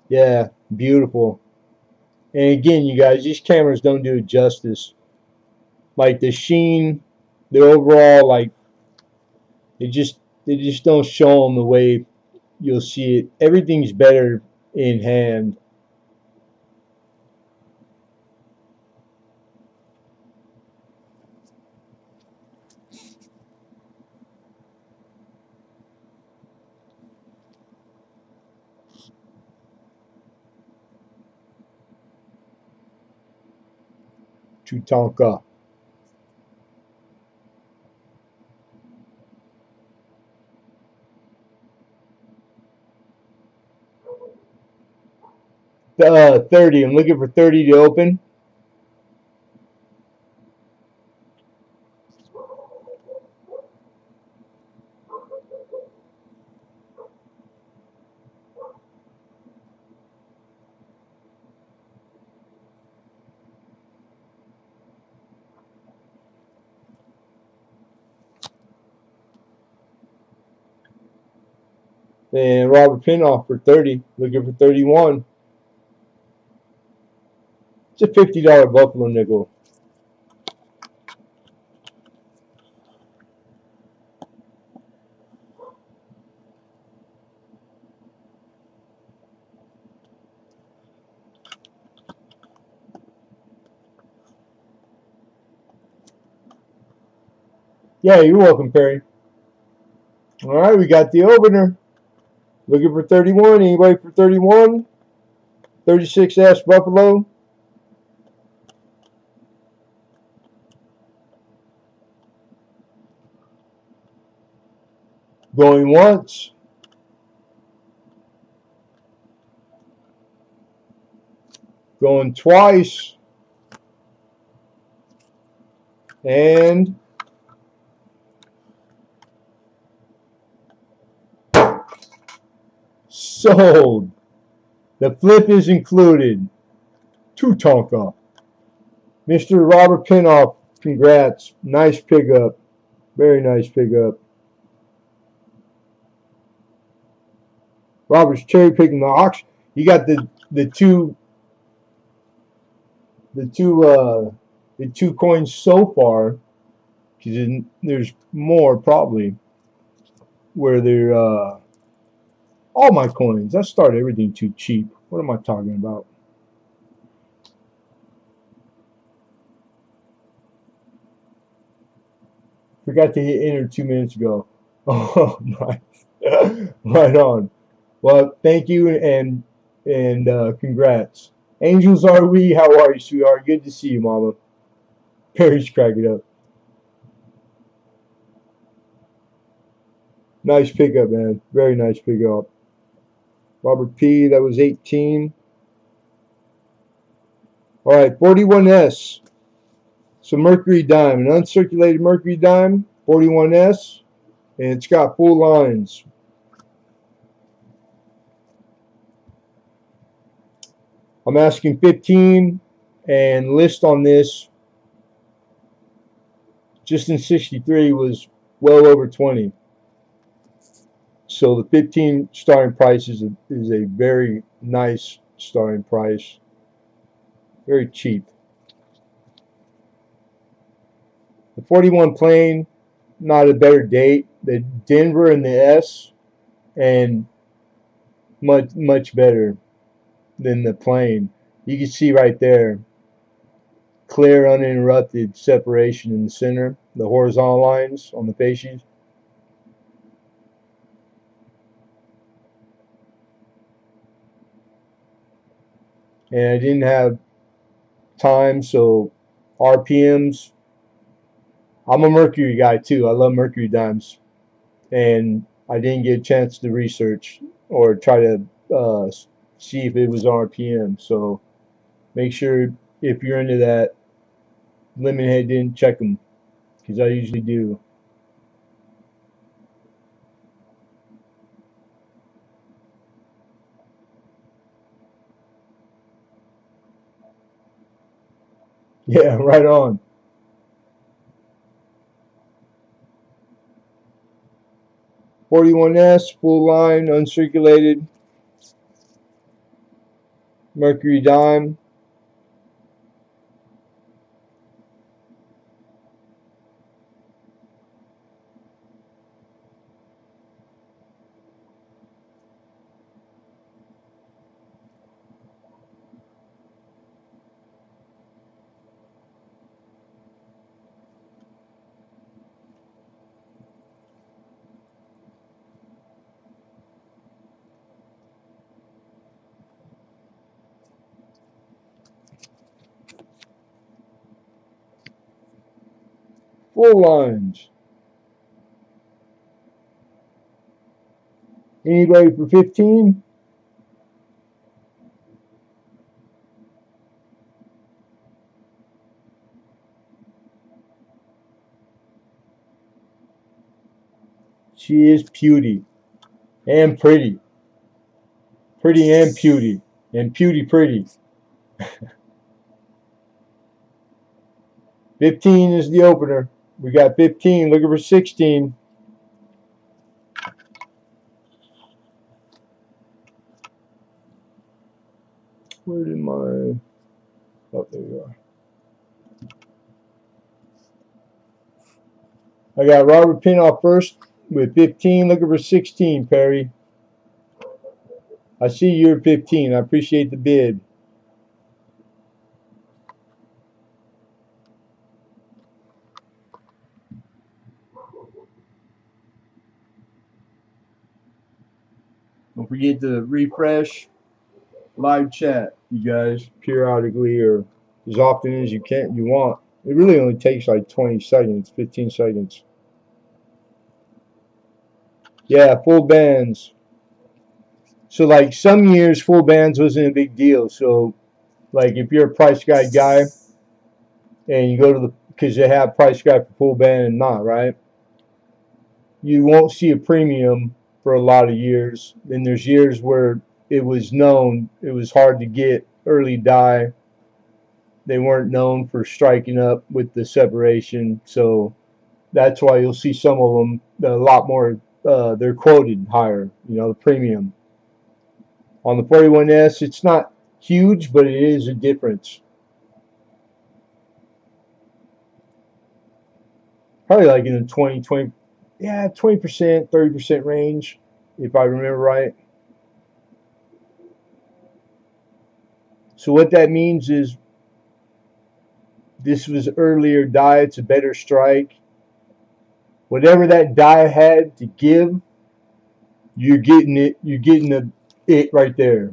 Yeah, beautiful. And again, you guys, these cameras don't do it justice. Like the sheen, the overall, like they just don't show them the way you'll see it. Everything's better in hand. Tutanka. The 30. I'm looking for 30 to open. And Robert Pinoff for 30. Looking for 31. It's a $50 Buffalo nickel. Yeah, you're welcome, Perry. All right, we got the opener. Looking for 31. Anybody for 31? 36S Buffalo. Going once. Going twice. And sold. The flip is included. Tutanka. Mr. Robert Pinoff, congrats. Nice pickup. Very nice pickup. Robert's cherry picking the auction. You got the two the two uh the two coins so far, because there's more probably where they're all my coins. I started everything too cheap. What am I talking about? Forgot to hit enter 2 minutes ago. Oh, nice. Right on. Well, thank you and congrats. Angels are we? How are you, sweetheart? Good to see you, Mama. Perry's cracking up. Nice pickup, man. Very nice pickup. Robert P. That was 18. Alright, 41S. So mercury dime, an uncirculated mercury dime, 41S, and it's got full lines. I'm asking 15, and list on this just in 63 was well over 20. So the 15 starting price is a very nice starting price, very cheap. The 41 plane, not a better date. The Denver and the S, and much better than the plane. You can see right there, clear uninterrupted separation in the center, the horizontal lines on the facies. And I didn't have time, so RPMs. I'm a Mercury guy too. I love Mercury dimes, and I didn't get a chance to research or try to see if it was RPM. So make sure if you're into that, Lemonhead didn't check them, because I usually do. Yeah, right on. 41S, full line, uncirculated, Mercury dime. Full lines. Anybody for 15? She is beauty and pretty. Pretty and beauty. And beauty pretty. 15 is the opener. We got 15. Looking for 16. Where did my... Oh, there you are. I got Robert Pinoff first with 15. Looking for 16, Perry. I see you're 15. I appreciate the bid. Don't forget to refresh live chat, you guys, periodically or as often as you want. It really only takes like 20 seconds, 15 seconds. Yeah, full bands. So like some years full bands wasn't a big deal. So like if you're a price guide guy and you go to the, because they have price guide for full band and not, right? You won't see a premium for a lot of years. Then there's years where it was known it was hard to get early die. They weren't known for striking up with the separation, so that's why you'll see some of them a lot more. They're quoted higher, the premium. On the 41S, it's not huge, but it is a difference. Probably like in the 20, yeah, 20%, 30% range, if I remember right. So what that means is this was earlier die, it's a better strike. Whatever that die had to give, you're getting it. You're getting it right there.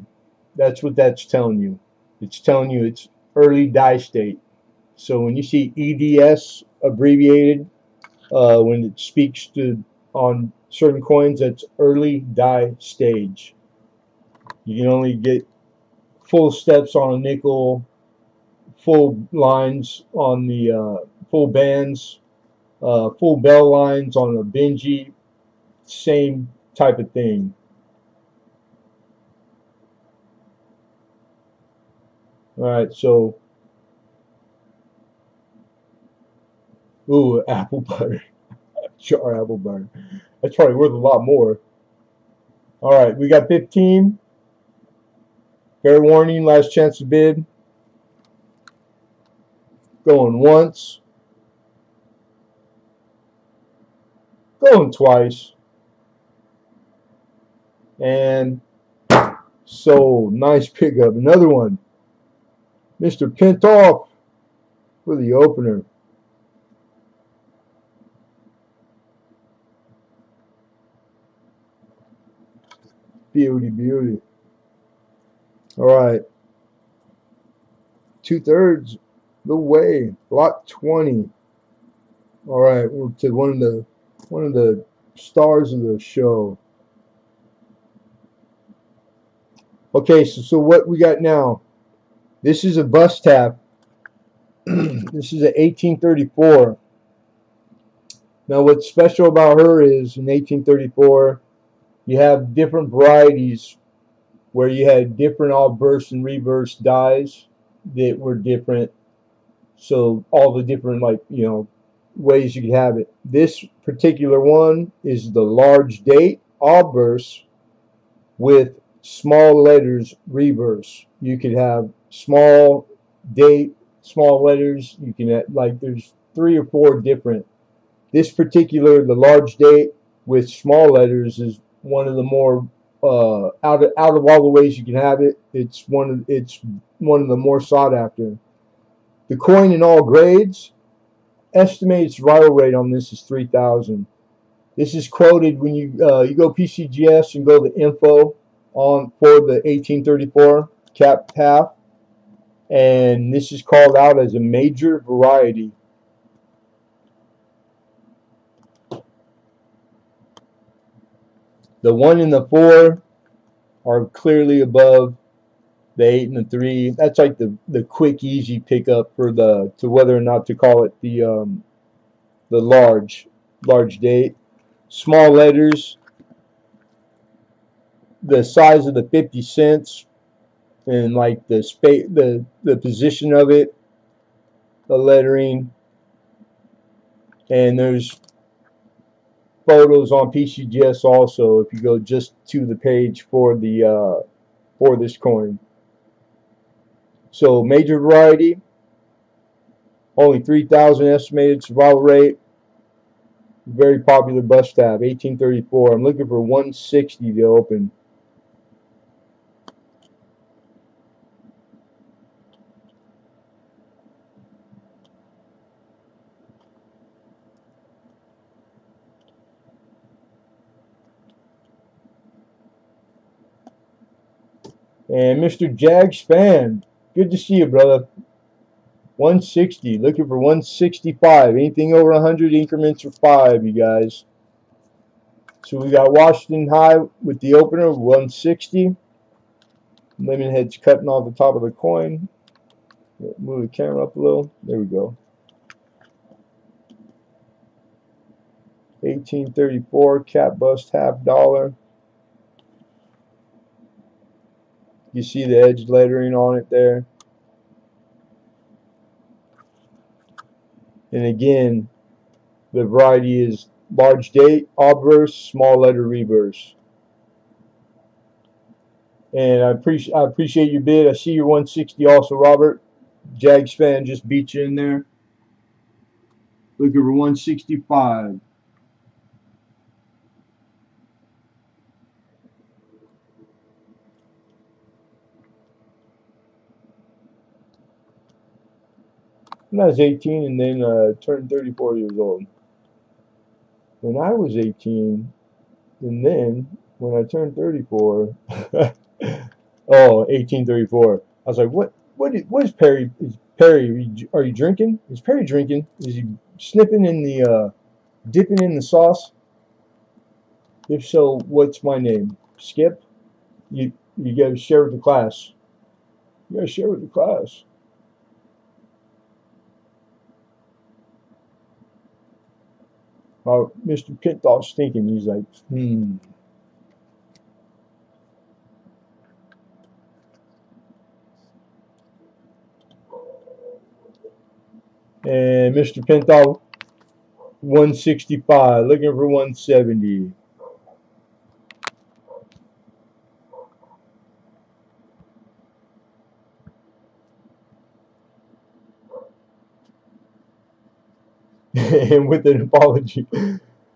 That's what that's telling you. It's telling you it's early die state. So when you see EDS abbreviated, when it speaks to on certain coins, that's early die stage. You can only get full steps on a nickel full lines on the full bands, full bell lines on a Benji, same type of thing. All right, so ooh, apple butter, jar apple butter. That's probably worth a lot more. All right, we got 15. Fair warning, last chance to bid. Going once, going twice, and sold. Nice pickup. Another one. Mr. Pintoff for the opener. Beauty, beauty. All right. 2/3 the way. Lot 20. All right, we're to one of the stars of the show. Okay, so what we got now? This is a bus tap. This is a 1834. Now, what's special about her is in 1834, you have different varieties where you had different obverse and reverse dies that were different. So all the different, like, you know, ways you could have it. This particular one is the large date obverse with small letters reverse. You could have small date, small letters. You can have, like, there's 3 or 4 different. This particular, the large date with small letters, is one of the more out of all the ways you can have it. It's one of the more sought after. The coin in all grades, estimated survival rate on this is 3,000. This is quoted when you go PCGS and go to the info on for the 1834 cap half, and this is called out as a major variety. The 1 and the 4 are clearly above the 8 and the 3. That's like the quick, easy pickup for to whether or not to call it the large date. Small letters, the size of the 50 cents, and like the space, the position of it, the lettering, and there's photos on PCGS also if you go just to the page for the for this coin. So major variety, only 3,000 estimated survival rate. Very popular bus tab, 1834. I'm looking for 160 to open. And Mr. Jags fan, good to see you, brother. 160, looking for 165. Anything over 100 increments are 5, you guys. So we got Washington High with the opener, 160. Lemonhead's cutting off the top of the coin. Move the camera up a little. There we go. 1834 cap bust $half. You see the edge lettering on it there. And again, the variety is large date, obverse, small letter reverse. And I appreciate your bid. I see your 160 also, Robert. Jags fan just beat you in there. Looking for 165. When I was 18 and then turned 34 years old. When I was 18 and then when I turned 34. Oh, 1834. I was like, what is Perry? Is Perry, are you drinking? Is Perry drinking? Is he snipping in the, dipping in the sauce? If so, what's my name? Skip? You gotta share with the class. You gotta share with the class. Mr. Pintoff's thinking. He's like, hmm. And Mr. Pintoff, 165, looking for 170. And with an apology,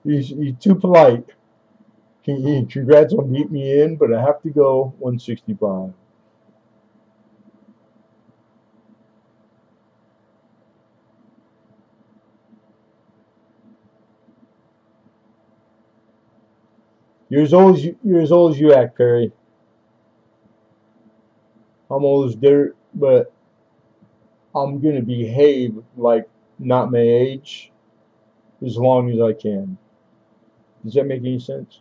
he's too polite. Congrats on beating me in, but I have to go 165. You're as old as you act, Perry. I'm old as dirt, but I'm gonna behave like not my age as long as I can. Does that make any sense?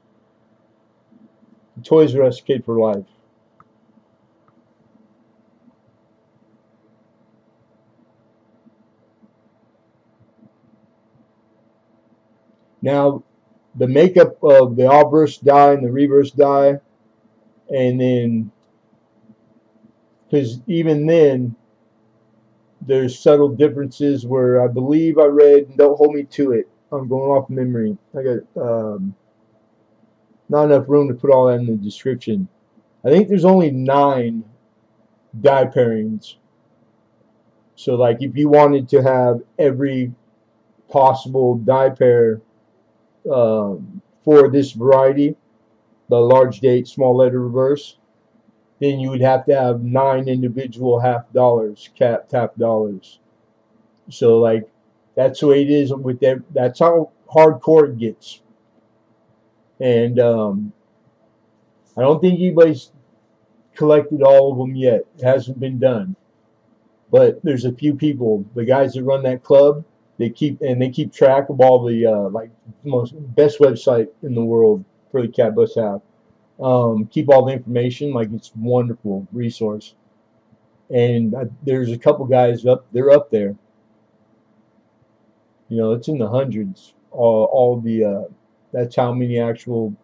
Toys R Us kid for life. Now, the makeup of the all-burst die and the reverse die, and then because even then there's subtle differences where I believe I read, and don't hold me to it, I'm going off memory. I got not enough room to put all that in the description. I think there's only 9 die pairings. So like if you wanted to have every possible die pair for this variety, the large date, small letter reverse, then you would have to have 9 individual half dollars, cap half dollars. So like that's the way it is with that. That's how hardcore it gets. And I don't think anybody's collected all of them yet. It hasn't been done. But there's a few people, the guys that run that club, they keep track of all the like most best website in the world for the cat bus have. Keep all the information, like it's a wonderful resource. And there's a couple guys up, they're up there. You know, it's in the hundreds. All the that's how many actual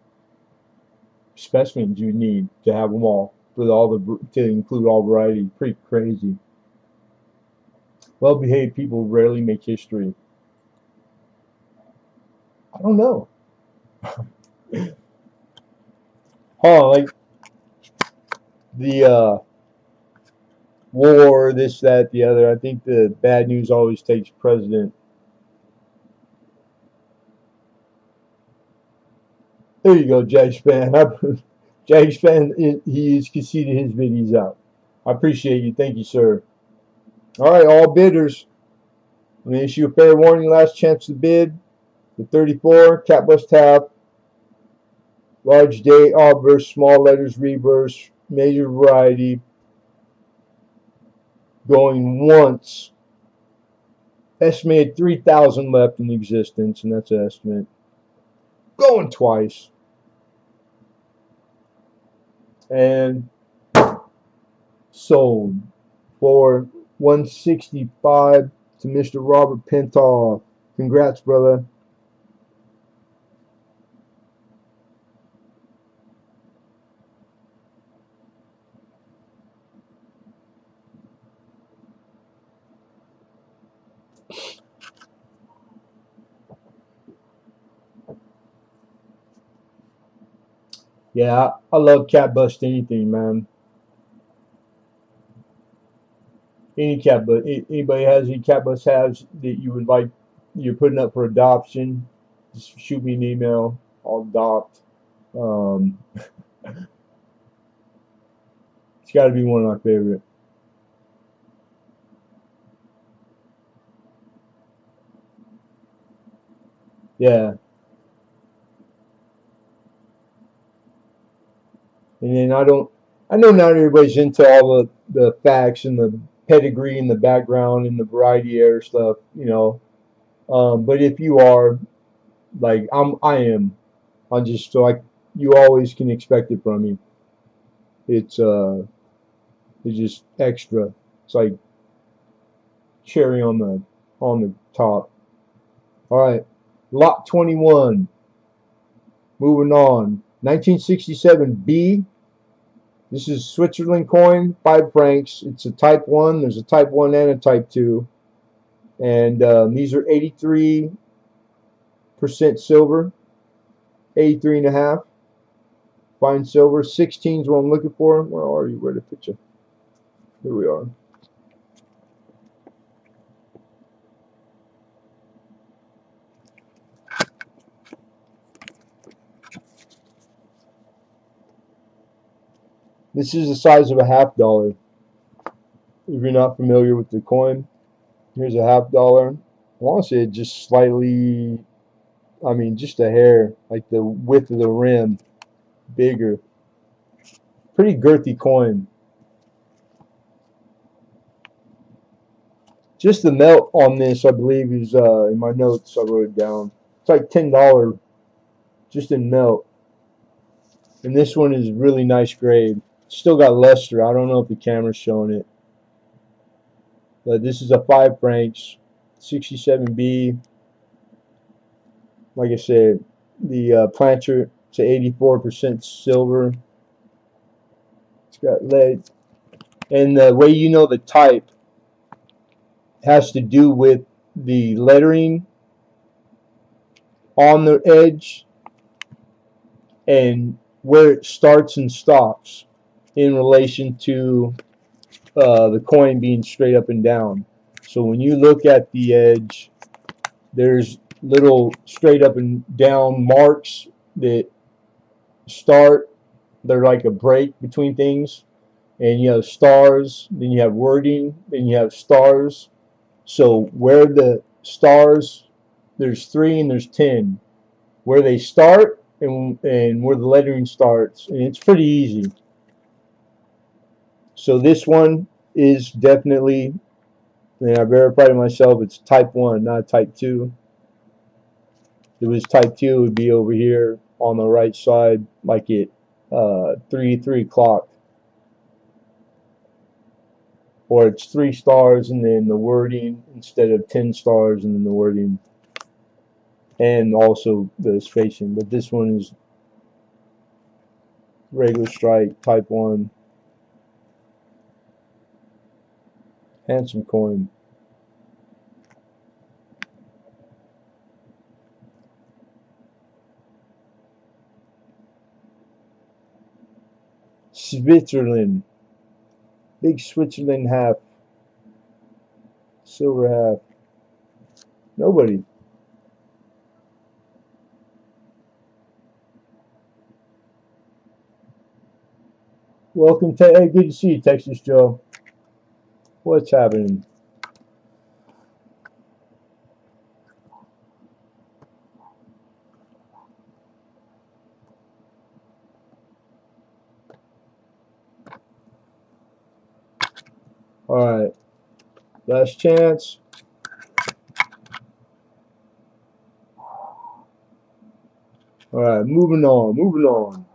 specimens you need to have them all for all the to include all varieties. Pretty crazy. Well-behaved people rarely make history. I don't know. Huh? Like the war, this, that, the other. I think the bad news always takes precedent. There you go, Jags fan. Jags fan, he has conceded his bid. He's out. I appreciate you. Thank you, sir. All right, all bidders. I'm going to issue a fair warning. Last chance to bid. The 34, cat bus tab, large date, all verse, small letters, reverse, major variety. Going once. Estimated 3,000 left in existence, and that's an estimate. Going twice. And sold for 165 to Mr. Robert Pintoff. Congrats, brother. Yeah, I love cat bust anything, man. Any cat bust. Anybody has any cat bust has that you would like, you're putting up for adoption, just shoot me an email. I'll adopt. Um, it's got to be one of my favorite. Yeah, and then I don't. I know not everybody's into all the facts and the pedigree and the background and the variety air stuff, you know. But if you are, like I am. I'm just so I you always can expect it from me. It's it's just extra. It's like cherry on the top. All right, Lot 21. Moving on. 1967 B. This is Switzerland coin, 5 francs. It's a type 1. There's a type 1 and a type 2. And these are 83% silver, 83.5. Fine silver. 16 is what I'm looking for. Where are you? Where the picture? Here we are. This is the size of a $half. If you're not familiar with the coin, here's a $half. I want to say it just slightly, I mean, just a hair, like the width of the rim, bigger. Pretty girthy coin. Just the melt on this, I believe, is in my notes. I wrote it down. It's like $10 just in melt. And this one is really nice grade. Still got luster. I don't know if the camera's showing it. But this is a 5 francs, 67B. Like I said, the plancher to 84% silver. It's got lead. And the way you know the type has to do with the lettering on the edge and where it starts and stops in relation to the coin being straight up and down. So when you look at the edge, there's little straight up and down marks that start. They're like a break between things. And you have stars, then you have wording, then you have stars. So where the stars, there's 3 and there's 10. Where they start and where the lettering starts. And it's pretty easy. So this one is definitely, and I verified it myself, it's type 1, not type 2. If it was type 2, it would be over here on the right side, like at 3 o'clock. Or it's 3 stars and then the wording instead of 10 stars and then the wording. And also the spacing. But this one is regular strike, type 1. Handsome coin. Switzerland. Big Switzerland half. Silver half. Nobody. Welcome to, hey, good to see you, Texas Joe. What's happening? Alright. Last chance. Alright, moving on, moving on.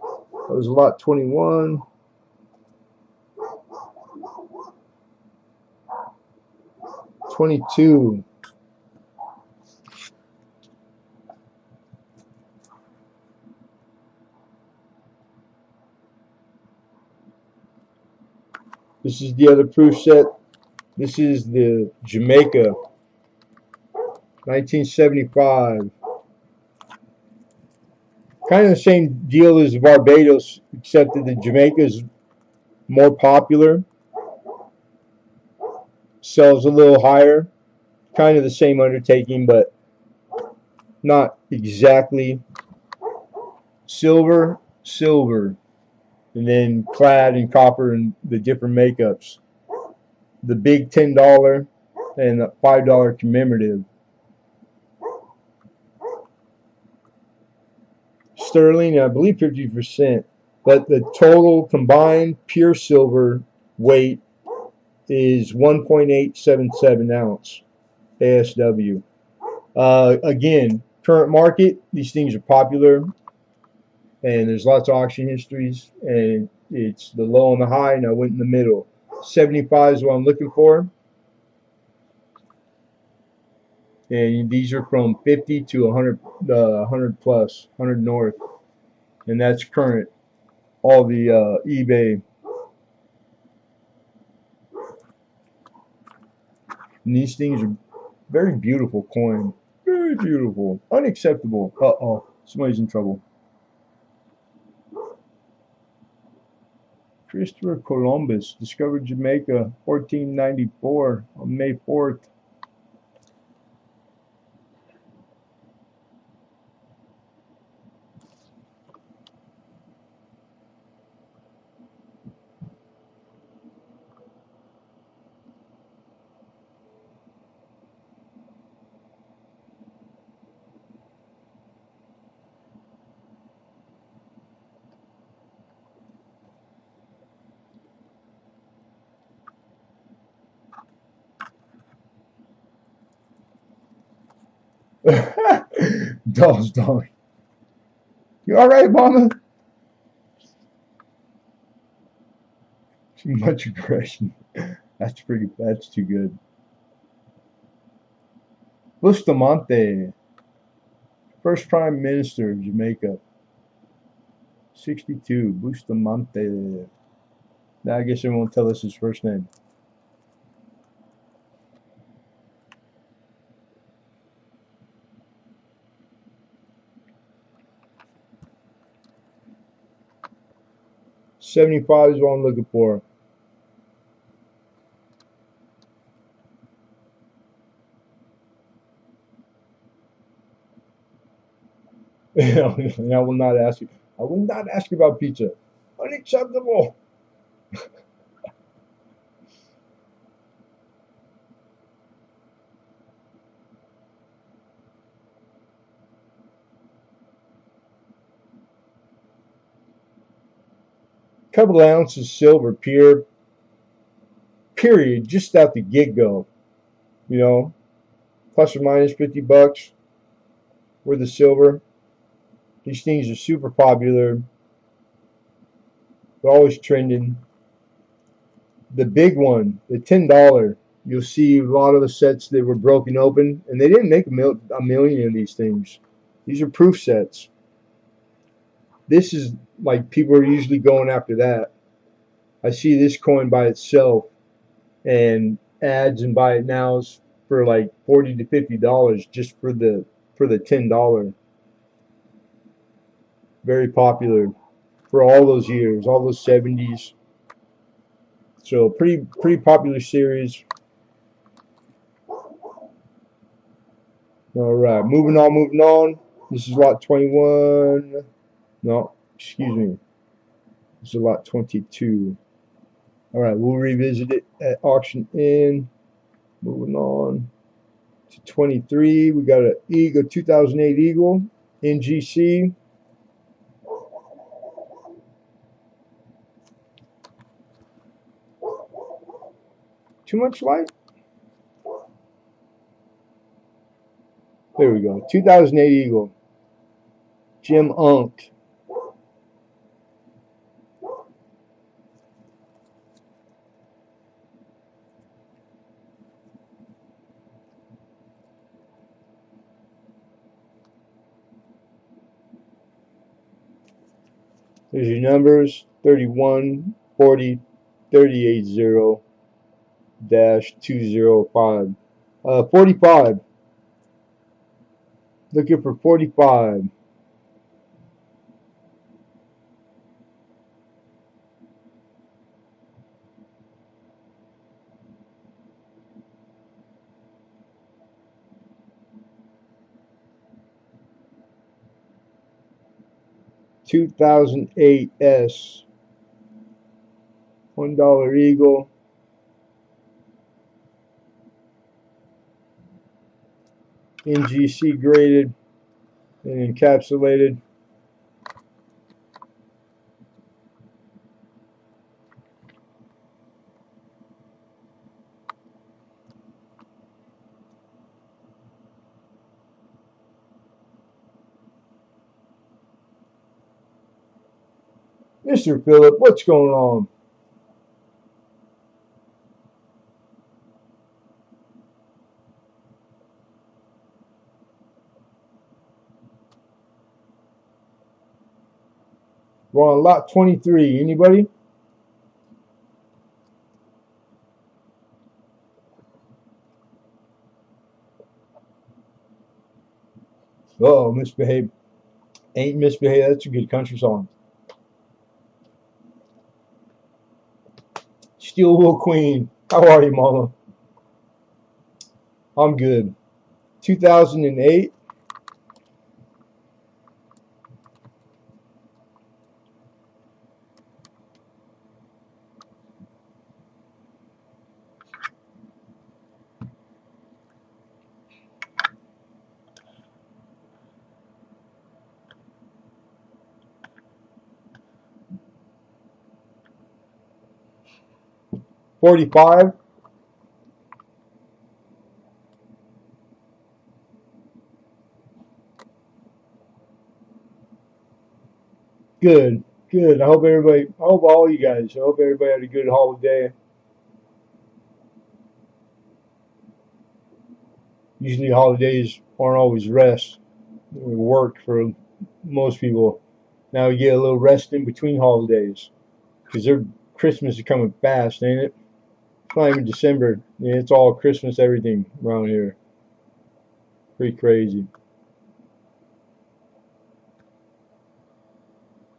That was lot 21. $22. This is the other proof set. This is the Jamaica, 1975. Kind of the same deal as Barbados, except that the Jamaica is more popular. Sells a little higher. Kind of the same undertaking, but not exactly. Silver, silver. And then clad in copper and the different makeups. The big $10 and the $5 commemorative. Sterling, I believe 50%. But the total combined pure silver weight is 1.877 ounce ASW. Again, current market, these things are popular. And there's lots of auction histories. And it's the low and the high, and I went in the middle. 75 is what I'm looking for. and these are from 50 to 100, 100 plus, 100 north, and that's current. All the eBay. And these things are very beautiful coin. Very beautiful. Unacceptable. Uh-oh. Somebody's in trouble. Christopher Columbus discovered Jamaica 1494 on May 4th. Doll's dog. You alright, mama? Too much aggression. That's too good. Bustamante, first Prime Minister of Jamaica. 62. Bustamante. Now I guess it won't tell us his first name. $75 is what I'm looking for. And I will not ask you. I will not ask you about pizza. Unacceptable. Couple of ounces silver, pure, period, just out the get go. You know, plus or minus $50 worth of silver. These things are super popular. They're always trending. The big one, the $10, you'll see a lot of the sets that were broken open, and they didn't make a million of these things. These are proof sets. This is like people are usually going after that. I see this coin by itself and ads and buy it nows for like $40 to $50 just for the $10. Very popular for all those years, all those 70s. So pretty popular series. All right, moving on. This is lot 21. No, excuse me. This is lot 22. All right, we'll revisit it at auction in. Moving on to 23. We got an Eagle 2008 Eagle NGC. Too much light? There we go. 2008 Eagle. Jim Unk. There's your numbers. 31 40 380 -205. 45. Looking for 45. $2008 S. $1 Eagle. NGC graded and encapsulated. Mr. Phillip, what's going on? We're on lot 23. Anybody? Oh, misbehave. Ain't misbehave. That's a good country song. Steel Wheel Queen. How are you, Mama? I'm good. 2008. $45. Good. Good. I hope everybody, I hope all you guys, I hope everybody had a good holiday. Usually holidays aren't always rest. We work for most people. Now we get a little rest in between holidays. Because their Christmas is coming fast, ain't it? It's not even December. Yeah, it's all Christmas everything around here. Pretty crazy.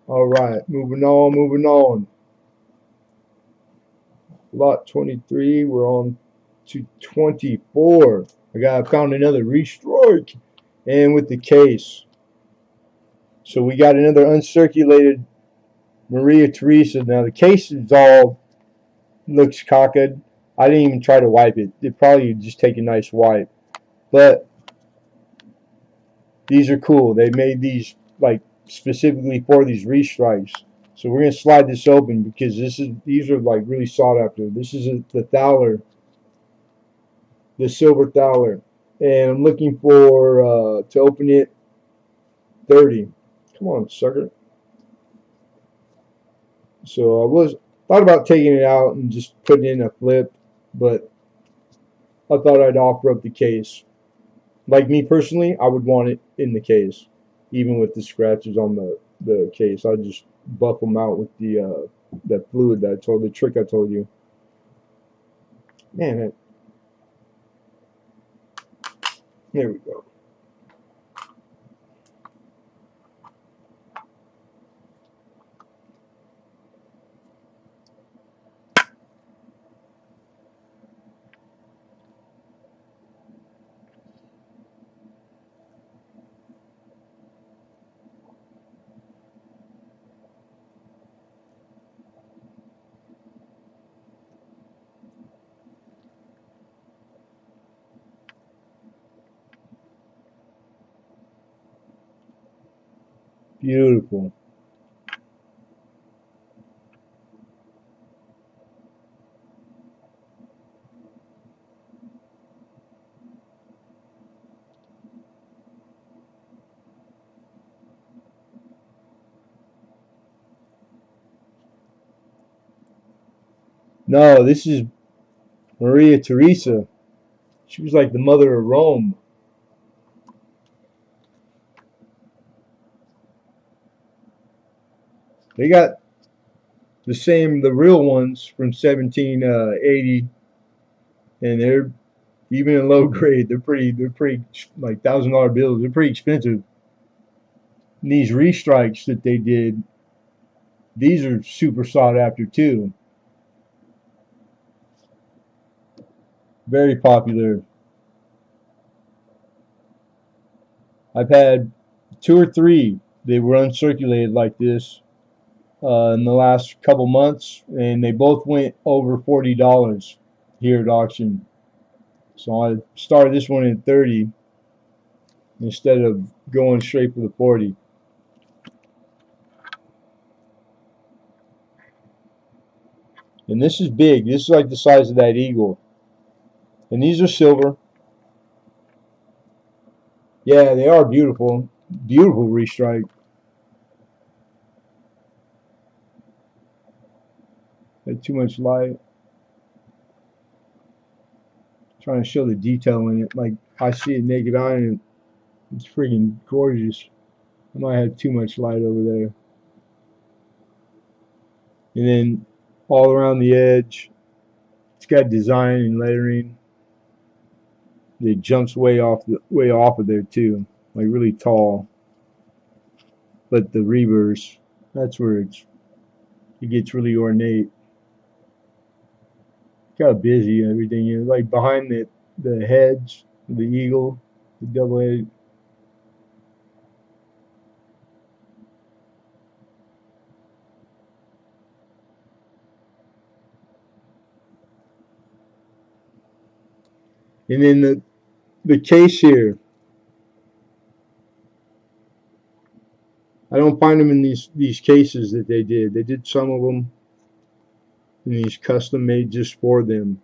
All right, moving on, moving on. Lot 23, we're on to 24. I found another restrike, and with the case. So we got another uncirculated Maria Teresa. Now the case is all looks cocked. I didn't even try to wipe it. It probably just take a nice wipe. But these are cool. They made these like specifically for these restrikes. So we're gonna slide this open because these are like really sought after. This is the Thaler, the silver Thaler, and I'm looking for to open it 30. Come on, sucker. So I was thought about taking it out and just putting in a flip, but I thought I'd offer up the case. Like me personally, I would want it in the case, even with the scratches on the case. I'd just buff them out with the that fluid that the trick I told you. Man, there we go. Beautiful. No, this is Maria Teresa. She was like the mother of Rome. They got the real ones from 1780, and they're even in low grade. They're pretty like $1,000 bills. They're pretty expensive. And these restrikes that they did, these are super sought after too. Very popular. I've had two or three. They were uncirculated like this in the last couple months, and they both went over $40 here at auction. So I started this one at 30 instead of going straight for the 40. And this is big. This is like the size of that eagle. And these are silver. Yeah, they are beautiful. Beautiful restrike. Had too much light. Trying to show the detail in it. Like I see it naked eye and it's freaking gorgeous. I might have too much light over there. And then all around the edge, it's got design and lettering. It jumps way off of there too, like really tall. But the reverse, that's where it gets really ornate. Kind of busy and everything. You know, like behind the heads, the eagle, the double head. And then the case here, I don't find them in these cases that they did. They did some of them in these custom made just for them.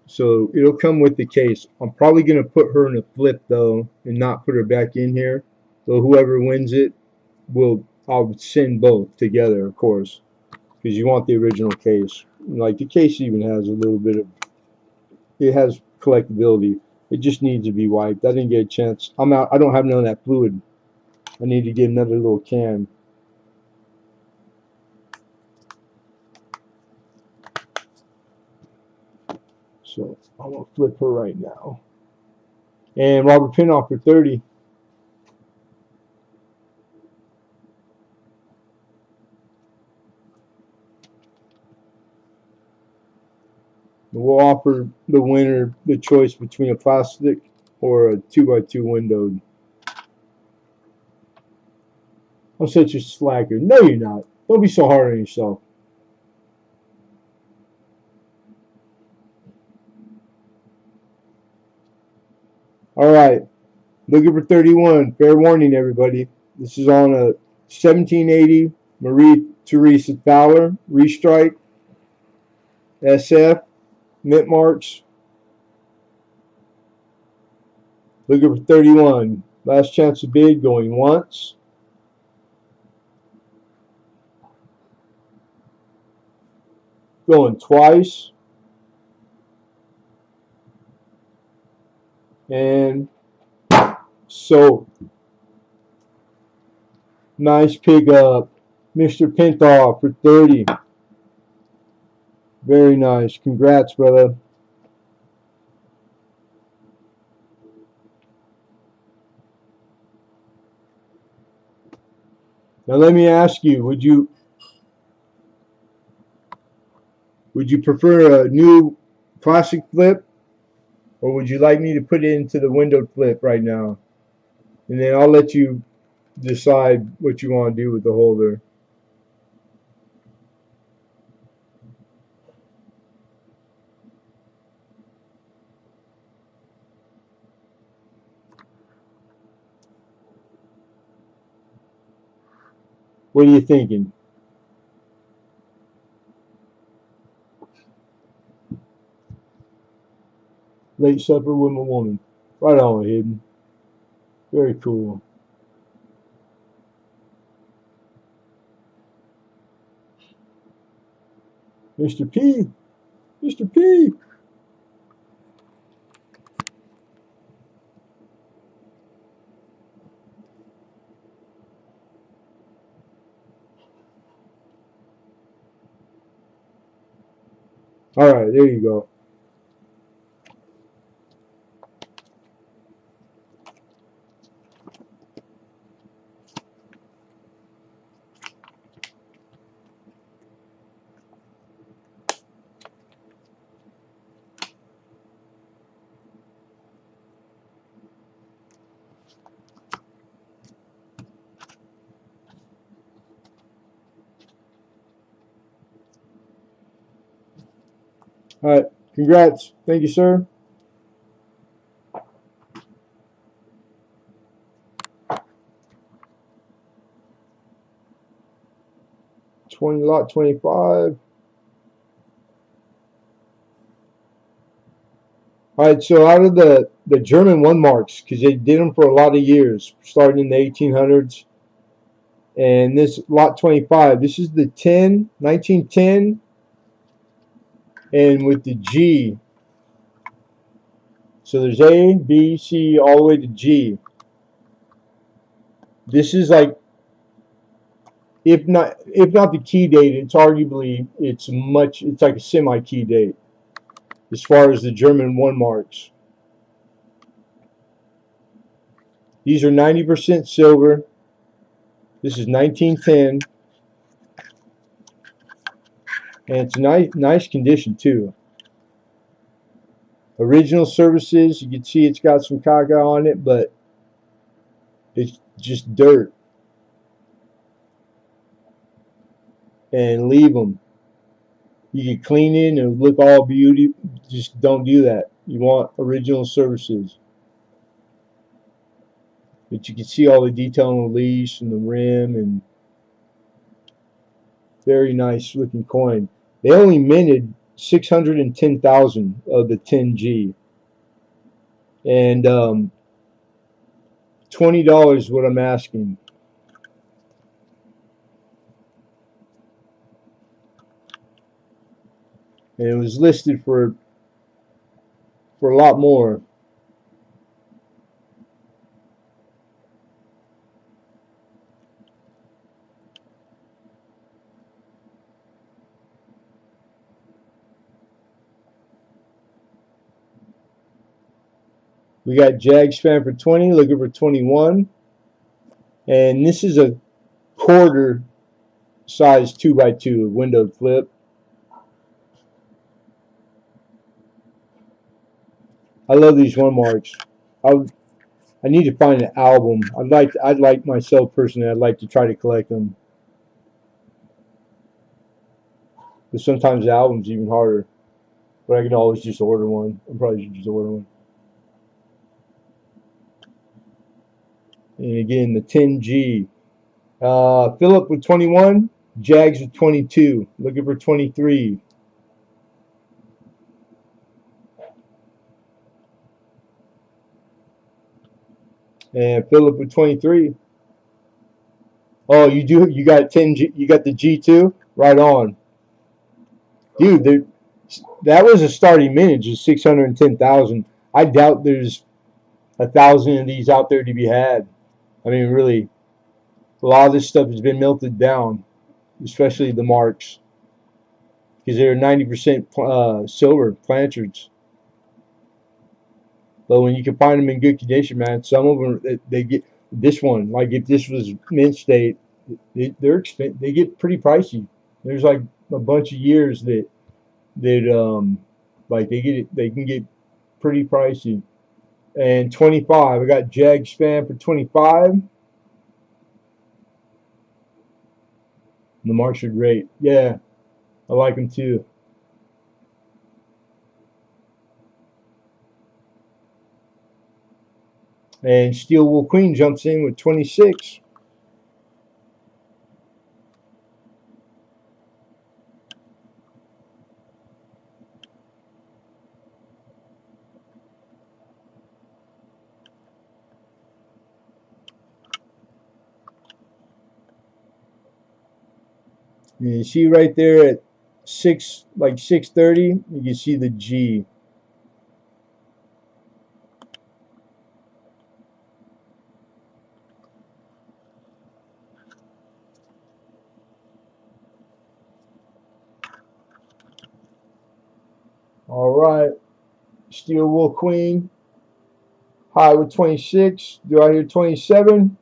So it'll come with the case. I'm probably going to put her in a flip though and not put her back in here. So whoever wins it I'll send both together, of course, because you want the original case. Like the case even has a little bit of, it has collectability. It just needs to be wiped. I didn't get a chance. I'm out. I don't have none of that fluid. I need to get another little can. So I'm gonna flip her right now. And Robert Pinoff for 30. We'll offer the winner the choice between a plastic or a 2x2 windowed. I'm such a slacker. No, you're not. Don't be so hard on yourself. All right. Looking for 31. Fair warning, everybody. This is on a 1780 Marie Theresa Fowler restrike SF mint marks. Looking for 31. Last chance to bid going once. Going twice. And so nice pickup. Mr. Pintoff for 30. Very nice. Congrats, brother. Now let me ask you, would you prefer a new plastic flip, or would you like me to put it into the windowed flip right now? And then I'll let you decide what you want to do with the holder. What are you thinking? Late supper with my woman. Right on, Hidden. Very cool. Mr. P. Mr. P. All right, there you go. All right, congrats. Thank you, sir. Lot 25. All right, so out of the German one marks, because they did them for a lot of years, starting in the 1800s, and this lot 25, this is the 1910, and with the G. So there's A, B, C, all the way to G. This is like if not the key date, it's like a semi key date as far as the German 1 marks. These are 90% silver. This is 1910, and it's nice condition too. Original services, you can see it's got some caca on it, but it's just dirt. And leave them. You can clean it and look all beauty. Just don't do that. You want original services. But you can see all the detail on the leash and the rim, and very nice looking coin. They only minted 610,000 of the 10G, and $20 is what I'm asking. And it was listed for a lot more. We got Jag Span for 20, looking for 21. And this is a quarter size 2x2 windowed flip. I love these 1 marks. I need to find an album. I'd like myself personally, I'd like to try to collect them. But sometimes the album's even harder. But I can always just order one. I probably should just order one. And again, the 10G. Philip with 21. Jags with 22. Looking for 23. And Philip with 23. Oh, you do? You got 10G? You got the G2? Right on, dude. That was a starting mintage of 610,000. I doubt there's 1,000 of these out there to be had. I mean, really, a lot of this stuff has been melted down, especially the marks, because they're 90% silver planchards. But when you can find them in good condition, man, some of them they get this one. Like if this was mint state, they're expensive. They get pretty pricey. There's like a bunch of years that like they can get pretty pricey. And 25, I got Jag Spam for 25. The marks are great. Yeah, I like them too. And Steel Wool Queen jumps in with 26. And you see right there at 6:30, you can see the G. All right, Steel Wool Queen, high with 26. Do I hear 27?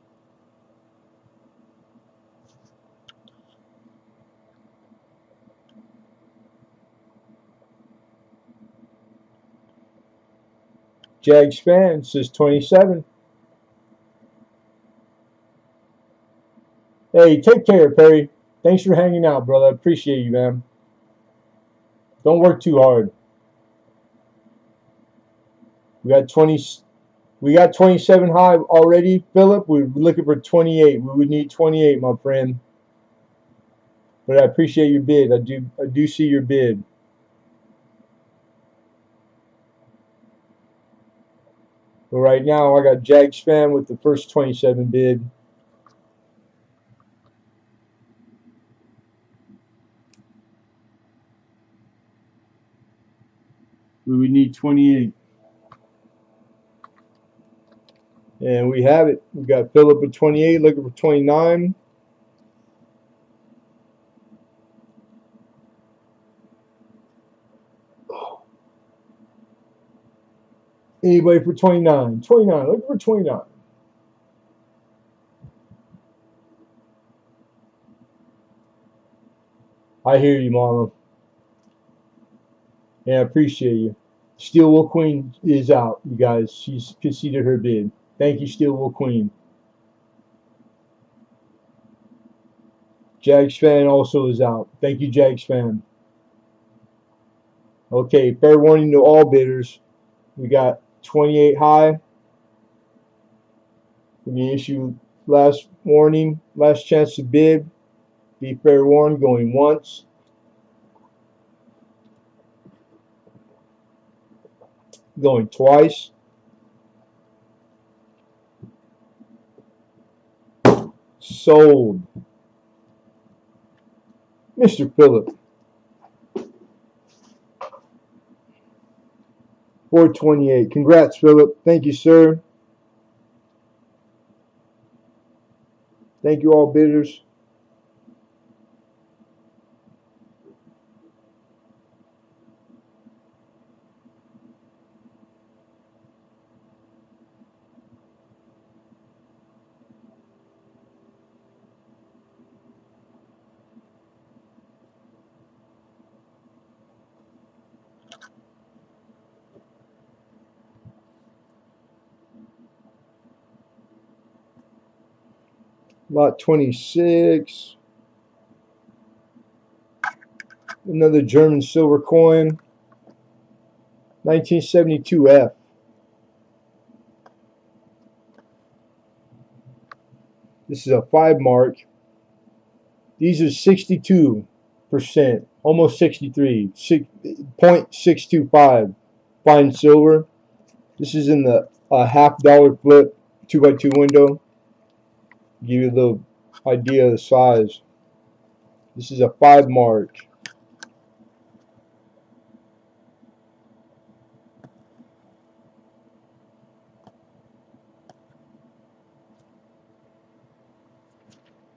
Jag Span says 27. Hey, take care, Perry. Thanks for hanging out, brother. I appreciate you, man. Don't work too hard. We got 20. We got 27 high already, Philip. We're looking for 28. We would need 28, my friend. But I appreciate your bid. I do see your bid. But right now, I got Jag Spam with the first 27 bid. We would need 28. And we have it. We got Philip at 28, looking for 29. Anybody for 29? 29. Looking for 29. I hear you, Mama. Yeah, I appreciate you. Steel Wool Queen is out, you guys. She's conceded her bid. Thank you, Steel Wool Queen. Jags fan also is out. Thank you, Jags fan. Okay, fair warning to all bidders. We got 28 high. We issue last warning, last chance to bid. Be fair warned, going once. Going twice. Sold. Mr. Phillip. 428. Congrats, Phillip. Thank you, sir. Thank you, all bidders. Lot 26. Another German silver coin. 1972F. This is a 5 mark. These are 62%, almost 63, 0.625 fine silver. This is in the $half flip 2x2 window. Give you a little idea of the size. This is a 5 mark.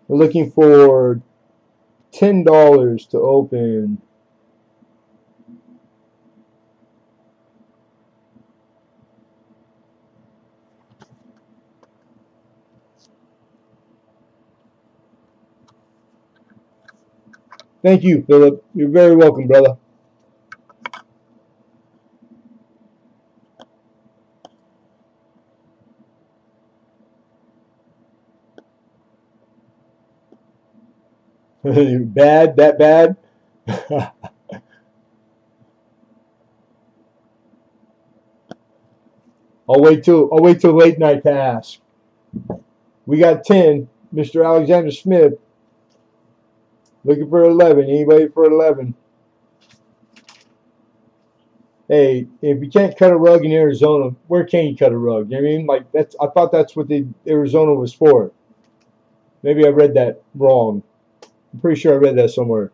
We're looking for $10 to open. Thank you, Philip. You're very welcome, brother. Bad? That bad? I'll wait till late night to ask. We got 10. Mr. Alexander Smith. Looking for 11. Anybody for 11? Hey, if you can't cut a rug in Arizona, where can you cut a rug? You know what I mean? Like that's I thought that's what the Arizona was for. Maybe I read that wrong. I'm pretty sure I read that somewhere.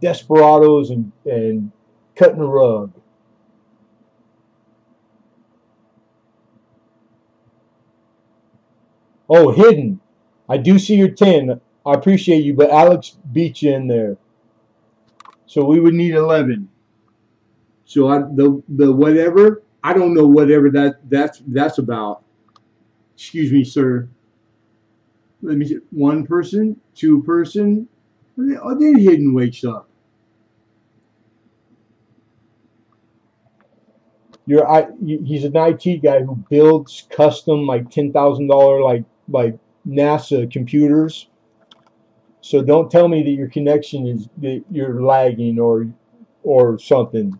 Desperados and cutting a rug. Oh, hidden. I do see your 10. I appreciate you, but Alex beat you in there. So we would need 11. So the whatever, I don't know whatever that's about. Excuse me, sir. Let me see. One person, two person. Oh, then hidden wakes up. He's an IT guy who builds custom like $10,000 like NASA computers. So don't tell me that your connection is that you're lagging or something,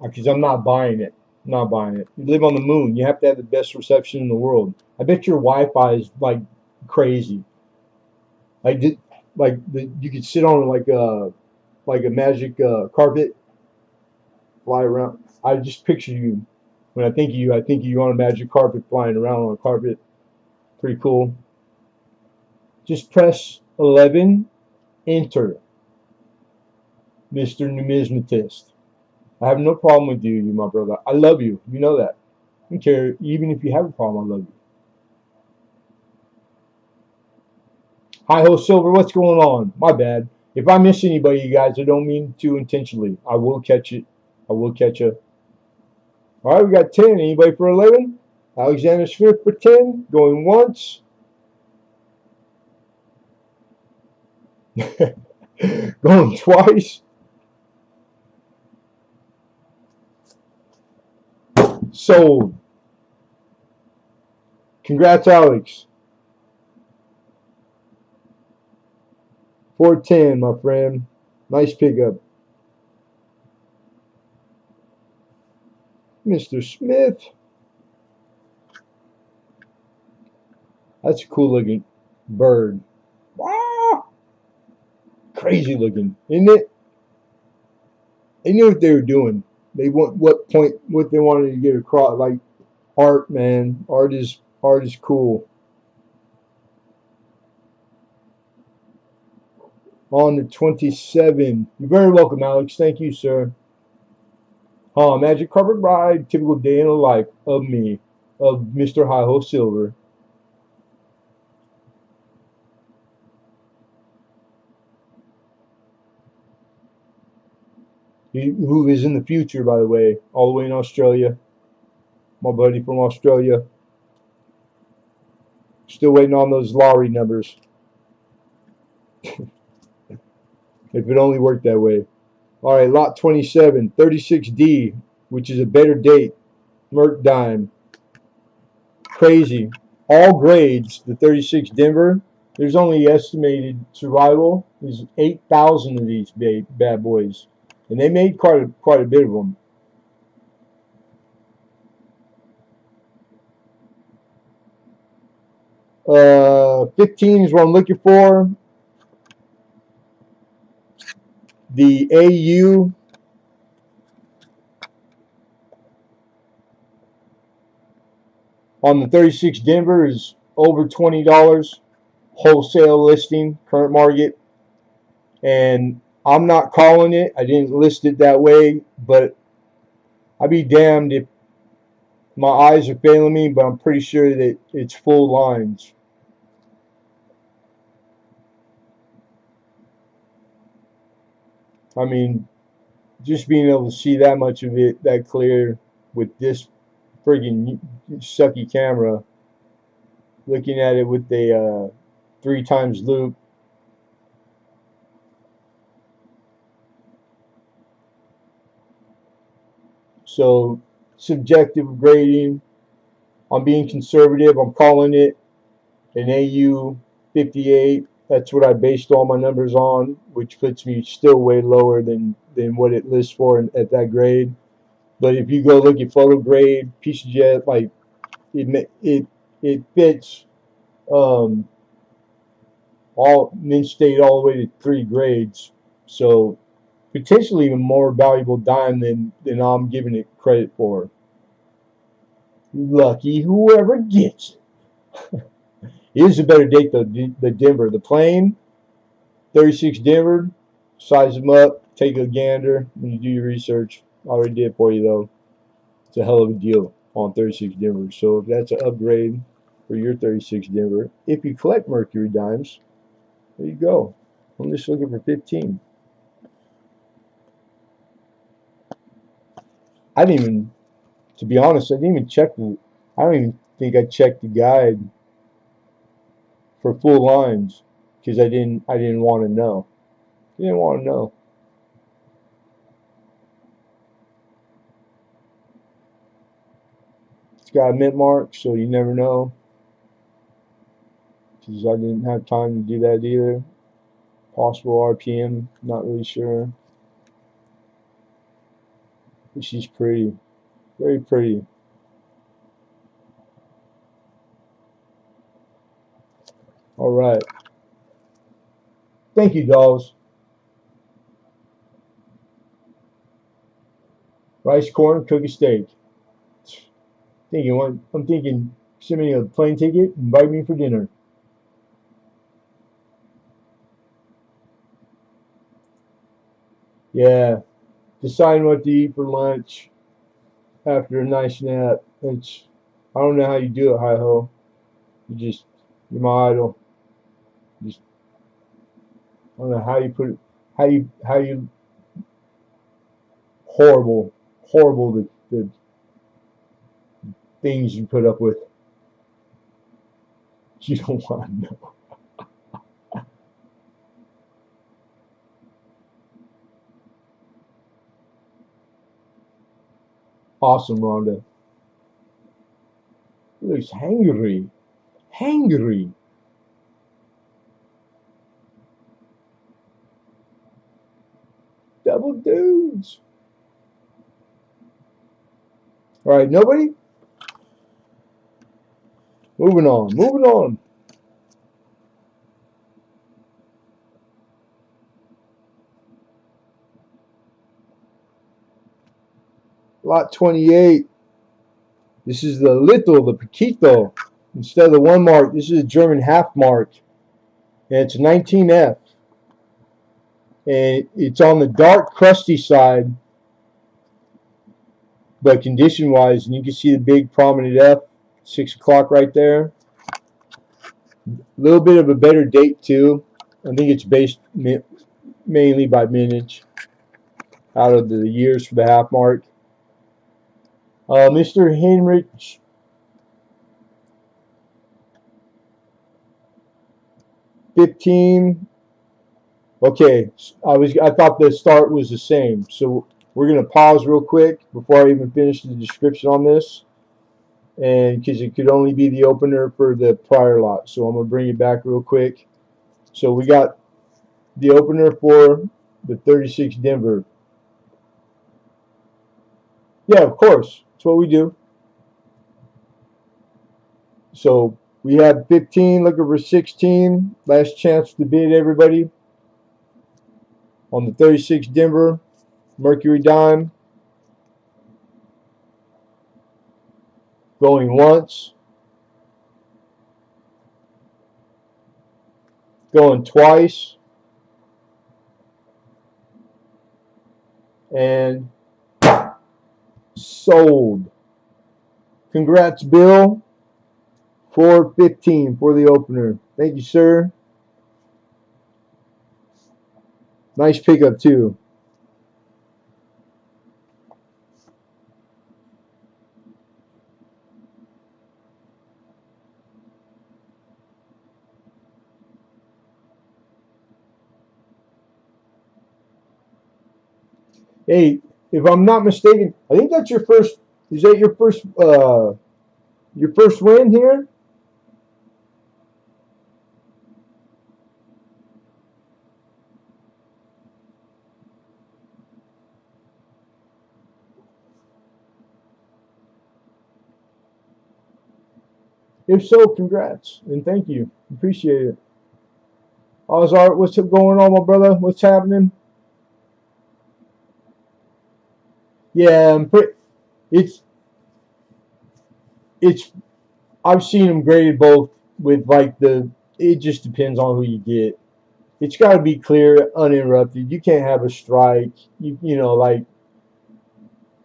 because I'm not buying it. I'm not buying it. You live on the moon. You have to have the best reception in the world. I bet your Wi-Fi is like crazy. You could sit on like a magic carpet, fly around. I just picture you. When I think of you, I think of you on a magic carpet flying around on a carpet. Pretty cool. Just press 11, enter, Mr. Numismatist. I have no problem with you, my brother. I love you. You know that. I don't care. Even if you have a problem, I love you. Hi Ho Silver, what's going on? My bad. If I miss anybody, you guys, I don't mean to intentionally. I will catch it. I will catch you. All right, we got 10. Anybody for 11? Alexander Smith for 10. Going once. Going twice. Sold. Congrats, Alex. 410, my friend. Nice pickup. Mr. Smith. That's a cool looking bird. Wow. Crazy looking, isn't it? They knew what they were doing. They want what they wanted to get across. Like art, man. Art is cool. On the 27. You're very welcome, Alex. Thank you, sir. Magic Carpet Ride. Typical day in the life of me, of Mr. Hi-Ho Silver. Who is in the future, by the way, all the way in Australia. My buddy from Australia. Still waiting on those lottery numbers. If it only worked that way. All right, lot 27, 36D, which is a better date. Merc Dime. Crazy. All grades, the 36 Denver. There's only estimated survival is 8,000 of these bad boys. And they made quite a bit of them. Uh, 15 is what I'm looking for. The AU on the 36 Denver is over $20. Wholesale listing, current market. And I'm not calling it. I didn't list it that way, but I'd be damned if my eyes are failing me, but I'm pretty sure that it's full lines. I mean, just being able to see that much of it that clear with this friggin' sucky camera, looking at it with a 3 times loop. So subjective grading. I'm being conservative. I'm calling it an AU 58. That's what I based all my numbers on, which puts me still way lower than what it lists for at that grade. But if you go look at photo grade, piece of jet, like it fits all Mint State all the way to 3 grades. So potentially even more valuable dime than I'm giving it credit for. Lucky whoever gets it. It is a better date though. The Denver, the plane, 36 Denver. Size them up. Take a gander when you do your research. I already did it for you though. It's a hell of a deal on 36 Denver. So if that's an upgrade for your 36 Denver, if you collect Mercury dimes, there you go. I'm just looking for 15. I didn't even, to be honest, I didn't even check I don't even think I checked the guide for full lines because I didn't want to know. Didn't want to know. It's got a mint mark, so you never know. Because I didn't have time to do that either. Possible RPM, not really sure. But she's pretty. Very pretty. Alright. Thank you, dolls. Rice, corn, cookie, steak. I'm thinking, send me a plane ticket, invite me for dinner. Yeah. Deciding what to eat for lunch after a nice nap. I don't know how you do it, Hi-Ho. You're my idol. Just, I don't know how you put it, how you, horrible. horrible the things you put up with. You don't want to know. Awesome, Rhonda. He looks hangry. Hangry. Double dudes. All right, nobody? Moving on. Moving on. Lot 28. This is the little, the Paquito. Instead of the 1 mark, this is a German half mark. And it's 19F. And it's on the dark, crusty side. But condition-wise, and you can see the big prominent F, 6 o'clock right there. A little bit of a better date, too. I think it's based mainly by minutes out of the years for the half mark. Mr. Heinrich 15. Okay, I thought the start was the same, so we're gonna pause real quick before I even finish the description on this, and because it could only be the opener for the prior lot, so I'm gonna bring it back real quick. So we got the opener for the 36 Denver. Yeah, of course, that's what we do. So we have 15 looking for 16. Last chance to bid, everybody. On the 36 Denver Mercury dime. Going once. Going twice. And sold. Congrats, Bill. 415 for the opener. Thank you, sir. Nice pickup, too. Hey, if I'm not mistaken, I think that's your first. Is that your first win here? If so, congrats and thank you. Appreciate it. Ozart, what's going on, my brother? What's happening? Yeah, it's I've seen them graded both with like the. It just depends on who you get. It's got to be clear, uninterrupted. You can't have a strike. You know, like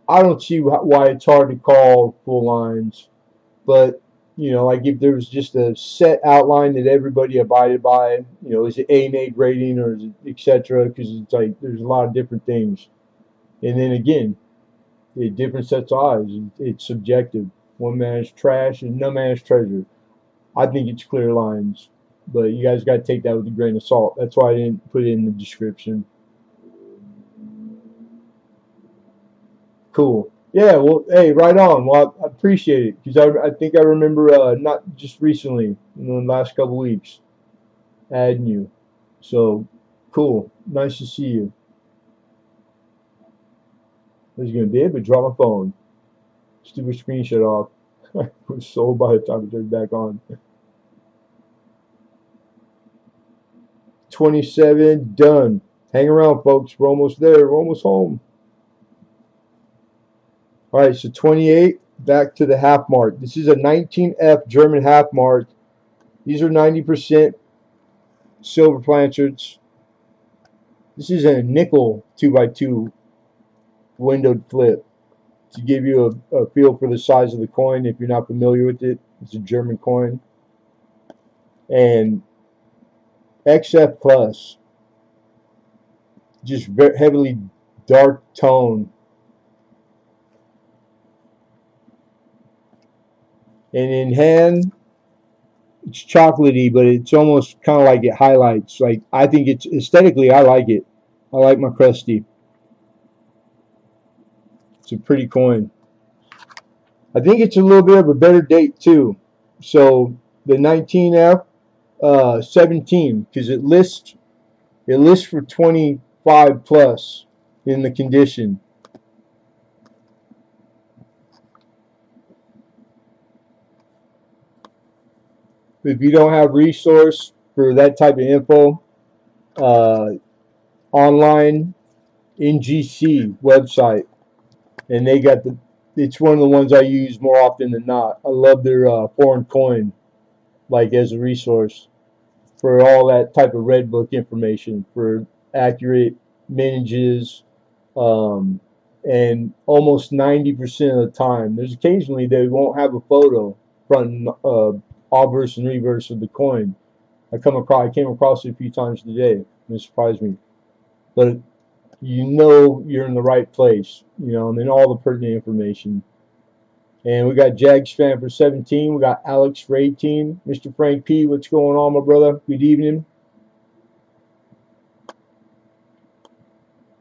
I don't see why it's hard to call full lines, but you know, like if there was just a set outline that everybody abided by, you know, is it A and A grading or is it etc. Because it's like there's a lot of different things, and then again, different sets of eyes. It's subjective. One man's trash and no man's treasure. I think it's clear lines, but you guys got to take that with a grain of salt. That's why I didn't put it in the description. Cool. Yeah, well, hey, right on. Well, I appreciate it because I think I remember not just recently, in the last couple weeks, adding you. So, cool. Nice to see you. I was going to be able to drop my phone. Stupid screen shut off. I was sold by the time I turned it back on. 27, done. Hang around, folks. We're almost there. We're almost home. All right, so 28, back to the half mark. This is a 19F German half mark. These are 90% silver planchards. This is a nickel 2x2 windowed flip to give you a feel for the size of the coin if you're not familiar with it. It's a German coin. And XF plus, just very heavily dark tone. And in hand, it's chocolatey, but it's almost kind of like it highlights. Like, I think it's aesthetically, I like it. I like my crusty. It's a pretty coin. I think it's a little bit of a better date too. So the 19F 17, because it lists for 25 plus in the condition. If you don't have resource for that type of info, online NGC website, and they got it's one of the ones I use more often than not. I love their foreign coin, like, as a resource for all that type of red book information for accurate mintages, and almost 90% of the time. There's occasionally they won't have a photo front, obverse and reverse of the coin. I came across it a few times today, and it surprised me. But you know you're in the right place, and then all the pertinent information. And we got Jags fan for 17. We got Alex for 18. Mr. Frank P, what's going on, my brother? Good evening.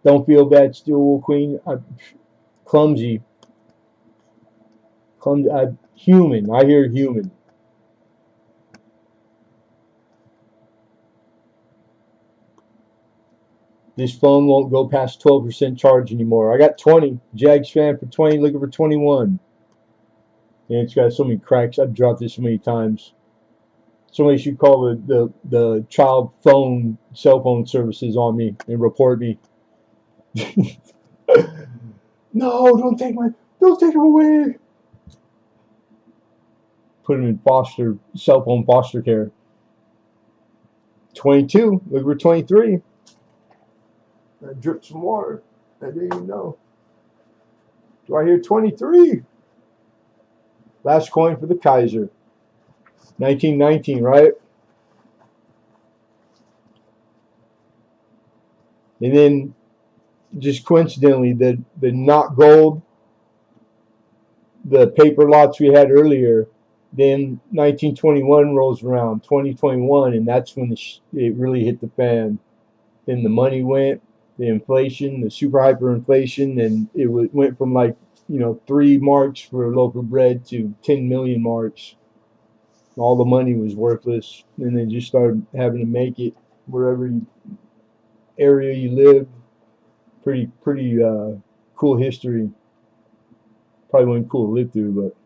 Don't feel bad, Steel Queen. Clumsy. Human. I hear human. This phone won't go past 12% charge anymore. I got 20. Jags fan for 20, looking for 21. And it's got so many cracks. I've dropped this so many times. Somebody should call the child cell phone services on me and report me. No, don't take him away. Put him in cell phone foster care. 22. Look, we're 23. I dripped some water. I didn't even know. Do I hear 23? Last coin for the Kaiser. 1919, right? And then, just coincidentally, the not gold, the paper lots we had earlier, then 1921 rolls around, 2021, and that's when it really hit the fan. Then the money went, the inflation, the super hyperinflation, and it went from, like, 3 marks for a loaf of bread to 10 million marks. All the money was worthless, and they just started having to make it wherever area you live. Pretty cool history. Probably wasn't cool to live through, but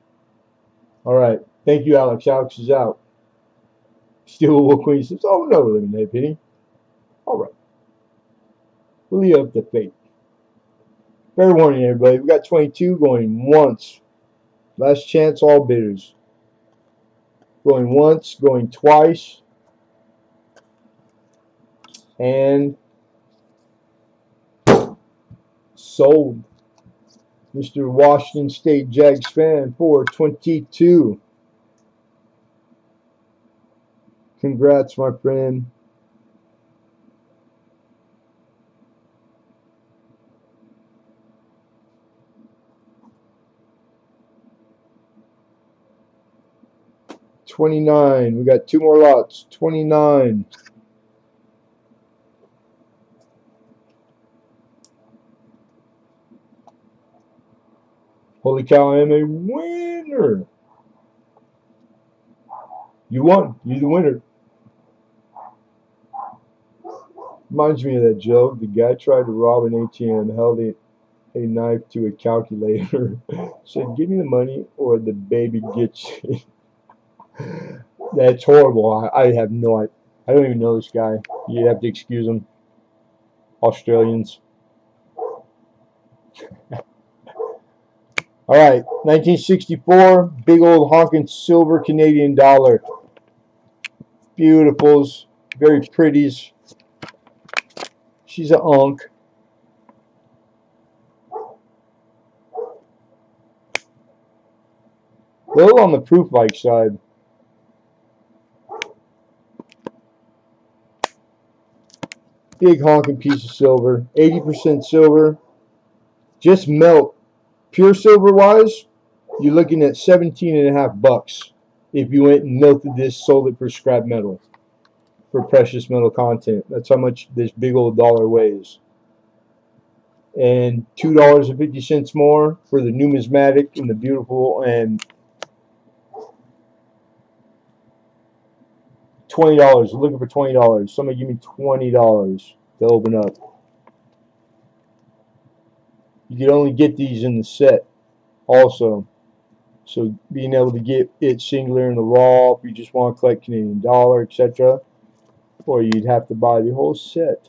all right. Thank you, Alex. Alex is out. Steel Wool Queen says, "Oh no, Lemonhead Penny. All right, we'll leave up to fate." Fair warning, everybody. We got 22 going once. Last chance, all bidders. Going once, going twice, and sold. Mr. Washington State Jags fan for 22. Congrats, my friend. $29. We got 2 more lots. $29. Holy cow, I am a winner. You won. You're the winner. Reminds me of that joke. The guy tried to rob an ATM, held a knife to a calculator, said, "Give me the money or the baby gets you." That's horrible. I have no idea. I don't even know this guy. You have to excuse him. Australians. All right, 1964, big old honking silver Canadian dollar. Beautifuls, very pretties. She's a unk. A little on the proof-like side. Big honking piece of silver, 80% silver. Just melt. Pure silver wise, you're looking at 17.5 bucks if you went and melted this, sold it for scrap metal, for precious metal content. That's how much this big old dollar weighs. And $2.50 more for the numismatic and the beautiful, and $20. We're looking for $20. Somebody give me $20 to open up. You can only get these in the set also. So being able to get it singular in the raw, if you just want to collect Canadian dollar, etc., or you'd have to buy the whole set.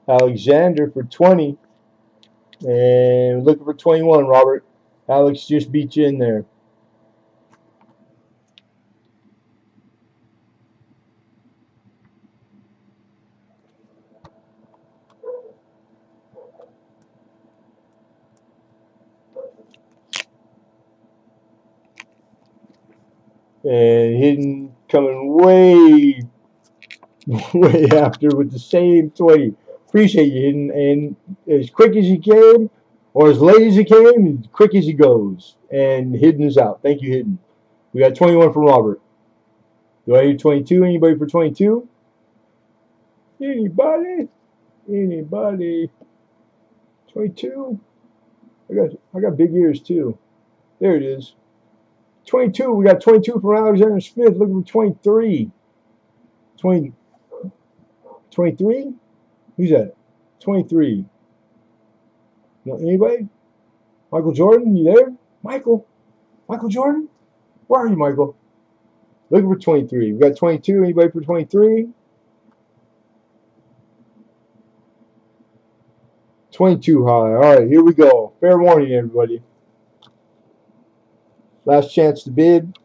Alexander for 20, and looking for 21. Robert, Alex just beat you in there. And Hidden coming way after with the same 20. Appreciate you, Hidden. And as quick as he came, or as late as he came, as quick as he goes. And Hidden is out. Thank you, Hidden. We got 21 from Robert. Do I hear 22? Anybody for 22? Anybody? Anybody? 22? I got big ears too. There it is. 22. We got 22 from Alexander Smith. Looking for 23. 20. 23? Who's that? 23. No, anybody? Michael Jordan, you there? Michael? Michael Jordan? Where are you, Michael? Looking for 23. We got 22. Anybody for 23? 22 high. All right, here we go. Fair warning, everybody. Last chance to bid.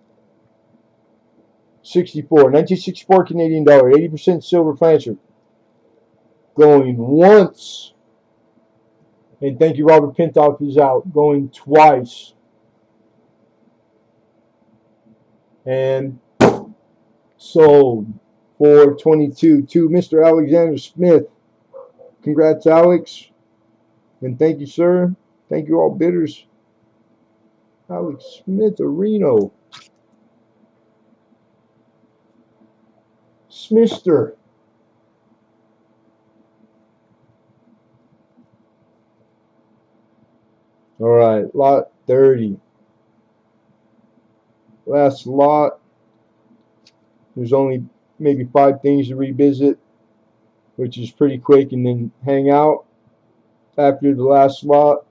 64. 1964 Canadian dollar. 80% silver planchet. Going once. And thank you, Robert Pintoff is out. Going twice. And sold for 22 to Mr. Alexander Smith. Congrats, Alex. And thank you, sir. Thank you, all bidders. Alex Smith of Reno. Smithster. All right, lot 30. Last lot. There's only maybe 5 things to revisit, which is pretty quick, and then hang out after the last lot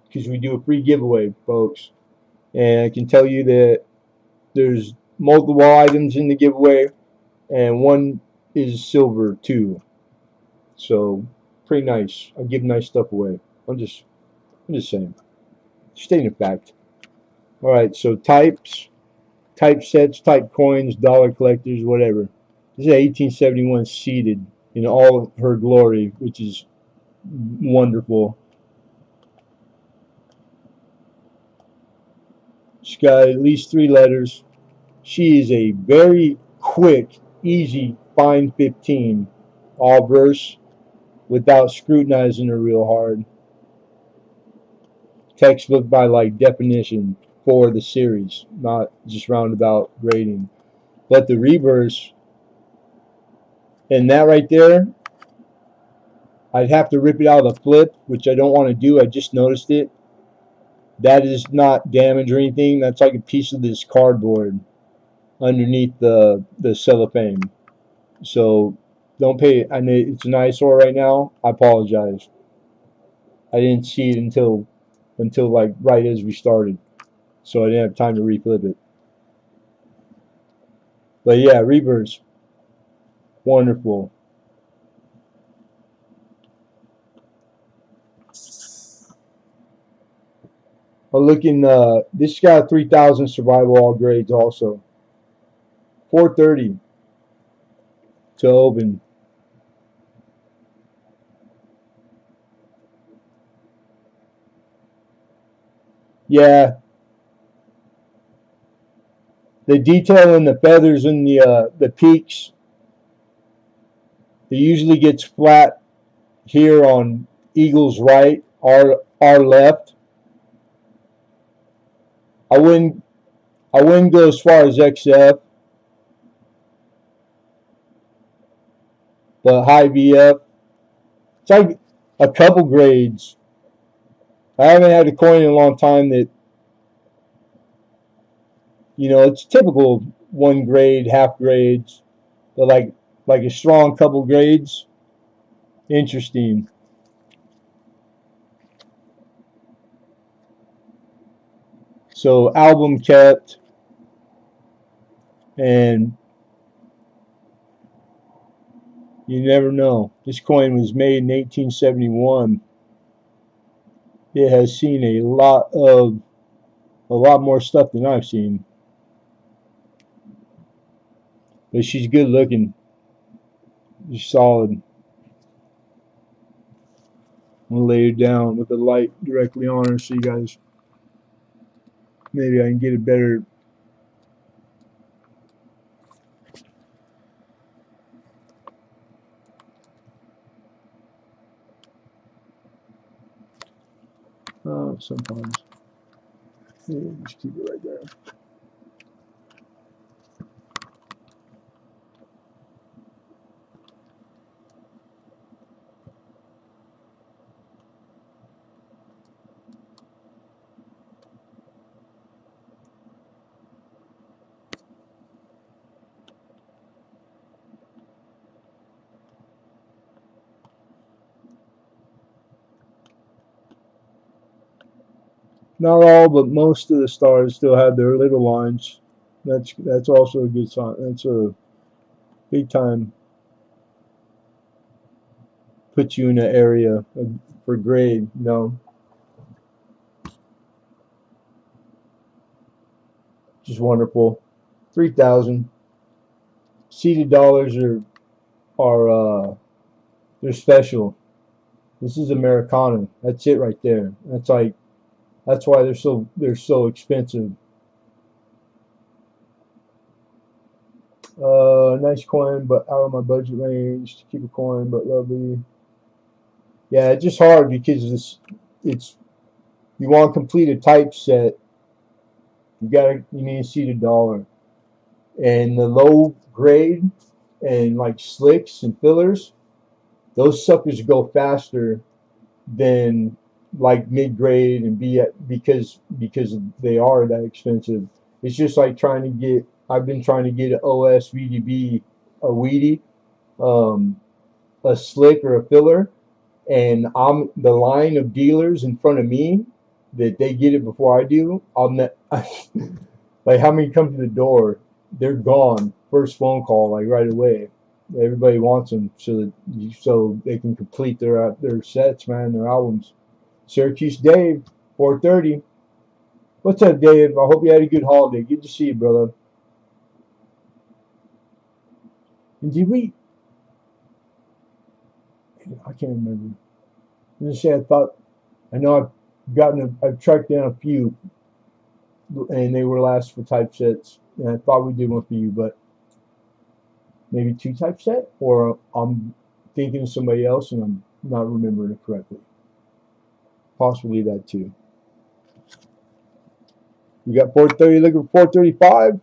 because we do a free giveaway, folks. And I can tell you that there's multiple items in the giveaway, and one is silver too. So pretty nice. I give nice stuff away. I'm just saying. Stating a fact. All right, so types, type sets, type coins, dollar collectors, whatever. This is 1871 seated in all her glory, which is wonderful. She's got at least 3 letters. She is a very quick, easy, fine 15, all verse, without scrutinizing her real hard. Textbook by like definition for the series, not just roundabout grading. But the reverse, and that right there, I'd have to rip it out of the flip, which I don't want to do. I just noticed it. That is not damage or anything. That's like a piece of this cardboard underneath the cellophane. So don't pay. I know it's an eyesore right now. I apologize. I didn't see it until like right as we started, so I didn't have time to reflip it. But yeah, reverse, wonderful. I'm looking. This got 3,000 survival all grades also. 430 to open. Yeah, the detail in the feathers and the peaks It usually gets flat here on Eagle's right, our left. I wouldn't I wouldn't go as far as XF, but high VF. It's like a couple grades. I haven't had a coin in a long time that, it's typical one grade, half grades, but like a strong couple grades. Interesting. So album kept, and you never know. This coin was made in 1871. It has seen a lot more stuff than I've seen. But she's good looking. She's solid. I'm gonna lay her down with the light directly on her so you guys maybe I can get a better. Sometimes. Yeah, just keep it right there. Not all, but most of the stars still have their little lines. That's also a good sign. That's a big time put you in an area for grade. Just wonderful. 3,000. Seeded dollars are they're special. This is Americana. That's it right there. That's why they're so expensive. Nice coin, but out of my budget range to keep a coin, but lovely. Yeah, it's just hard because it's you want to complete a typeset. You need to see the dollar and the low grade and like slicks and fillers. Those suckers go faster than like mid grade and B because they are that expensive. It's just like trying to get. I've been trying to get an OS VDB, a Weedy, um, a slick or a filler, and I'm the line of dealers in front of me that they get it before I do. Like how many come to the door? They're gone. First phone call, like right away. Everybody wants them so they can complete their sets, man, their albums. Syracuse Dave, 4:30. What's up, Dave? I hope you had a good holiday. Good to see you, brother. And did we? I can't remember. I was gonna say I know I've tracked down a few, and they were last for typesets, and I thought we did one for you, but maybe two typeset, or I'm thinking of somebody else and I'm not remembering it correctly. Possibly that too. We got 4:30. Looking for 4:35.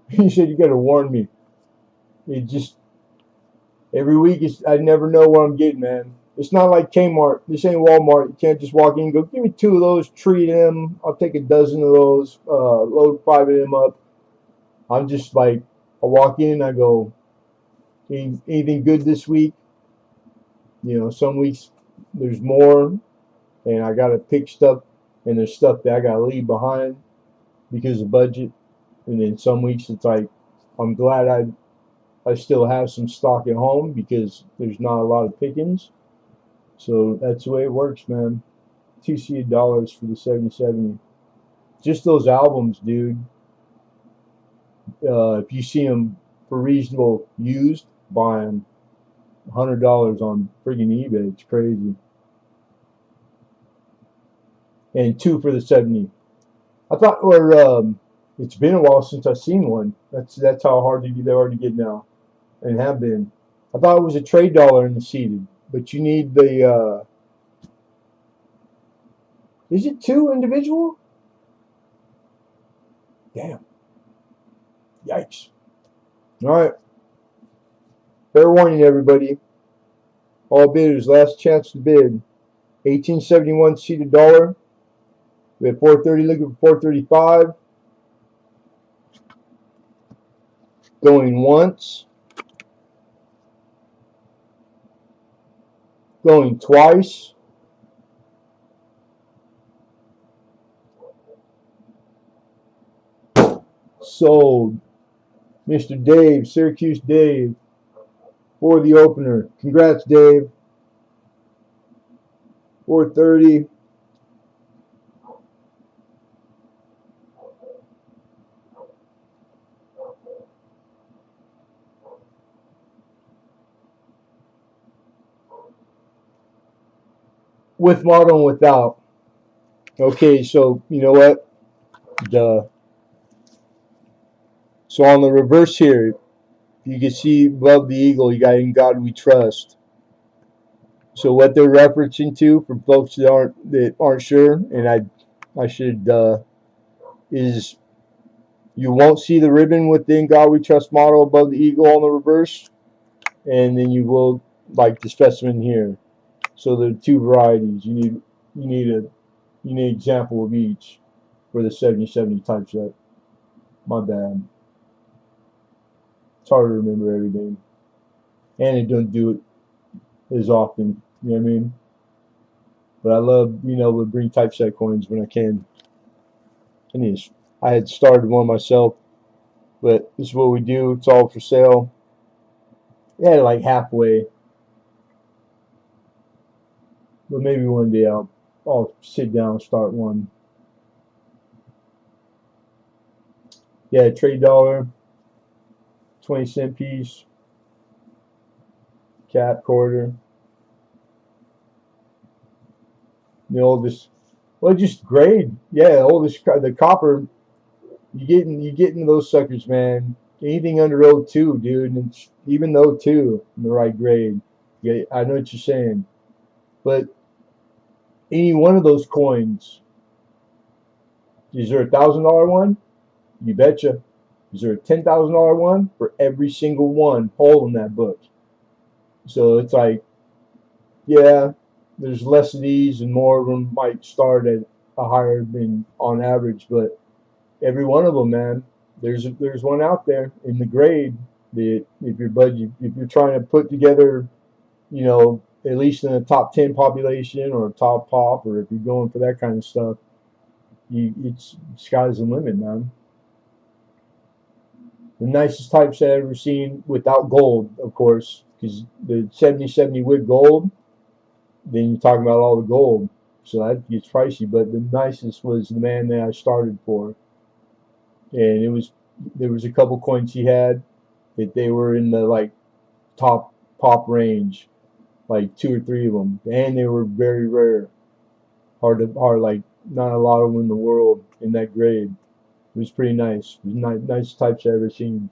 He said you got to warn me. It just every week I never know what I'm getting, man. It's not like Kmart. This ain't Walmart. You can't just walk in and go, give me two of those, treat them. I'll take a dozen of those, load five of them up. I'm just like, I walk in, I go, anything good this week? Some weeks there's more, and I got to pick stuff, and there's stuff that I got to leave behind because of budget. And then some weeks it's like, I'm glad I still have some stock at home because there's not a lot of pickings. So that's the way it works, man. $2 for the 7070. Just those albums, dude. If you see them for reasonable used, buying $100 on friggin' eBay. It's crazy. And 2 for the 70. I thought, or it's been a while since I've seen one. That's how hard they are to get now, and have been. I thought it was a trade dollar in the seated, but you need the. Is it 2 individual? Damn. Yikes. All right. Fair warning, everybody. All bidders, last chance to bid. 1871 seated dollar. We have 430 looking for 435. Going once. Going twice. Sold. Mr. Dave, Syracuse Dave, for the opener. Congrats, Dave. 430. With model and without. Okay, so you know what? So on the reverse here, you can see above the eagle, you got "In God We Trust." So what they're referencing to, for folks that aren't sure, and I should is you won't see the ribbon with the "In God We Trust" model above the eagle on the reverse, and then you will, like the specimen here. So there are 2 varieties. You need an example of each for the 7070 typeset. My bad. It's hard to remember everything, and it don't do it as often. You know what I mean? But I love to bring typeset coins when I can. I had started one myself, but this is what we do. It's all for sale. Yeah, like halfway. But maybe one day I'll sit down and start one. Yeah, trade dollar, 20-cent piece, cap quarter. The oldest, well, just grade. Yeah, the copper. You get into those suckers, man. Anything under 02, dude, and it's even 02 in the right grade. Yeah, I know what you're saying, but any one of those coins, is there $1,000 one? You betcha. Is there a $10,000 one? For every single one hole in that book. So it's like, yeah, there's less of these and more of them might start at a higher than on average, but every one of them, man, there's one out there in the grade that if you're trying to put together, at least in the top 10 population or top pop, or if you're going for that kind of stuff, it's sky's the limit, man. The nicest typeset I've ever seen without gold, of course, because the 7070 with gold, then you're talking about all the gold, so that gets pricey. But the nicest was the man that I started for, and there was a couple coins he had that they were in the like top pop range, like 2 or 3 of them, and they were very rare, hard, like not a lot of them in the world in that grade. It was pretty nice. It was nice types I've ever seen.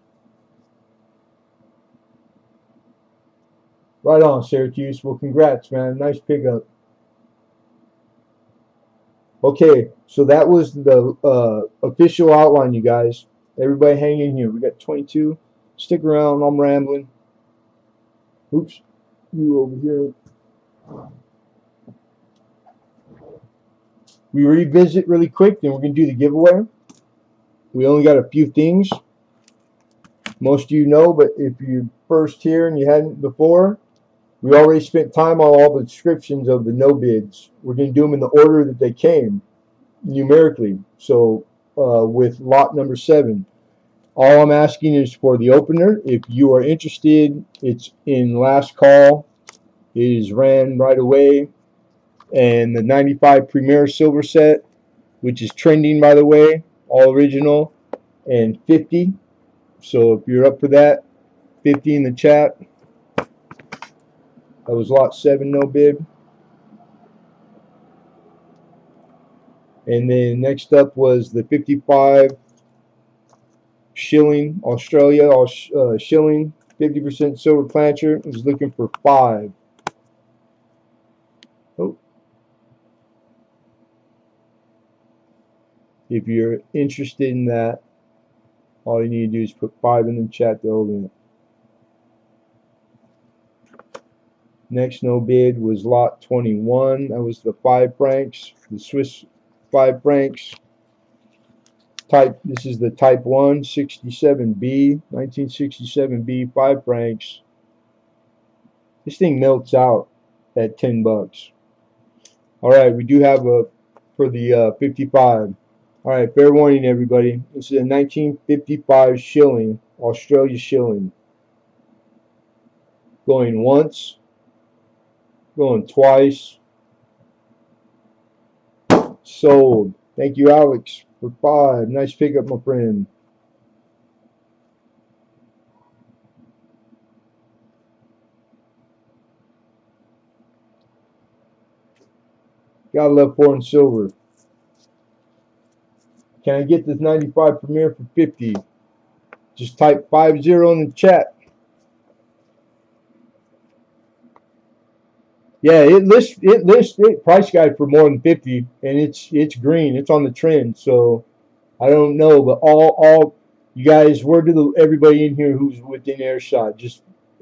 Right on, Syracuse. Well, congrats, man. Nice pickup. Okay, so that was the official outline, you guys. Everybody hang in here. We got 22. Stick around. I'm rambling. Oops. You over here. We revisit really quick, then we're going to do the giveaway. We only got a few things. Most of you know, but if you're first here and you hadn't before, we already spent time on all the descriptions of the no bids. We're going to do them in the order that they came, numerically. So with lot number 7, all I'm asking is for the opener. If you are interested, it's in last call. It is ran right away. And the 95 Premier Silver set, which is trending, by the way, all original, and 50. So if you're up for that, 50 in the chat. That was lot 7, no bid. And then next up was the 55 shilling Australia, shilling 50% silver plancher. I was looking for 5. Oh. If you're interested in that, all you need to do is put 5 in the chat to open it. Next no bid was lot 21. That was the 5 francs, the Swiss 5 francs. This is the type 1 67B, 1967B 5 francs. This thing melts out at 10 bucks. All right, we do have a for the 55. All right, fair warning everybody. This is a 1955 shilling, Australia shilling. Going once, going twice. Sold. Thank you, Alex, for 5. Nice pickup, my friend. Gotta love foreign silver. Can I get this 95 Premier for 50? Just type 50 in the chat. Yeah, it price guide for more than 50, and it's green. It's on the trend, so I don't know, but all you guys, word to everybody in here who's within earshot.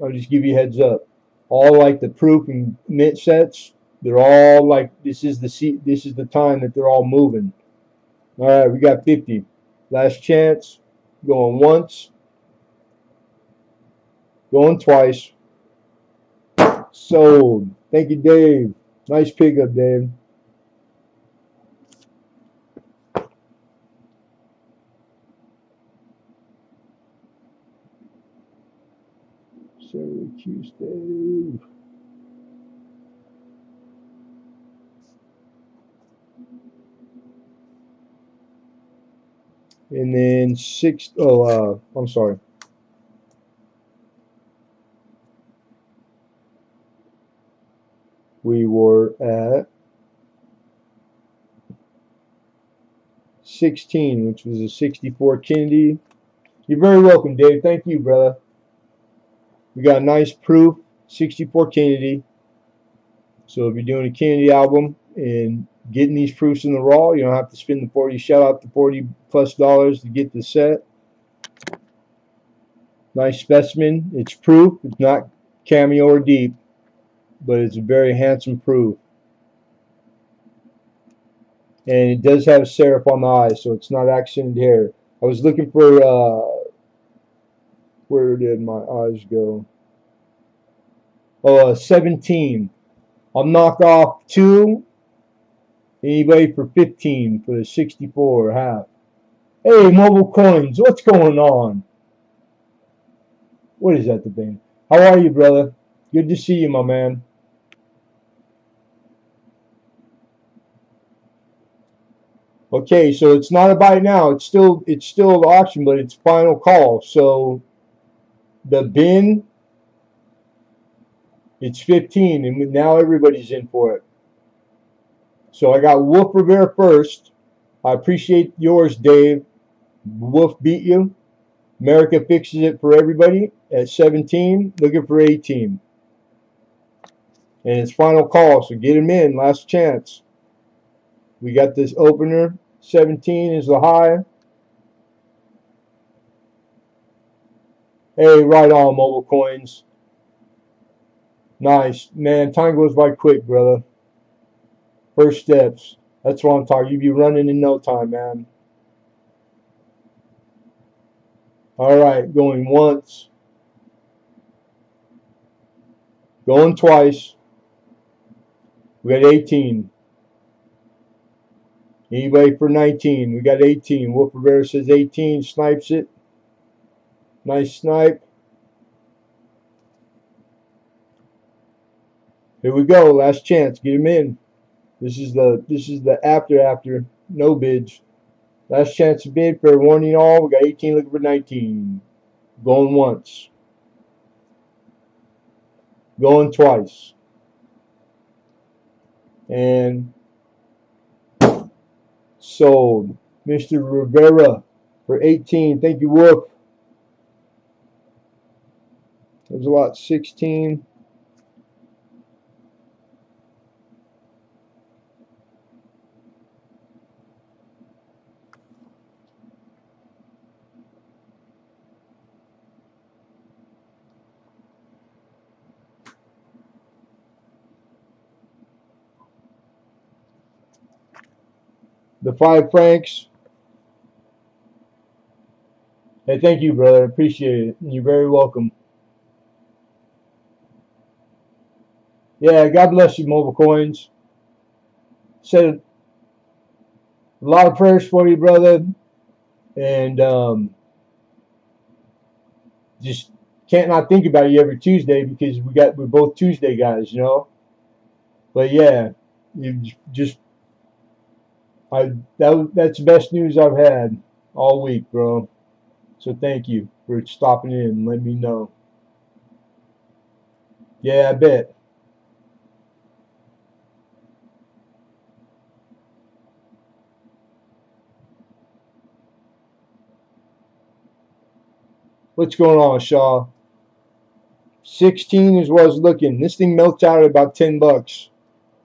I'll just give you a heads up. All like the proof and mint sets, they're all like this is the time that they're all moving. All right, we got 50. Last chance. Going once. Going twice. Sold. Thank you, Dave. Nice pickup, Dave. Syracuse, Dave. And then I'm sorry. We were at 16, which was a 64 Kennedy. You're very welcome, Dave. Thank you, brother. We got a nice proof, 64 Kennedy. So if you're doing a Kennedy album and getting these proofs in the raw, you don't have to spend the 40. Shout out the $40+ to get the set. Nice specimen. It's proof. It's not cameo or deep, but it's a very handsome proof. And it does have serif on the eye, so it's not accented hair. I was looking for where did my eyes go? Oh, 17. I'll knock off 2. Anybody for 15 for the 64 half. Hey, Mobile Coins, what's going on? What is that, the band? How are you, brother? Good to see you, my man. Okay, so it's not a buy now. It's still the auction, but it's final call. So the bin, it's 15, and now everybody's in for it. So I got Wolf Rivera first. I appreciate yours, Dave. Wolf beat you. America fixes it for everybody at 17, looking for 18. And it's final call, so get him in. Last chance. We got this opener. 17 is the high. Hey, right on, Mobile Coins. Nice. Man, time goes by quick, brother. First steps. That's what I'm talking. You be running in no time, man. All right, going once. Going twice. We got 18. Anybody for 19? We got 18. Wolf Rivera says 18. Snipes it. Nice snipe. Here we go. Last chance. Get him in. This is the after no bids. Last chance to bid. Fair warning all. We got 18 looking for 19. Going once. Going twice. And sold. Mr. Rivera for 18. Thank you, Wolf. There's a lot. 16. The 5 francs. Hey, thank you, brother. Appreciate it. You're very welcome. Yeah, God bless you, Mobile Coins. Said a lot of prayers for you, brother. And just can't not think about you every Tuesday because we're both Tuesday guys, you know. But yeah, you just that's the best news I've had all week, bro. So thank you for stopping in and letting me know. Yeah, I bet. What's going on, Shaw? 16 is what I was looking. This thing melts out at about 10 bucks.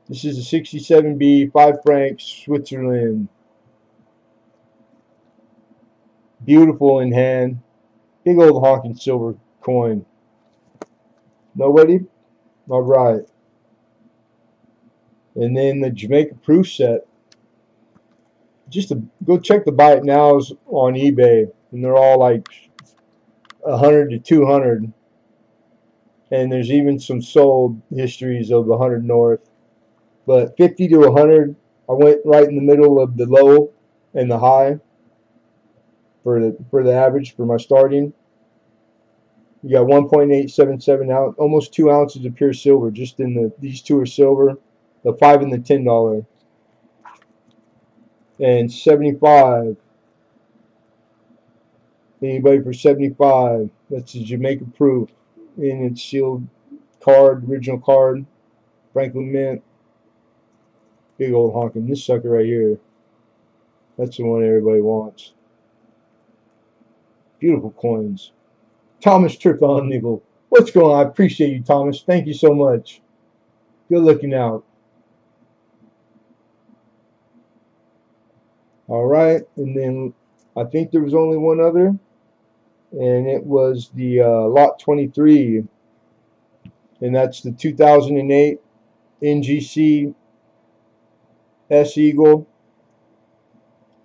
This is a 67B, 5 francs, Switzerland. Beautiful in hand. Big old honking silver coin. Nobody? All right. And then the Jamaica Proof set. Just to go check the buy it nows on eBay, and they're all like 100 to 200. And there's even some sold histories of 100 north. But 50 to 100, I went right in the middle of the low and the high for the average for my starting. You got 1.877 ounce, almost 2 ounces of pure silver. Just in these two are silver, the $5 and the $10, and 75. Anybody for 75? That's a Jamaica Proof in its sealed card, original card, Franklin Mint. Big old honking. This sucker right here. That's the one everybody wants. Beautiful coins. Thomas Trickon Nickel. What's going on? I appreciate you, Thomas. Thank you so much. Good looking out. All right, and then I think there was only one other, and it was the lot 23, and that's the 2008 NGC S Eagle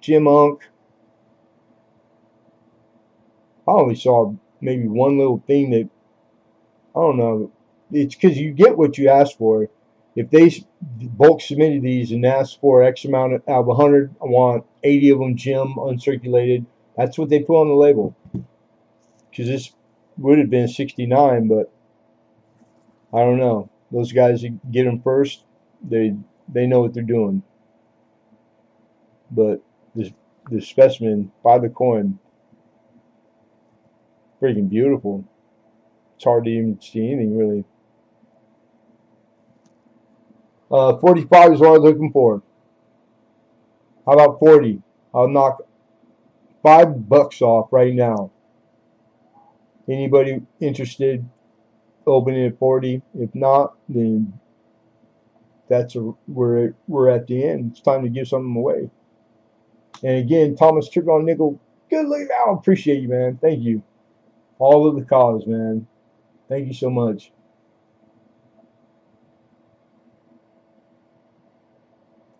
Jim Unk. I only saw maybe one little thing that I don't know. It's because you get what you ask for. If they bulk submitted these and asked for X amount out of 100, I want 80 of them Jim uncirculated. That's what they put on the label. Because this would have been 69, but I don't know. Those guys that get them first, they know what they're doing. But the specimen by the coin, freaking beautiful. It's hard to even see anything really. 45 is what I was looking for. How about 40? I'll knock $5 off right now. Anybody interested? Opening at 40. If not, then we're at the end. It's time to give something away. And again, Thomas Trickon Nickel, good looking out. Appreciate you, man. Thank you. All of the cause, man. Thank you so much.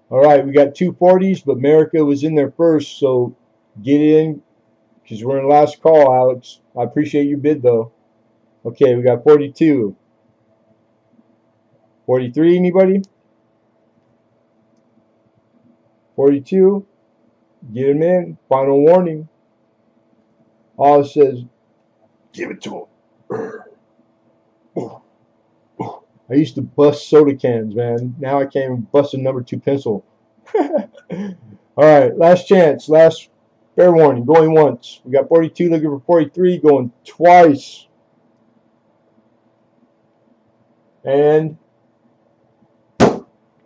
All right, we got 240s, but America was in there first, so get in because we're in last call, Alex. I appreciate your bid, though. Okay, we got 42. 43, anybody? 42. Get him in. Final warning. All it says, give it to him. I used to bust soda cans, man. Now I can't even bust a number 2 pencil. All right, last chance. Last Fair warning, going once. We got 42 looking for 43, going twice. And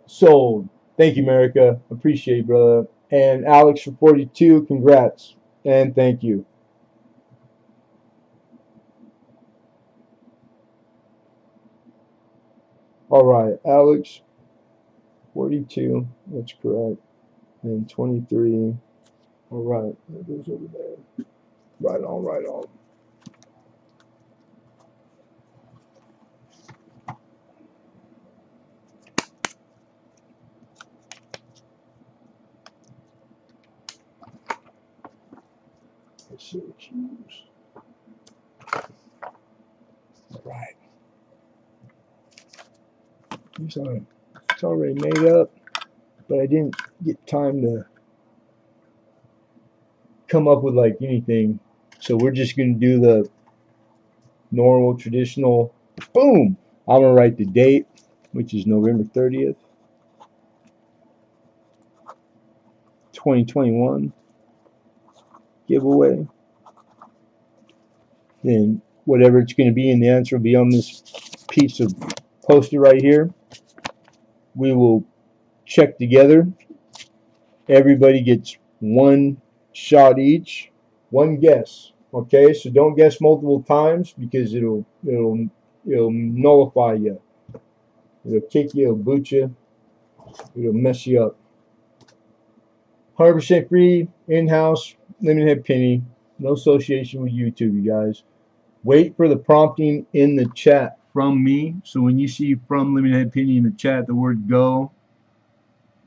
sold. Thank you, America. Appreciate you, brother. And Alex for 42, congrats. And thank you. All right, Alex, 42, that's correct. And 23. All right, that goes over there. Right on, right on. Syracuse. All right. It's already made up, but I didn't get time to come up with like anything. So we're just going to do the normal, traditional, boom. I'm going to write the date, which is November 30th, 2021 giveaway. Then whatever it's going to be, and the answer will be on this piece of poster right here. We will check together. Everybody gets one shot each, one guess. Okay, so don't guess multiple times because it'll nullify you. It'll kick you, it'll boot you, it'll mess you up. 100% free, in-house, Lemonhead penny, no association with YouTube, you guys. Wait for the prompting in the chat from me. So when you see from Lemonhead penny in the chat, the word go,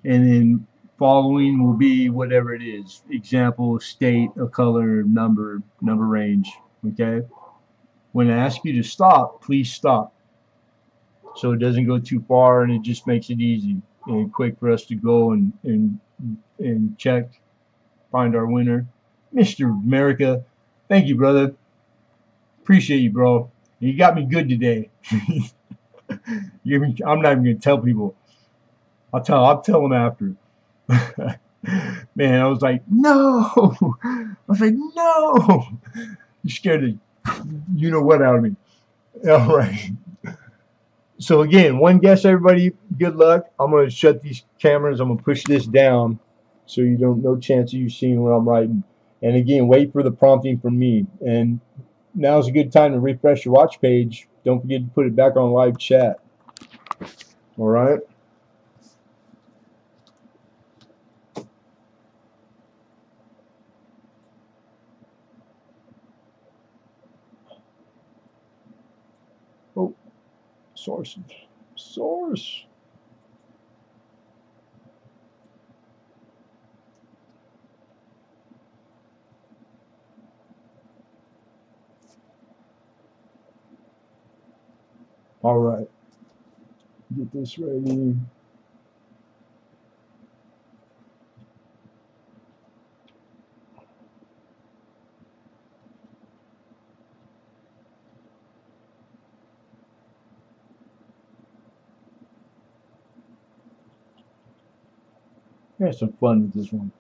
and then following will be whatever it is. Example, state, a color, number range. Okay? When I ask you to stop, please stop. So it doesn't go too far and it just makes it easy and quick for us to go and check, find our winner. Mr. America, thank you, brother. Appreciate you, bro. You got me good today. I'm not even gonna tell people. I'll tell them after. Man, I was like, no. I was like, no. You scared the you know what out of me. All right. So again, one guess, everybody. Good luck. I'm gonna shut these cameras. I'm gonna push this down, so you don't no chance of you seeing what I'm writing. And again, wait for the prompting from me. And now's a good time to refresh your watch page. Don't forget to put it back on live chat. All right. Oh, source. All right. Get this ready. Have some fun with this one.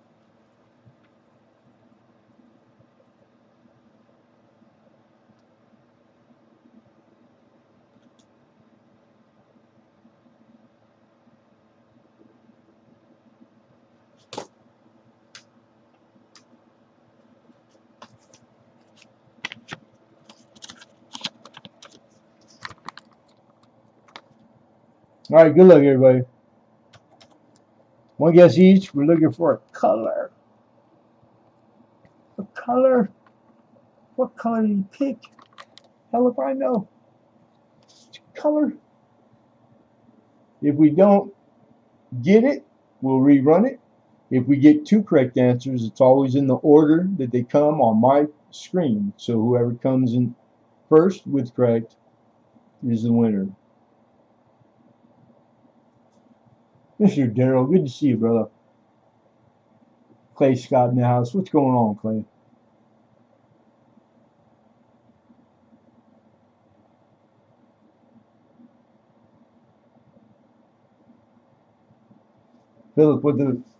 All right, good luck, everybody. One guess each. We're looking for a color. A color? What color did you pick? Hell if I know. Color. If we don't get it, we'll rerun it. If we get two correct answers, it's always in the order that they come on my screen. So whoever comes in first with correct is the winner. Mr. Darrell, good to see you, brother. Clay Scott in the house. What's going on, Clay? Philip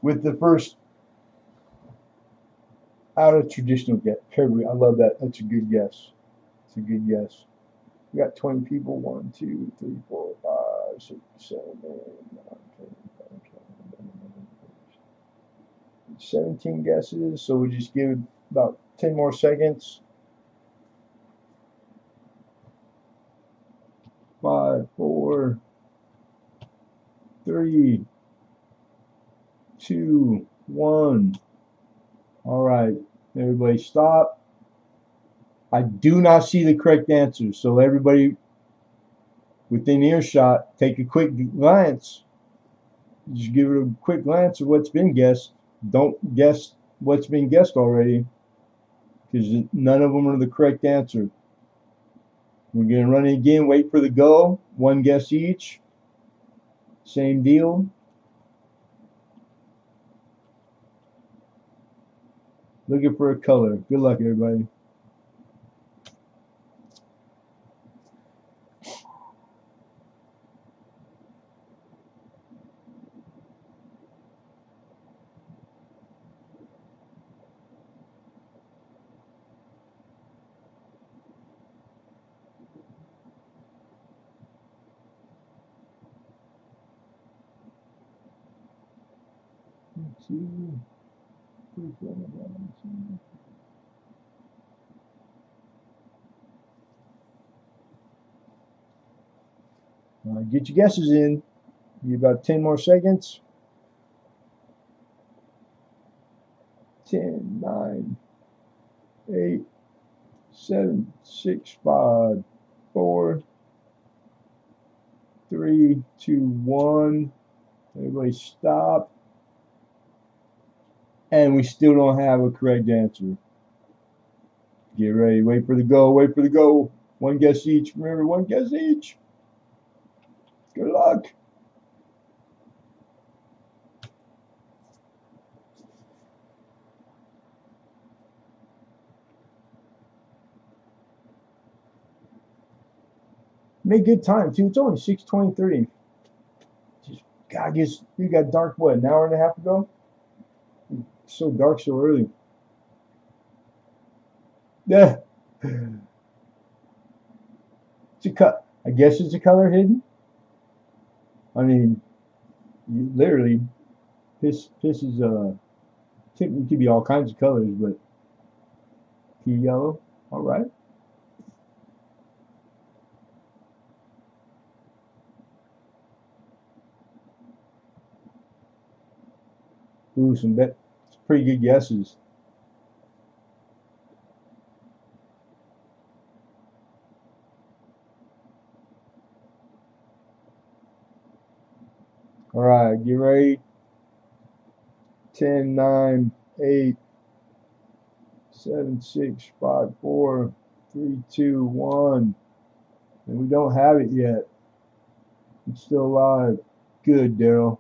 with the first Out of traditional guess. I love that. That's a good guess. It's a good guess. We got 20 people. 1, 2, 3, 4, 5, 6, 7, 8, 9, 10, 11, 12, 17 guesses. So we just give about 10 more seconds. 5, 4, 3, 2, 1. All right, everybody stop. I do not see the correct answer, so everybody within earshot, take a quick glance. Just give it a quick glance of what's been guessed. Don't guess what's been guessed already, because none of them are the correct answer. We're going to run it again. Wait for the go. One guess each. Same deal. Looking for a color. Good luck, everybody. Let's see. Get your guesses in. Give about 10 more seconds. 10, 9, 8, 7, 6, 5, 4, 3, 2, 1. Everybody stop. And we still don't have a correct answer. Get ready. Wait for the go. Wait for the go. One guess each. Remember, one guess each. Good luck. Make good time, too. It's only 6:23. God, I guess you got dark, what, an hour and a half ago? It's so dark so early. Yeah. It's a cut. I guess it's a color hidden. I mean, literally, this is it could be all kinds of colors, but pea yellow. All right. Ooh, some pretty good guesses. All right, get ready. 10, 9, 8, 7, 6, 5, 4, 3, 2, 1. And we don't have it yet. It's still alive. Good, Daryl.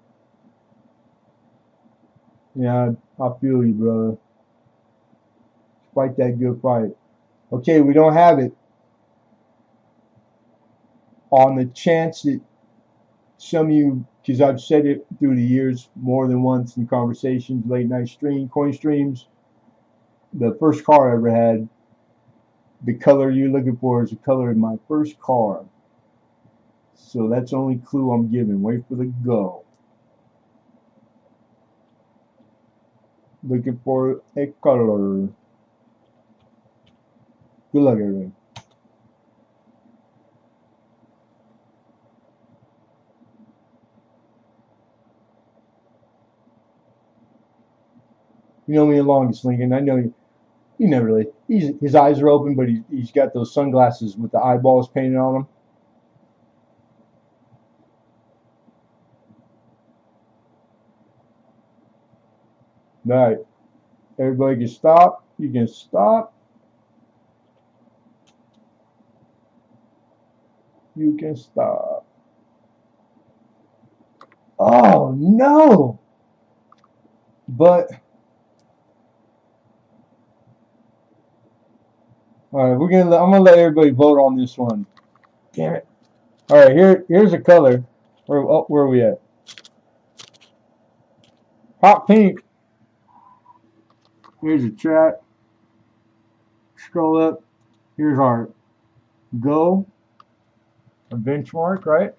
Yeah, I feel you, brother. Fight that good fight. Okay, we don't have it. On the chance that some of you, because I've said it through the years more than once in conversations, late night coin streams, the first car I ever had, the color you're looking for is the color of my first car. So that's the only clue I'm giving. Wait for the go. Looking for a color. Good luck, everybody. You know me the longest, Lincoln. I know you. You never really. His eyes are open, but he's got those sunglasses with the eyeballs painted on them. All right. Everybody can stop. You can stop. You can stop. Oh, no. But, all right, I'm going to let everybody vote on this one. Damn it. All right, here's a color. Where are we at? Hot pink. Here's a chat. scroll up. Here's our go, a benchmark, right?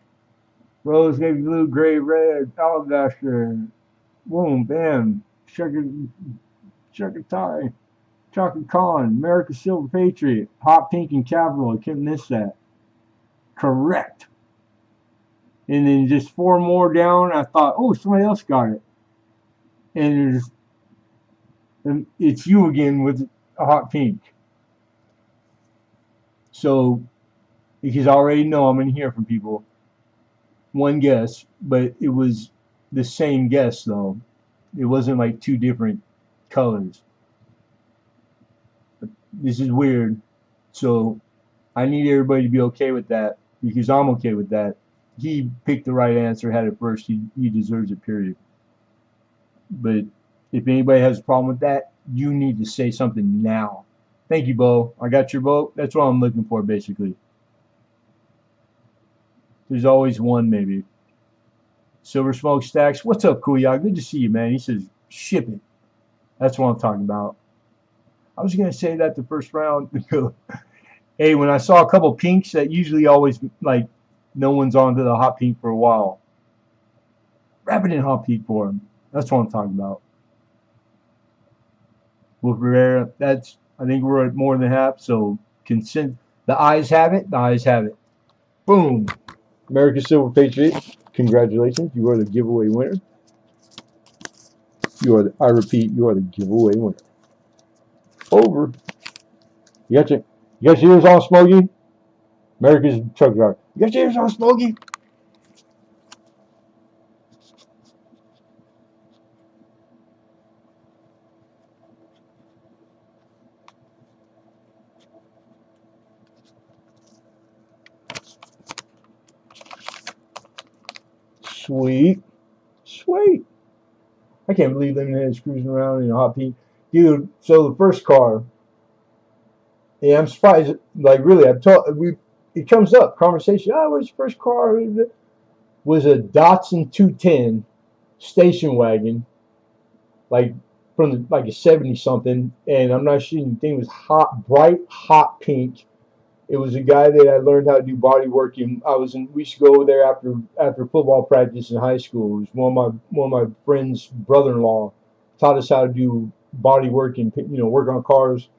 Rose, navy blue, gray, red, alabaster, boom, bam, sugar tie, chocolate con, America Silver Patriot, hot pink and capital. I couldn't miss that. Correct. And then just four more down, I thought, oh, somebody else got it. And it's you again with a hot pink. So, because I already know I'm going to hear from people. One guess, but it was the same guess, though. It wasn't like two different colors. This is weird. So, I need everybody to be okay with that, because I'm okay with that. He picked the right answer, had it first. He deserves it, period. But if anybody has a problem with that, you need to say something now. Thank you, Bo. I got your vote. That's what I'm looking for, basically. There's always one, maybe. Silver Smoke Stacks. What's up, Kuya? Good to see you, man. He says, ship it. That's what I'm talking about. I was going to say that the first round. Hey, when I saw a couple pinks, that usually always, like, no one's on to the hot pink for a while. Wrap it in hot pink for him. That's what I'm talking about. Wolf Rivera, that's, I think we're at more than half, so consent. The ayes have it. The ayes have it. Boom. America Silver Patriot. Congratulations. You are the giveaway winner. I repeat, you are the giveaway winner. Over. You got your ears on, Smokey? America's truck driver. You got your ears on, Smokey? Sweet. Sweet. I can't believe Lemonhead is cruising around in a hot pink. Dude, so the first car, yeah, I'm surprised. Like, really, it comes up, conversation. Oh, what's your first car? Was a Datsun 210 station wagon, like like a 70 something, and I'm not sure the thing was bright hot pink. It was a guy that I learned how to do body work in. We used to go over there after football practice in high school. It was one of my friend's brother-in-law taught us how to do body work and work on cars.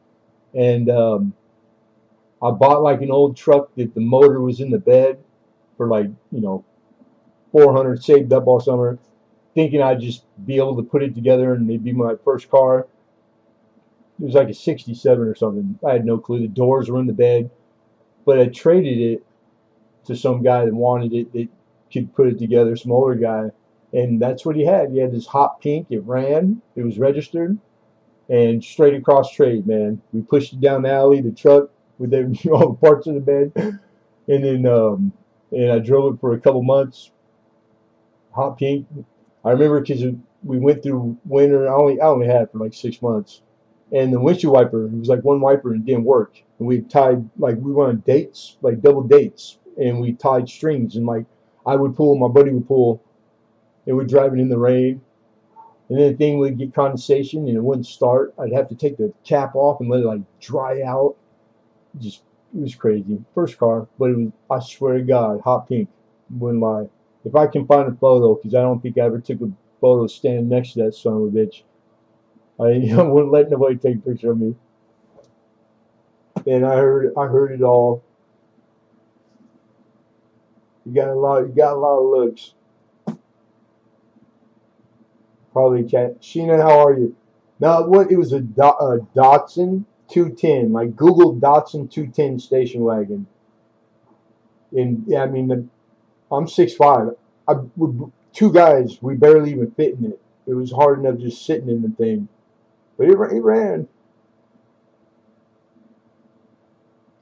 And I bought like an old truck that the motor was in the bed for like 400 saved up all summer, thinking I'd just be able to put it together and it'd be my first car. It was like a 67 or something. I had no clue. The doors were in the bed, but I traded it to some guy that wanted it, that could put it together, some older guy, and that's what he had. He had this hot pink. It ran. It was registered, and straight across trade, man. We pushed it down the alley, the truck with all the parts of the bed, and then and I drove it for a couple months. Hot pink. I remember because we went through winter. I only had it for like 6 months, and the windshield wiper, it was like one wiper and it didn't work. And we tied, like, we went on dates, like double dates, and we tied strings, and like I would pull, my buddy would pull, and we'd drive it in the rain, and then the thing would get condensation and it wouldn't start. I'd have to take the cap off and let it like dry out. It was crazy. First car, but it was, I swear to God, hot pink. Wouldn't lie. If I can find a photo, because I don't think I ever took a photo standing next to that son of a bitch. I wouldn't let nobody take a picture of me. And I heard it all. You got a lot of looks. Probably chat. Sheena, how are you? Now, what? It was a Datsun 210. Like, Google Datsun 210 station wagon. And yeah, I mean, I'm 6'5". Two guys, we barely even fit in it. It was hard enough just sitting in the thing. But it ran.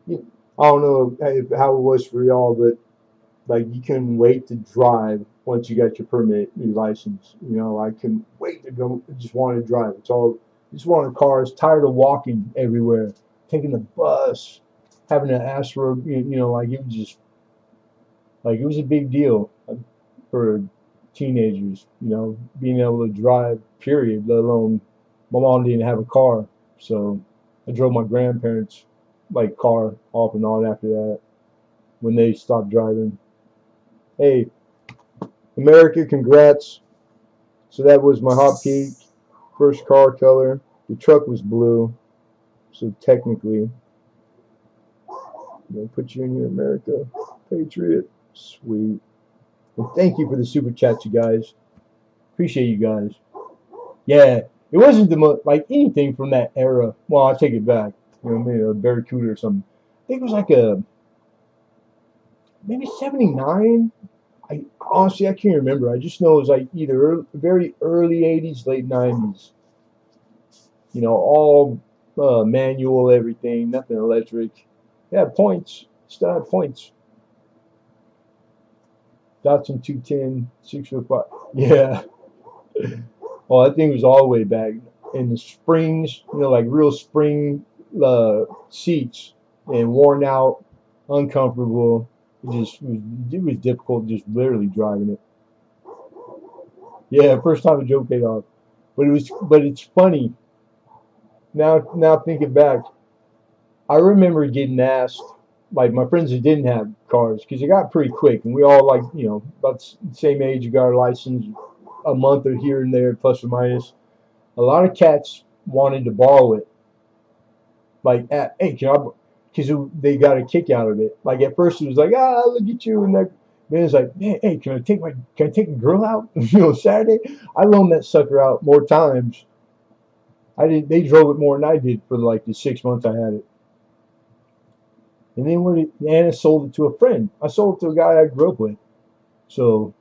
I don't know how it was for y'all, but like, you couldn't wait to drive once you got your permit, your license. I couldn't wait to go. I just wanted to drive. Just wanted cars. Tired of walking everywhere, taking the bus, having to ask for like, it was just like, it was a big deal for teenagers. Being able to drive. Period. Let alone my mom didn't have a car, so I drove my grandparents' like car off and on after that when they stopped driving. Hey, America, congrats. So that was my hot peak. First car color. The truck was blue. So technically, I'm gonna put you in here, America. Patriot. Sweet. And thank you for the super chats, you guys. Appreciate you guys. Yeah, it wasn't the most like anything from that era. Well, I take it back. You know, maybe a Barracuda or something. I think it was like a maybe '79. I honestly I can't remember. I just know it was like either very early '80s, late '90s. You know, all manual, everything, nothing electric. Yeah, points. Still had points. Datsun 210, 605. Yeah. Well, that thing was all the way back. And the springs, you know, like real spring seats and worn out, uncomfortable. It was difficult just literally driving it. Yeah, first time a joke paid off. But it's funny. Now thinking back, I remember getting asked, like my friends that didn't have cars, because it got pretty quick, and we all like, you know, about the same age, you got our license a month or here and there, plus or minus. A lot of cats wanted to borrow it, like, hey, can I? Because they got a kick out of it. Like at first it was like, look at you, and then it's like, man, hey, can I take a girl out? You know, Saturday. I loaned that sucker out more times. I did. They drove it more than I did for like the 6 months I had it. And then Anna sold it to a friend. I sold it to a guy I grew up with. So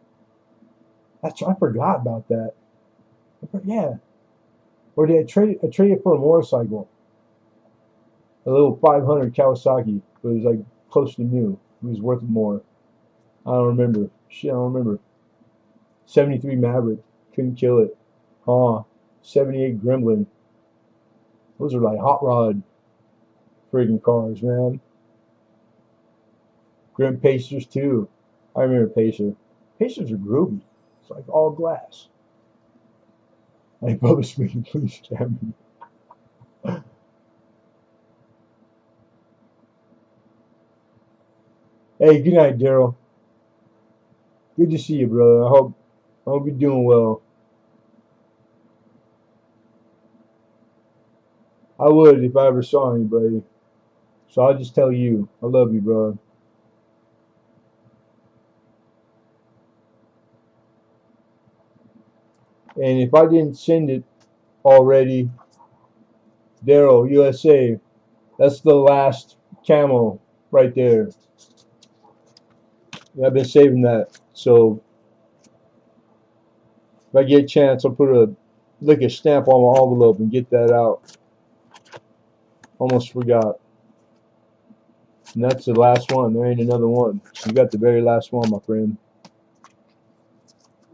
I forgot about that. Yeah. Or did I trade it for a motorcycle? A little 500 Kawasaki, but it was like close to new. It was worth more. I don't remember. Shit, I don't remember. 73 Maverick. Couldn't kill it. Huh. 78 Gremlin. Those are like hot rod friggin' cars, man. Grim Pacers too. I remember Pacer. Pacers are groovy. It's like all glass. Hey, Bubba speaking, please scam me. Hey, good night, Daryl. Good to see you, brother. I hope you're doing well. I would if I ever saw anybody. So I'll just tell you, I love you, brother. And if I didn't send it already, Daryl, USA, that's the last camo right there. I've been saving that. So if I get a chance, I'll put a stamp on my envelope and get that out. Almost forgot. And that's the last one. There ain't another one. You got the very last one, my friend.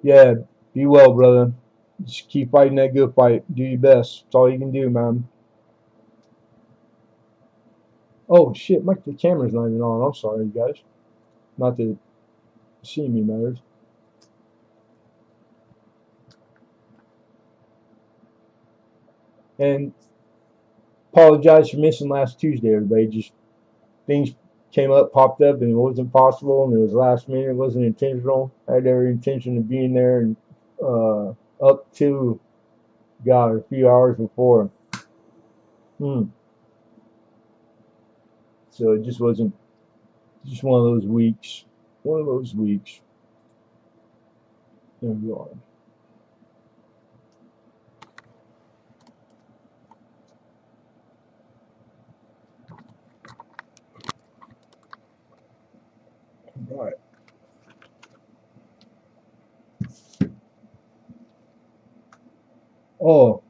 Yeah, be well, brother. Just keep fighting that good fight. Do your best. That's all you can do, man. Oh shit, the camera's not even on. I'm sorry, you guys. Not that seeing me matters. And apologize for missing last Tuesday, everybody. Just things came up, popped up, and it wasn't possible, and it was last minute. It wasn't intentional. I had every intention of being there, and up to God a few hours before. So it just wasn't. Just one of those weeks. One of those weeks. There we are. All right. Oh,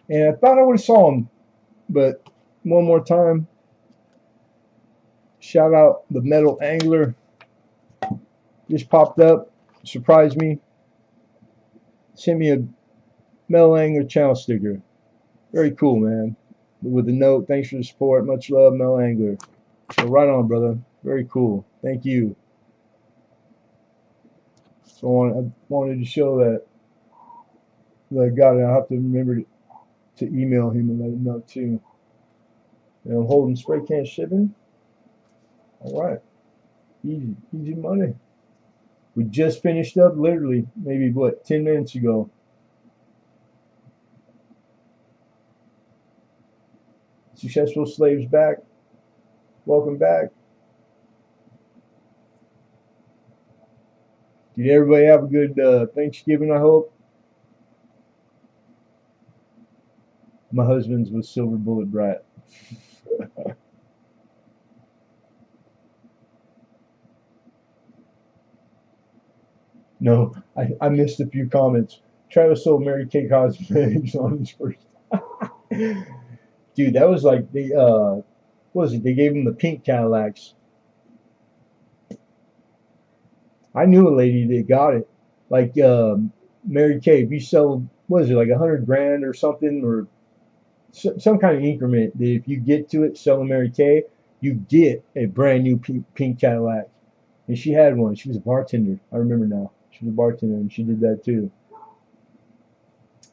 and I thought I would have saw him, but one more time. Shout out the Metal Angler. Just popped up, surprised me. Sent me a Metal Angler channel sticker. Very cool, man. With a note, thanks for the support. Much love, Metal Angler. So right on, brother. Very cool. Thank you. So I wanted to show that I got it. I'll have to remember to email him and let him know too. And I'm holding spray can shipping. All right, easy, easy money. We just finished up literally maybe what 10 minutes ago. Successful slaves back. Welcome back. Did everybody have a good Thanksgiving? I hope. My husband's was Silver Bullet Brat. No, I missed a few comments. Travis sold Mary Kay Cosmetics on his first. Dude, that was like they what was it? They gave him the pink Cadillacs. I knew a lady that got it. Like Mary Kay, if you sell, what is it, like 100 grand or something, or some kind of increment that if you get to it selling Mary Kay, you get a brand new pink Cadillac. And she had one. She was a bartender. I remember now. She was a bartender and she did that too.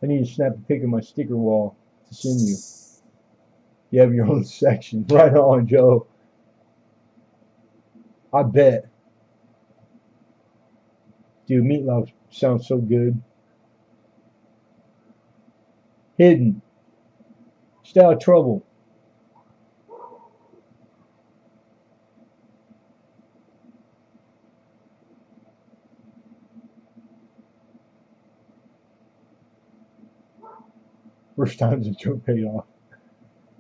I need to snap a pic of my sticker wall to send you. You have your own section. Right on, Joe. I bet. Dude, meatloaf sounds so good. Hidden. Stay out of trouble. First time's a joke paid off.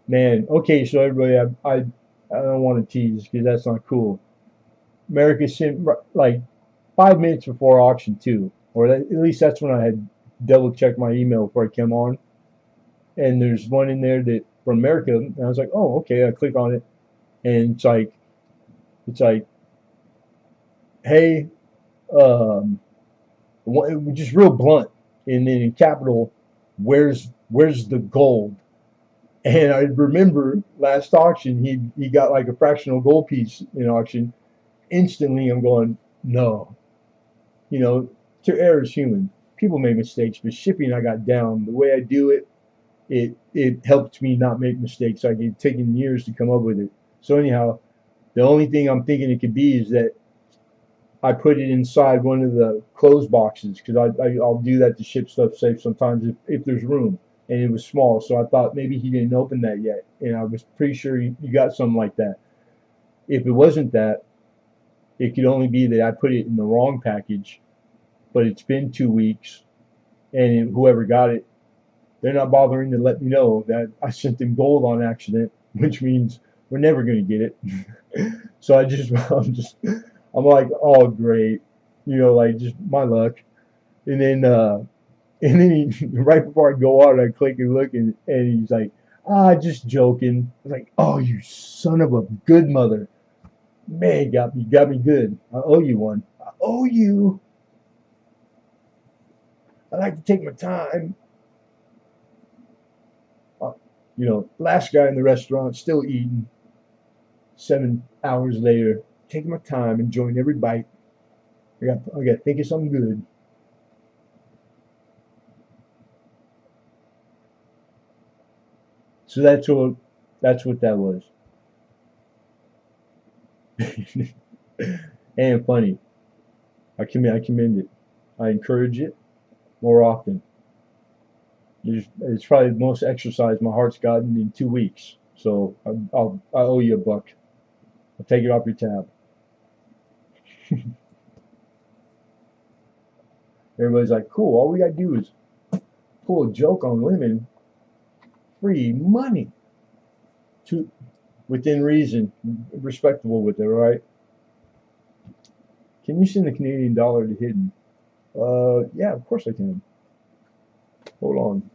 Man, okay, so everybody, I don't want to tease because that's not cool. America sent like 5 minutes before auction two, or at least that's when I had double checked my email before I came on. And there's one in there that from America, and I was like, oh, okay. I click on it, and it's like, hey, um, just real blunt, and then in capital, where's the gold? And I remember last auction, he got like a fractional gold piece in auction. Instantly, I'm going, no, you know, to err is human. People make mistakes, but shipping I got down. The way I do it, it helped me not make mistakes. Like it's taken years to come up with it. So anyhow, the only thing I'm thinking it could be is that I put it inside one of the closed boxes because I'll do that to ship stuff safe sometimes if there's room. And it was small, so I thought maybe he didn't open that yet. And I was pretty sure you got something like that. If it wasn't that, it could only be that I put it in the wrong package, but it's been 2 weeks, and whoever got it, they're not bothering to let me know that I sent them gold on accident, which means we're never going to get it. So I'm like, oh great, like just my luck. And then right before I go out, I click and look, and he's like, just joking. I was like, oh, you son of a good mother, man, got me good. I owe you one. I owe you. I like to take my time. Uh, last guy in the restaurant, still eating. 7 hours later, taking my time, enjoying every bite. I got thinking something good. So that's what that was. And funny. I commend it. I encourage it more often. It's probably the most exercise my heart's gotten in 2 weeks. So I owe you a buck. I'll take it off your tab. Everybody's like, cool. All we gotta do is pull a joke on Lemon. Free money. To within reason, respectable with it, right? Can you send the Canadian dollar to Hidden? Yeah, of course I can. Hold on.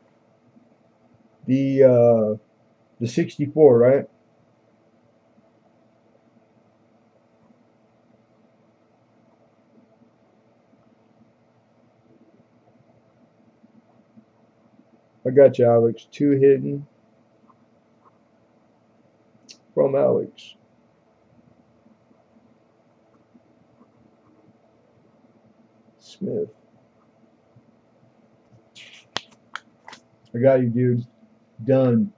The 64, right? I got you, Alex. Two Hidden from Alex Smith. I got you, dude. Done.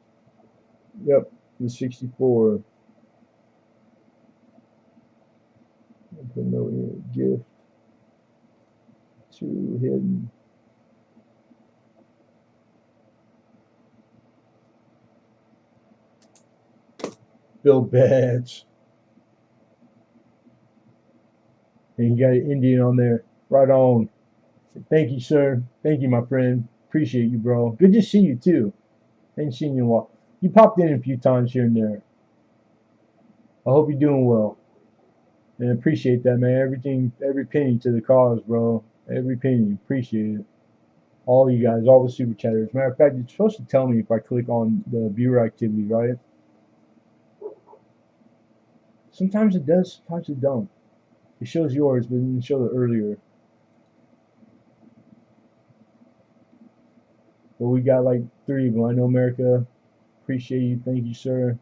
Yep. the 64. Put a note here. Gift to hidden. Bill Betts. And you got an Indian on there. Right on. Thank you, sir. Thank you, my friend. Appreciate you, bro. Good to see you, too. Ain't seen you in a while. You popped in a few times here and there. I hope you're doing well. And appreciate that, man. Everything, every penny to the cause, bro. Every penny. Appreciate it. All you guys, all the super chatters. Matter of fact, it's supposed to tell me if I click on the viewer activity, right? Sometimes it does, sometimes it don't. It shows yours, but it didn't show the earlier. But we got like 3 of them. I know, America. Appreciate you. Thank you, sir.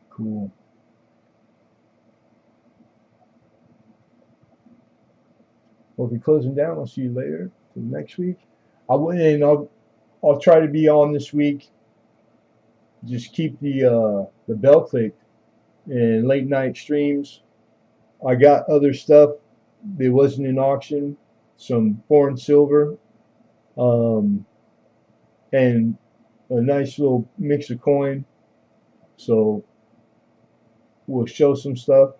Cool. Well, if you're closing down, I'll see you later. Till next week. I'll try to be on this week. Just keep the bell clicked and late night streams. I got other stuff that wasn't in auction, some foreign silver, and a nice little mix of coin. So we'll show some stuff.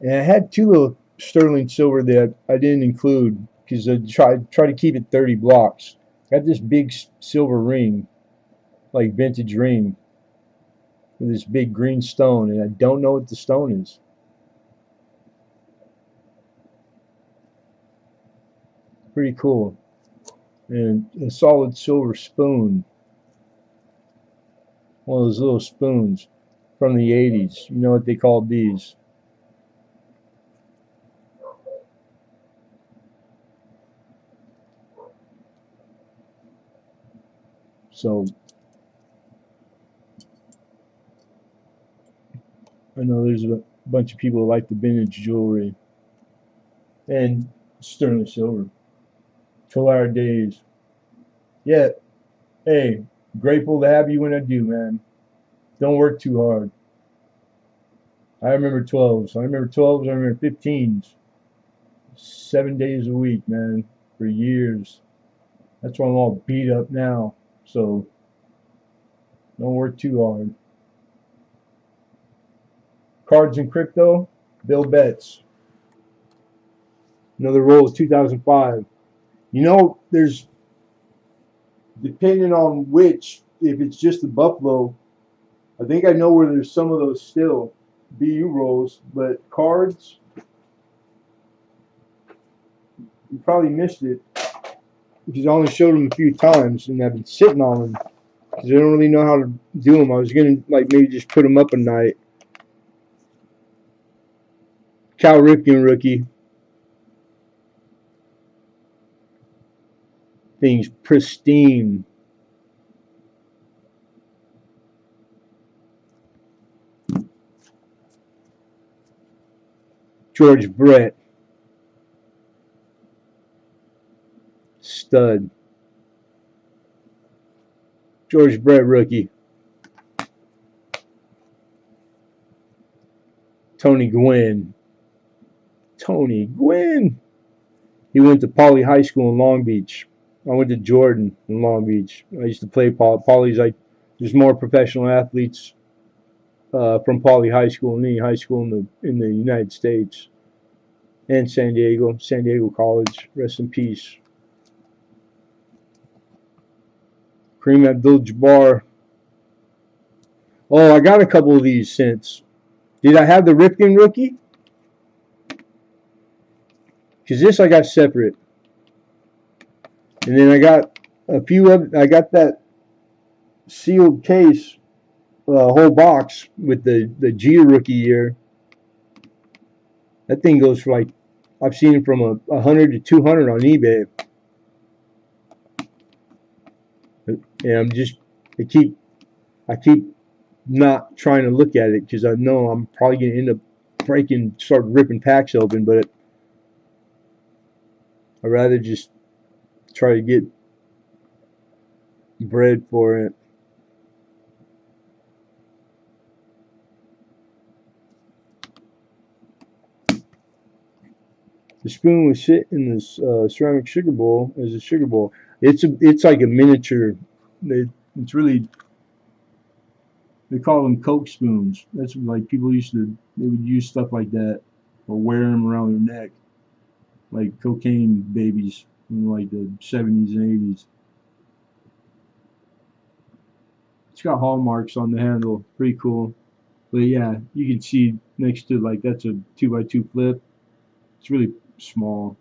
And I had 2 little sterling silver that I didn't include because I try to keep it 30 blocks. Got this big silver ring, like vintage ring, with this big green stone, and I don't know what the stone is. Pretty cool. And a solid silver spoon. One of those little spoons from the 80s. You know what they called these? So I know there's a bunch of people who like the vintage jewelry and sterling silver. 12-hour days. Yeah. Hey, grateful to have you when I do, man. Don't work too hard. I remember 12s. I remember 12s. I remember 15s. 7 days a week, man, for years. That's why I'm all beat up now. So don't work too hard. Cards and crypto, Bill Betts. Another roll is 2005. You know, there's, depending on which, if it's just the Buffalo, I think I know where there's some of those still, BU rolls, but cards, you probably missed it because I only showed them a few times and I've been sitting on them because I don't really know how to do them. I was going to like maybe just put them up a night. Cal Ripken rookie. Things pristine. George Brett. Stud. George Brett rookie. Tony Gwynn. Tony Gwynn. He went to Poly High School in Long Beach. I went to Jordan in Long Beach. I used to play Poly. Poly's like, there's more professional athletes from Poly High School than any high school in the United States. And San Diego College. Rest in peace. Kareem Abdul-Jabbar. Oh, I got a couple of these since. Did I have the Ripken rookie? Because this I got separate. And then I got a few of, I got that sealed case, whole box with the G rookie year. That thing goes for like, I've seen it from 100 to 200 on eBay. And I keep not trying to look at it because I know I'm probably going to end up start ripping packs open, but I'd rather just try to get bread for it. The spoon would sit in this ceramic sugar bowl as a sugar bowl. It's like a miniature. It's really, they call them Coke spoons. That's like people used to, they would use stuff like that or wear them around their neck like cocaine babies in like the 70s and 80s. It's got hallmarks on the handle, pretty cool. But yeah, you can see next to, like, that's a 2x2 flip. It's really small.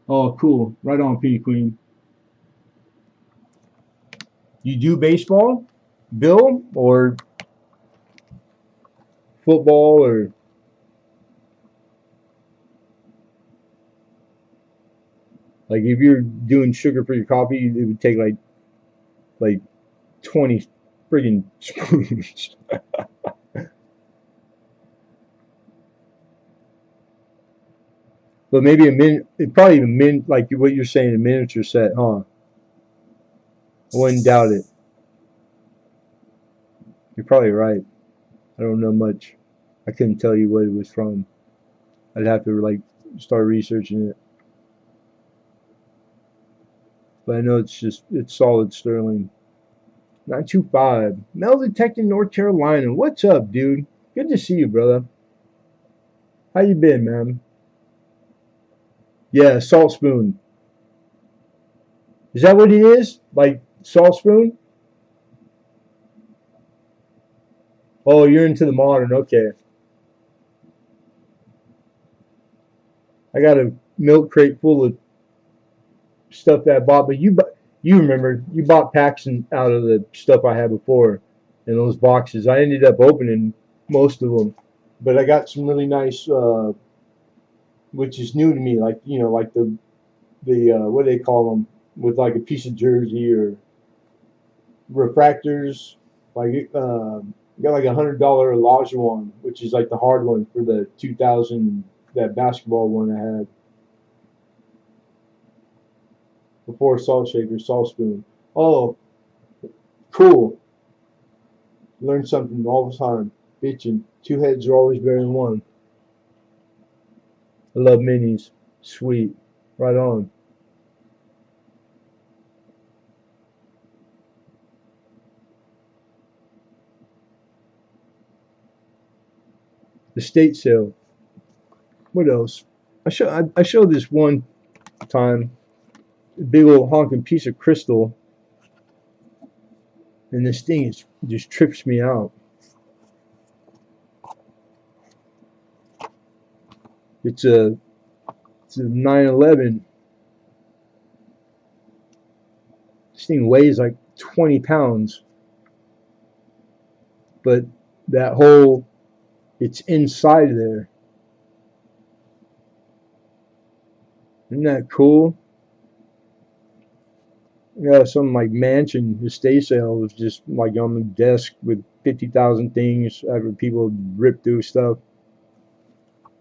Oh, cool. Right on, Penny Queen. You do baseball, Bill, or football, or like if you're doing sugar for your coffee, it would take like 20 friggin' spoons. But maybe a min, it probably a min, like what you're saying, a miniature set, huh? I wouldn't doubt it. You're probably right. I don't know much. I couldn't tell you what it was from. I'd have to like start researching it. But I know it's solid sterling. 925. Metal detecting North Carolina. What's up, dude? Good to see you, brother. How you been, man? Yeah, salt spoon. Is that what it is? Like salt spoon? Oh, you're into the modern. Okay. I got a milk crate full of stuff that I bought, but you remember you bought packs out of the stuff I had before in those boxes. I ended up opening most of them, but I got some really nice, which is new to me. Like like the what do they call them, with like a piece of jersey or refractors. Like got like $100 Olajuwon, which is like the hard one for the 2000, that basketball one I had before Salt Shaker, Salt Spoon. Oh, cool. Learn something all the time. Bitching. Two heads are always better than one. I love minis. Sweet. Right on. The state sale. What else? I showed this one time. A big old honking piece of crystal, and this thing just trips me out. It's a 911. This thing weighs like 20 pounds, but that whole, it's inside there. Isn't that cool? Yeah, some like mansion estate sale was just like on the desk with 50,000 things after people ripped through stuff.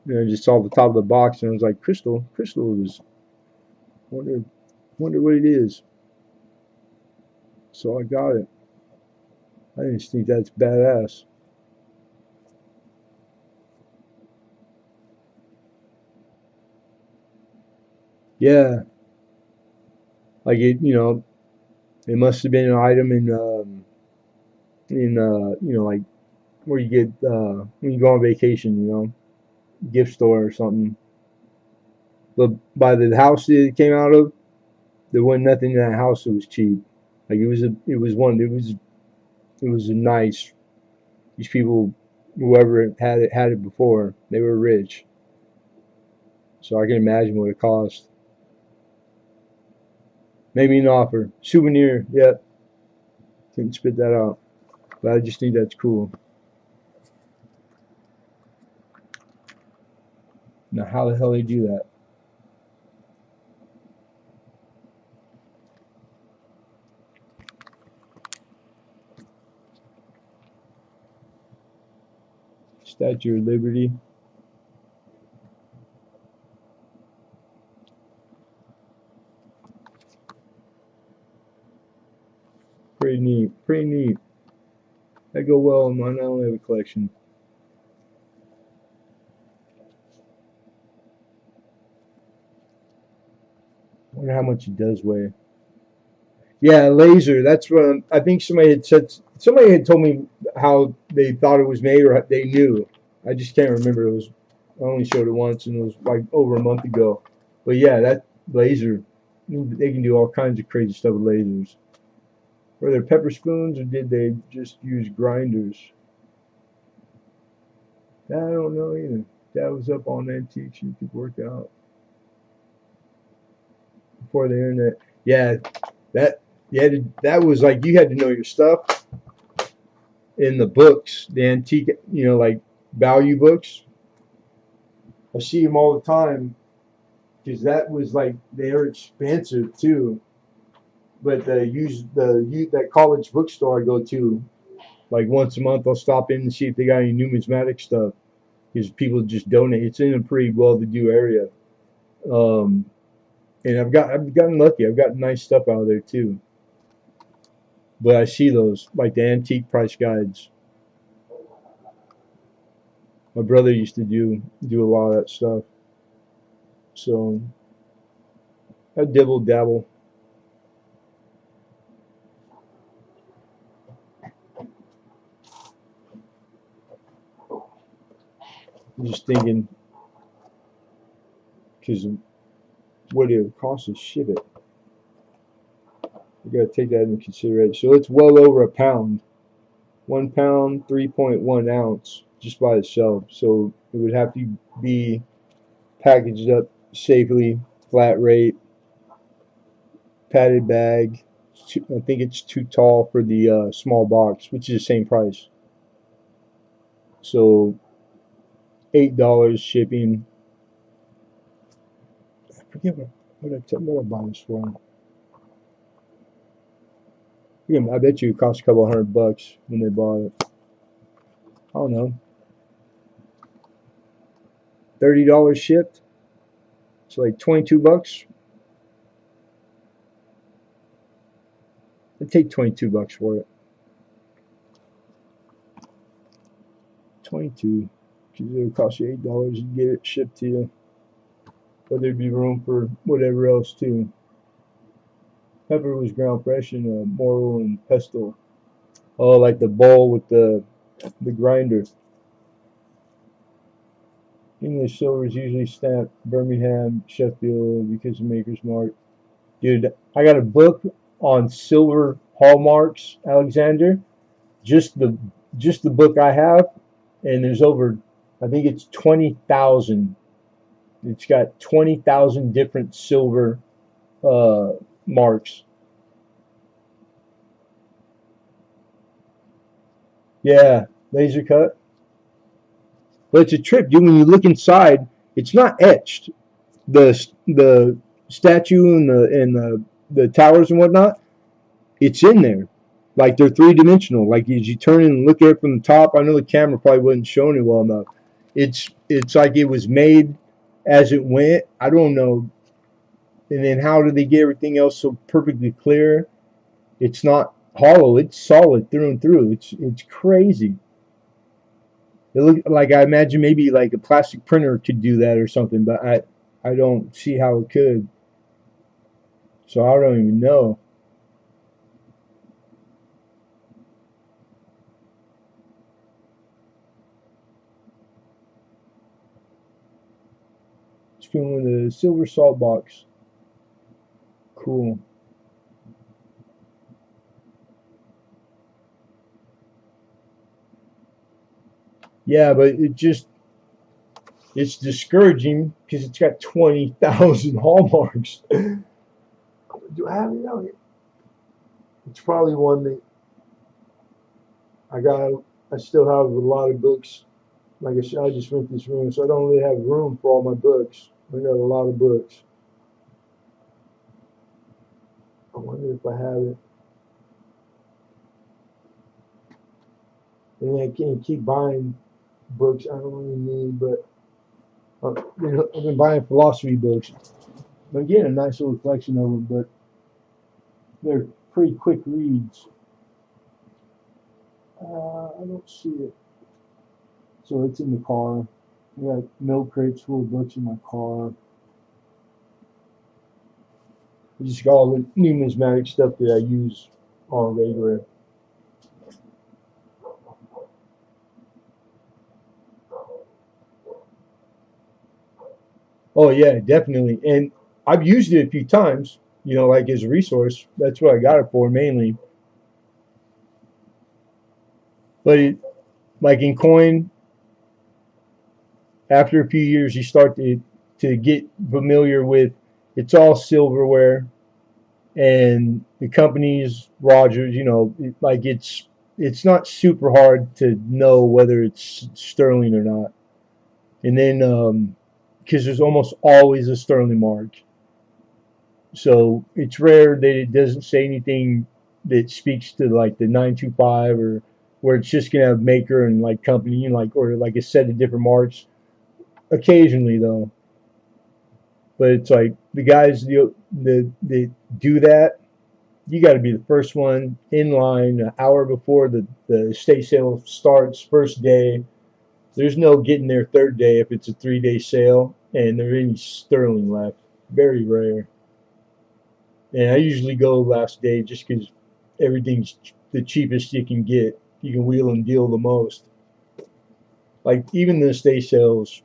Just saw the top of the box and it was like crystal. Crystal was, wonder wonder what it is. So I got it. I just think that's badass. Yeah, like it must have been an item in like where you get when you go on vacation, gift store or something. But by the house it came out of, there wasn't nothing in that house that was cheap. Like it was a nice. These people, whoever had it before, they were rich. So I can imagine what it cost. Maybe an offer, souvenir. Yep, couldn't spit that out. But I just think that's cool. Now, how the hell they do that? Statue of Liberty. That go well in mine. I don't have a collection. I wonder how much it does weigh. Yeah, laser. That's what I think somebody had said. Somebody had told me how they thought it was made, or they knew. I just can't remember. It was I only showed it once, and it was like over a month ago. But yeah, that laser, they can do all kinds of crazy stuff with lasers. Were there pepper spoons, or did they just use grinders? I don't know either. That was up on Antiques. You could work out before the internet. Yeah, that that was like you had to know your stuff in the books, the antique, like value books. I see them all the time because that was like they're expensive too. But that college bookstore I go to like once a month, I'll stop in and see if they got any numismatic stuff because people just donate. It's in a pretty well-to-do area, um, and I've gotten lucky. I've gotten nice stuff out of there too. But I see those like the antique price guides. My brother used to do a lot of that stuff. So I dibble dabble. I'm just thinking because what it would cost to ship it. You got to take that into consideration. So it's well over a pound. 1 pound, 3.1 ounce just by itself. So it would have to be packaged up safely, flat rate, padded bag. I think it's too tall for the small box, which is the same price. So $8 shipping. I forget what I bought this for. I bet you it cost a couple $100 when they bought it. I don't know. $30 shipped. It's like $22. I'd take $22 for it. 22, because it would cost you $8 to get it shipped to you. But there'd be room for whatever else too. Pepper was ground fresh and morel and pesto. Oh, like the bowl with the grinder. English silver is usually stamped Birmingham, Sheffield because of Maker's Mark. Dude, I got a book on silver hallmarks, Alexander. Just the just the book I have, and there's over, I think it's 20,000. It's got 20,000 different silver uh, marks. Yeah, laser cut. But it's a trip, dude. When you look inside, it's not etched. The statue and the towers and whatnot, it's in there. Like they're 3 dimensional. Like as you turn and look at it from the top, I know the camera probably wasn't showing it well enough. It's like it was made as it went. I don't know. And then how do they get everything else so perfectly clear? It's not hollow. It's solid through and through. It's crazy. It look like I imagine maybe like a plastic printer could do that or something, but I don't see how it could. So I don't even know. It's feeling the silver salt box. Cool. Yeah, but it's discouraging because it's got 20,000 hallmarks. Do I have it out here? It's probably one that I got. I still have a lot of books. Like I said, I just rent this room, so I don't really have room for all my books. I got a lot of books. I wonder if I have it. And I can't keep buying books I don't really need, but I've been buying philosophy books. I'm getting a nice little collection of them, but they're pretty quick reads. I don't see it. So it's in the car. I got milk crates full of books in my car. I just got all the numismatic stuff that I use on regular. Oh yeah, definitely. And I've used it a few times, you know, like as a resource. That's what I got it for mainly. But it, like in coin, after a few years, you start to get familiar with it's all silverware and the company's Rogers. You know, like it's not super hard to know whether it's sterling or not. And then because there's almost always a sterling mark. So it's rare that it doesn't say anything that speaks to like the 925 or where it's just gonna have maker and like company, you know, like or like a set of different marks. Occasionally though, but it's like the guys that do that. You got to be the first one in line an hour before the estate sale starts. First day, there's no getting there third day if it's a 3 day sale and there ain't any sterling left. Very rare. And I usually go last day just because everything's the cheapest you can get. You can wheel and deal the most. Like even the estate sales,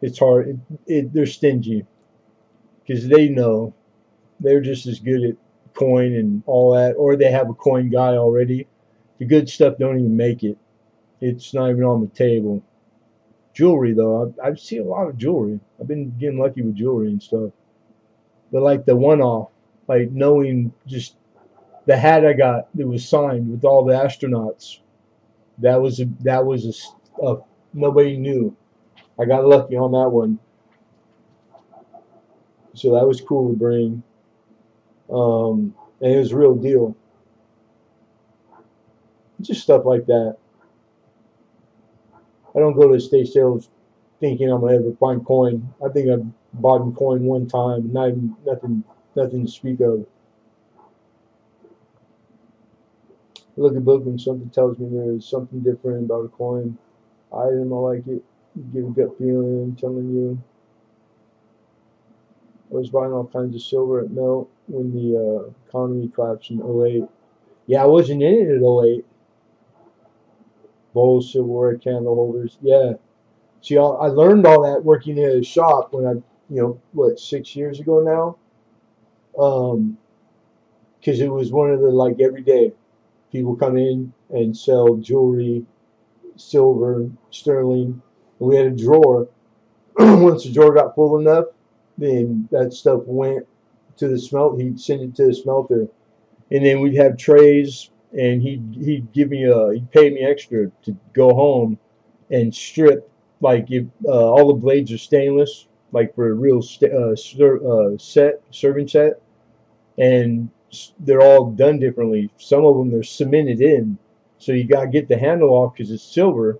it's hard. They're stingy because they know they're just as good at coin and all that, or they have a coin guy already. The good stuff don't even make it. It's not even on the table. Jewelry though, I see a lot of jewelry. I've been getting lucky with jewelry and stuff. But like the one-off, like knowing just the hat I got that was signed with all the astronauts. That was a nobody knew. I got lucky on that one, so that was cool to bring. And it was a real deal. Just stuff like that. I don't go to estate sales thinking I'm gonna ever find coin. I think I've bought in coin one time, not even, nothing to speak of. I look at book when something tells me there is something different about a coin. Item, I like it. You get a gut feeling. I'm telling you. I was buying all kinds of silver at melt when the economy collapsed in '08. Yeah, I wasn't in it at '08. Bowls, silverware, candle holders. Yeah. See, I learned all that working in a shop when what, 6 years ago now? Because it was one of the like every day people come in and sell jewelry, silver, sterling. And we had a drawer. Once the drawer got full enough, then that stuff went to the smelt. He'd send it to the smelter, and then we'd have trays. And he'd give me he'd pay me extra to go home and strip like if all the blades are stainless, like for a real serving set, and they're all done differently. Some of them they're cemented in, so you gotta get the handle off because it's silver,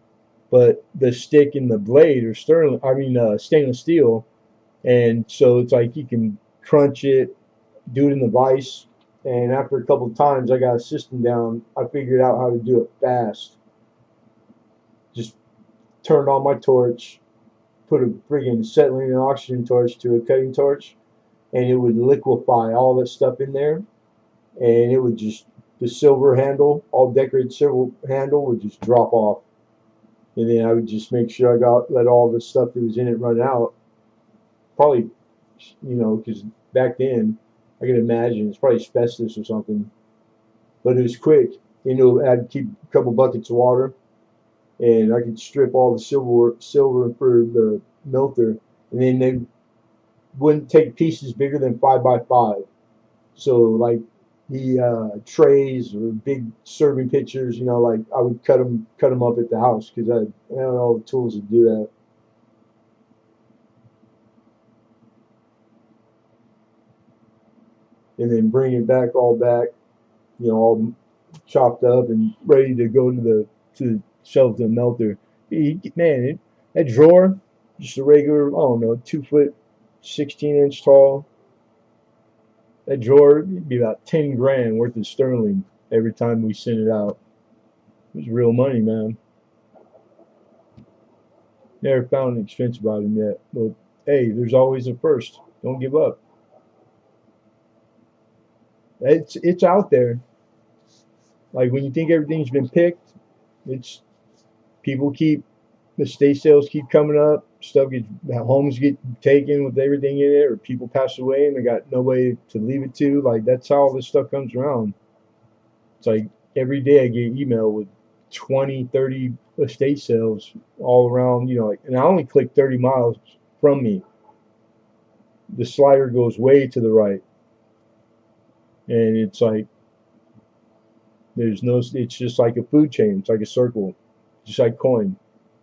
but the stick and the blade are sterling. I mean stainless steel, and so it's like you can crunch it, do it in the vise. And after a couple of times, I got a system down. I figured out how to do it fast. Just turned on my torch, put a friggin' acetylene and oxygen torch to a cutting torch, and it would liquefy all that stuff in there, and it would just the silver handle, all decorated silver handle, would just drop off, and then I would just make sure I got let all the stuff that was in it run out. Probably, because back then I can imagine it's probably asbestos or something, but it was quick. I'd keep a couple buckets of water, and I could strip all the silver for the melter, and then they wouldn't take pieces bigger than 5 by 5. So like the trays or big serving pitchers, like I would cut them up at the house because I had all the tools to do that. And then bring it back, all chopped up and ready to go to the shelf to the melter. Man, that drawer, just a regular, I don't know, 2 foot, 16-inch tall. That drawer would be about 10 grand worth of sterling every time we sent it out. was real money, man. Never found an expense about him yet. But hey, there's always a first. Don't give up. It's out there. Like when you think everything's been picked, it's people keep the estate sales keep coming up. Stuff gets homes get taken with everything in it, or people pass away and they got nobody to leave it to. Like that's how all this stuff comes around. It's like every day I get email with 20, 30 estate sales all around. Like, and I only click 30 miles from me. The slider goes way to the right, and it's like there's no. It's just like a food chain. It's like a circle, just like coin.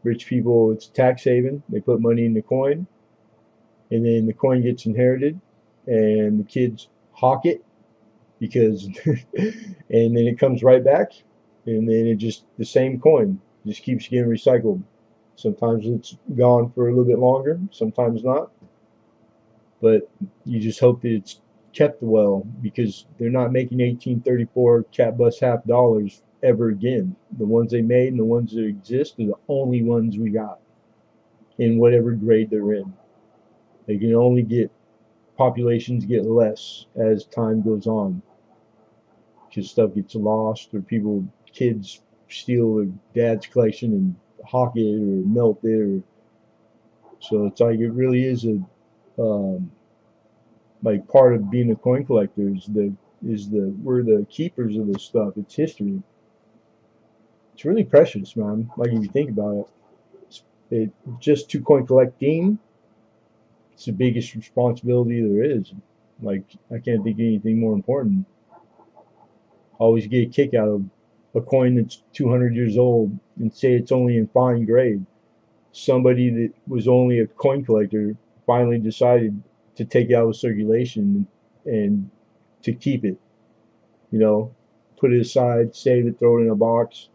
Rich people, it's tax haven. They put money in the coin, and then the coin gets inherited, and the kids hawk it because, and then it comes right back, and then it just the same coin just keeps getting recycled. Sometimes it's gone for a little bit longer, sometimes not, but you just hope that it's kept well because they're not making 1834 cat bus half dollars ever again. The ones they made and the ones that exist are the only ones we got in whatever grade they're in. They can only get populations get less as time goes on because stuff gets lost or kids steal their dad's collection and hawk it or melt it, or so it's like it really is a like part of being a coin collector is the we're the keepers of this stuff. It's history. It's really precious, man. Like if you think about it, it just to coin collecting, it's the biggest responsibility there is. Like I can't think of anything more important. I always get a kick out of a coin that's 200 years old and say it's only in fine grade. Somebody that was only a coin collector finally decided to take it out of circulation and to keep it, you know, put it aside, save it, throw it in a box,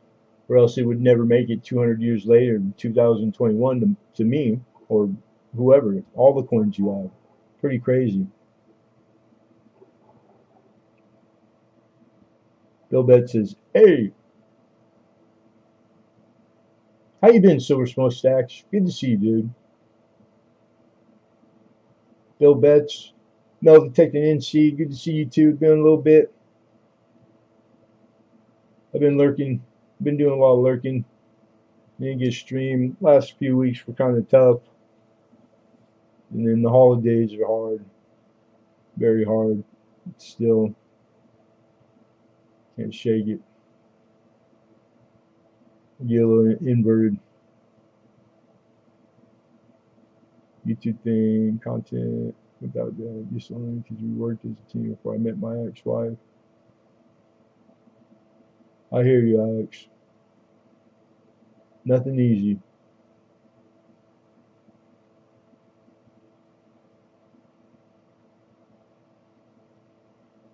or else it would never make it 200 years later in 2021 to me or whoever. All the coins you have. Pretty crazy. Bill Betts says, "Hey, how you been, Silver Smokestacks? Good to see you, dude." Bill Betts, Mel Detecting NC, good to see you too. Been a little bit. I've been lurking, been doing a lot of lurking. Didn't get streamed. Last few weeks were kind of tough. And then the holidays are hard. Very hard. Still can't shake it. Get a little inverted. YouTube thing, content, without that. Just only because we worked as a team before I met my ex-wife. I hear you, Alex. Nothing easy.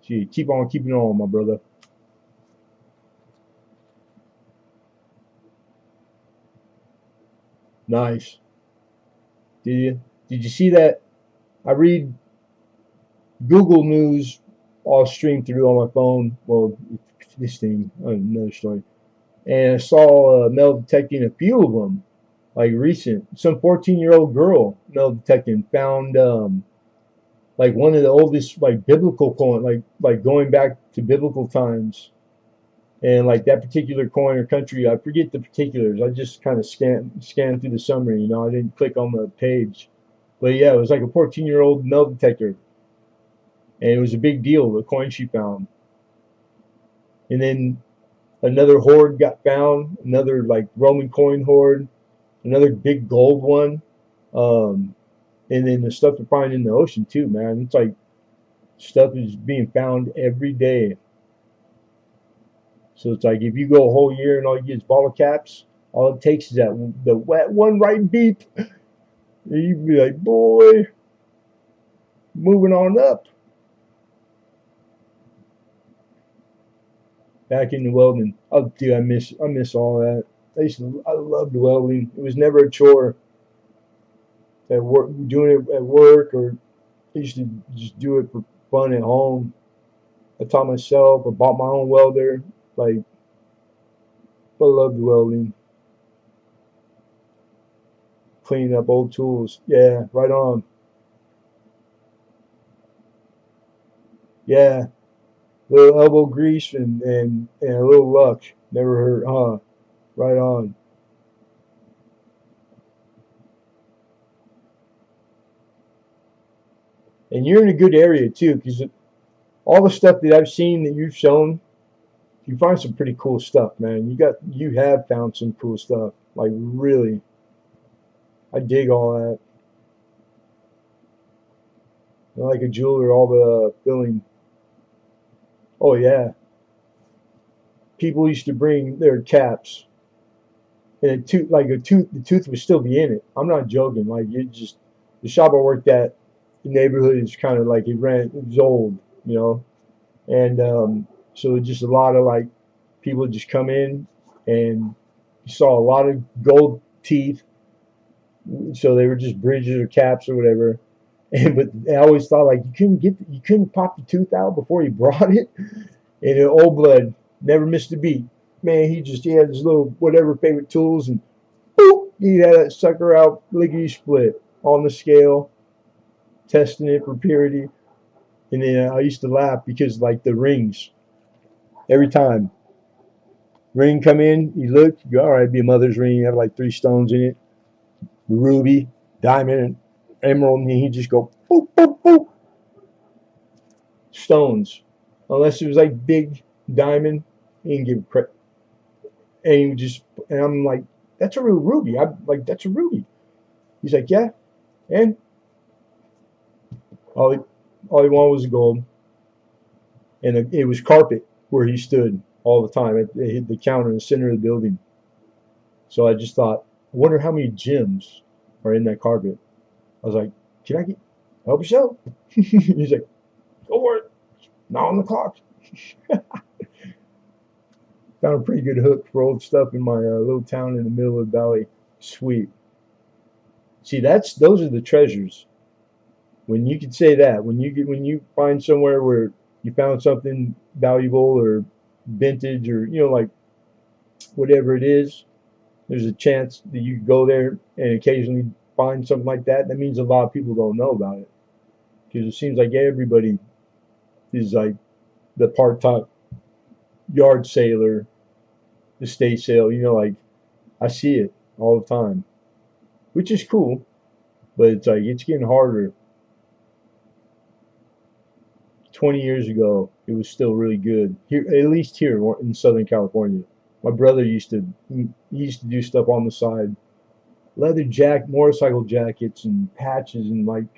Gee, keep on keeping on, my brother. Nice. Did you? Did you see that? I read Google News all streamed through on my phone. Well, this thing, another story. And I saw Mel detecting a few of them, like recent. Some 14-year-old girl Mel detecting found like one of the oldest like biblical coin, like going back to biblical times. And like that particular coin or country, I forget the particulars. I just kind of scanned through the summary. I didn't click on the page. But yeah, it was like a 14-year-old metal detector, and it was a big deal. The coin she found, and then another hoard got found. Another like Roman coin hoard, another big gold one, um, and then the stuff they're finding in the ocean too, man. It's like stuff is being found every day. So it's like if you go a whole year and all you get is bottle caps, all it takes is that the wet one right beep. You'd be like, boy, moving on up. Back into welding. Oh, dude, I miss all that. I loved welding. It was never a chore. At work, doing it at work, or I used to just do it for fun at home. I taught myself. I bought my own welder. Like I loved welding. Cleaning up old tools. Yeah, right on. Yeah, little elbow grease and a little luck. Never hurt, huh? Right on. And you're in a good area too, because all the stuff that I've seen that you've shown, you find some pretty cool stuff, man. You have found some cool stuff. Like really, I dig all that. I like a jeweler, all the filling. Oh yeah, people used to bring their caps, and the tooth would still be in it. I'm not joking. Like you just, the shop I worked at, the neighborhood is kind of like it was old, you know, and so just a lot of like people would just come in, and you saw a lot of gold teeth. So they were just bridges or caps or whatever. And but I always thought like you couldn't pop the tooth out before you brought it. And old blood never missed a beat. Man, he had his little whatever favorite tools, and boop, he had that sucker out lickety split on the scale, testing it for purity. And then I used to laugh because like the rings, every time ring come in, you look, you go, all right, it'd be a mother's ring, you have like 3 stones in it, ruby, diamond, emerald, and he'd just go boop, boop, boop, stones. Unless it was like big diamond, he didn't give credit. And he would just, and I'm like, that's a real ruby. I'm like, that's a ruby. He's like, yeah. And all he, all he wanted was gold. And it was carpet where he stood all the time at the counter in the center of the building. So I just thought, I wonder how many gems are in that carpet. I was like, can I get, help yourself? He's like, go for it. Not on the clock. Found a pretty good hook for old stuff in my little town in the middle of the valley. Sweet. See, those are the treasures. When you can say that, when you find somewhere where you found something valuable or vintage or like whatever it is, there's a chance that you could go there and occasionally find something like that. That means a lot of people don't know about it because it seems like everybody is like the part-time yard sailor, estate sale. Like I see it all the time, which is cool, but it's like it's getting harder. 20 years ago, it was still really good here, at least here in Southern California. My brother he used to do stuff on the side, motorcycle jackets and patches and like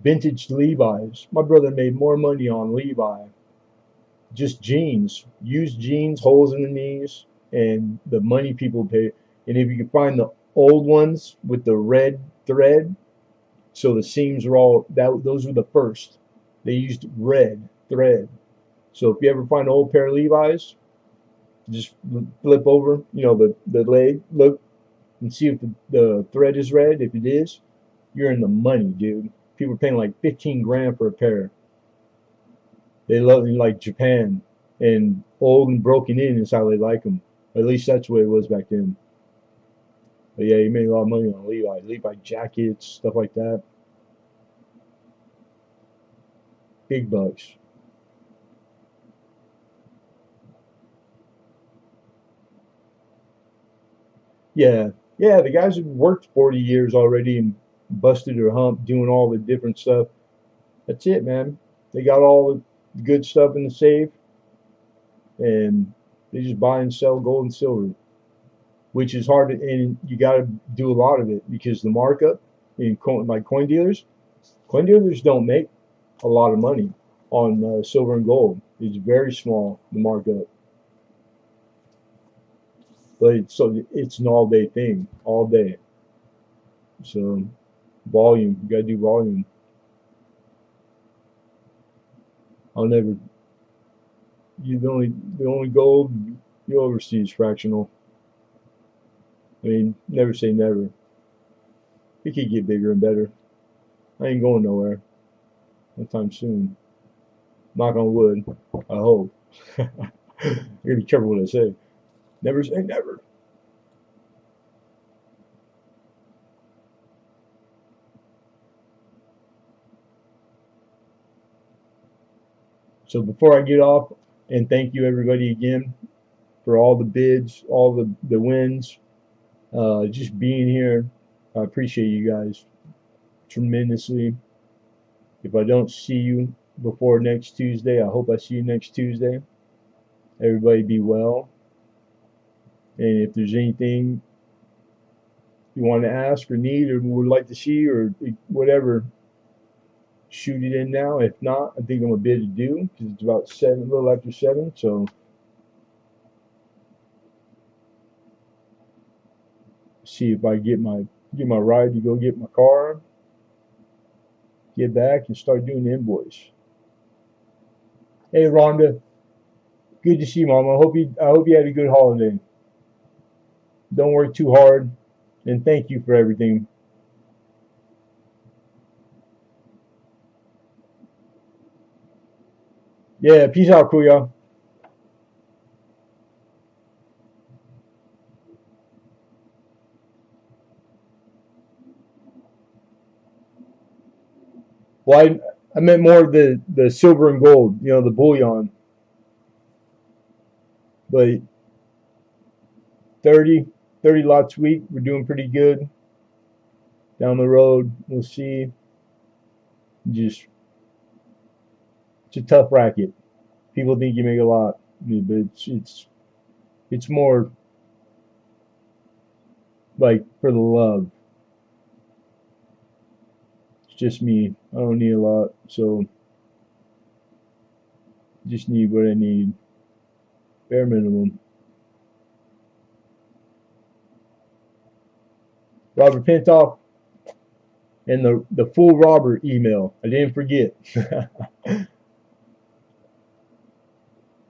vintage Levi's. My brother made more money on Levi, just jeans, used jeans, holes in the knees, and the money people pay. And if you can find the old ones with the red thread, so the seams were those were the first. They used red thread. So if you ever find an old pair of Levi's, just flip over, the leg, look and see if the thread is red. If it is, you're in the money, dude. People are paying like 15 grand for a pair. They love it like Japan, and old and broken in is how they like them. At least that's the way it was back then. But yeah, you made a lot of money on Levi jackets, stuff like that. Big bucks. Yeah, yeah. The guys have worked 40 years already and busted their hump doing all the different stuff. That's it, man. They got all the good stuff in the safe, and they just buy and sell gold and silver, which is hard to, and you got to do a lot of it because the markup in coin dealers don't make a lot of money on silver and gold. It's very small, the markup, but it's an all day thing, all day. So volume, you got to do volume. I'll never. You the only gold you ever see is fractional. I mean, never say never. It could get bigger and better. I ain't going nowhere anytime soon. Knock on wood. I hope. I gotta be careful what I say. Never say never. So before I get off, and thank you everybody again for all the bids, all the wins, just being here. I appreciate you guys tremendously. If I don't see you before next Tuesday, I hope I see you next Tuesday. Everybody be well. And if there's anything you want to ask or need or would like to see or whatever, shoot it in now. If not, I think I'm a bit due because it's about 7, a little after 7. So see if I get my ride to go get my car, get back, and start doing the invoice. Hey Rhonda, good to see you, Mama. I hope you had a good holiday. Don't work too hard, and thank you for everything. Yeah, peace out, Kuya. Well, I meant more of the silver and gold, the bullion. But 30, 30 lots a week, we're doing pretty good. Down the road, we'll see. Just it's a tough racket. People think you make a lot, but it's more like for the love. It's just me. I don't need a lot, so just need what I need, bare minimum. Robert Pintoff and the full Robert email. I didn't forget.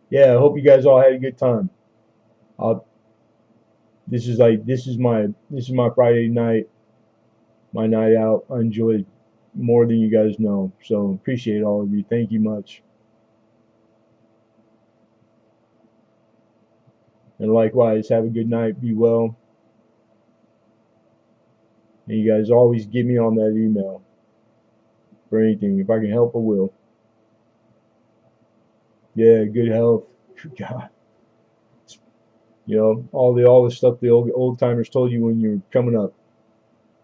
Yeah, I hope you guys all had a good time. I'll, this is my Friday night, my night out. I enjoyed more than you guys know. So appreciate all of you. Thank you much. And likewise, have a good night. Be well. And you guys always get me on that email for anything. If I can help, I will. Yeah, good health. God, all the stuff the old timers told you when you were coming up.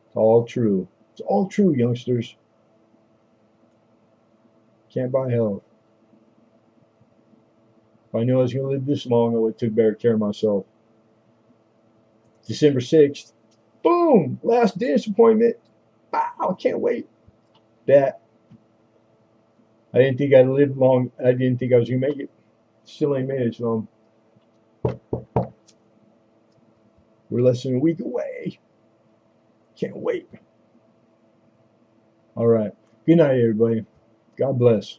It's all true. It's all true, youngsters. Can't buy health. If I knew I was going to live this long, I would have took better care of myself. December 6th. Boom! Last dentist appointment. Wow, I can't wait. That. I didn't think I'd live long. I didn't think I was going to make it. Still ain't made it, so we're less than a week away. Can't wait. All right. Good night, everybody. God bless.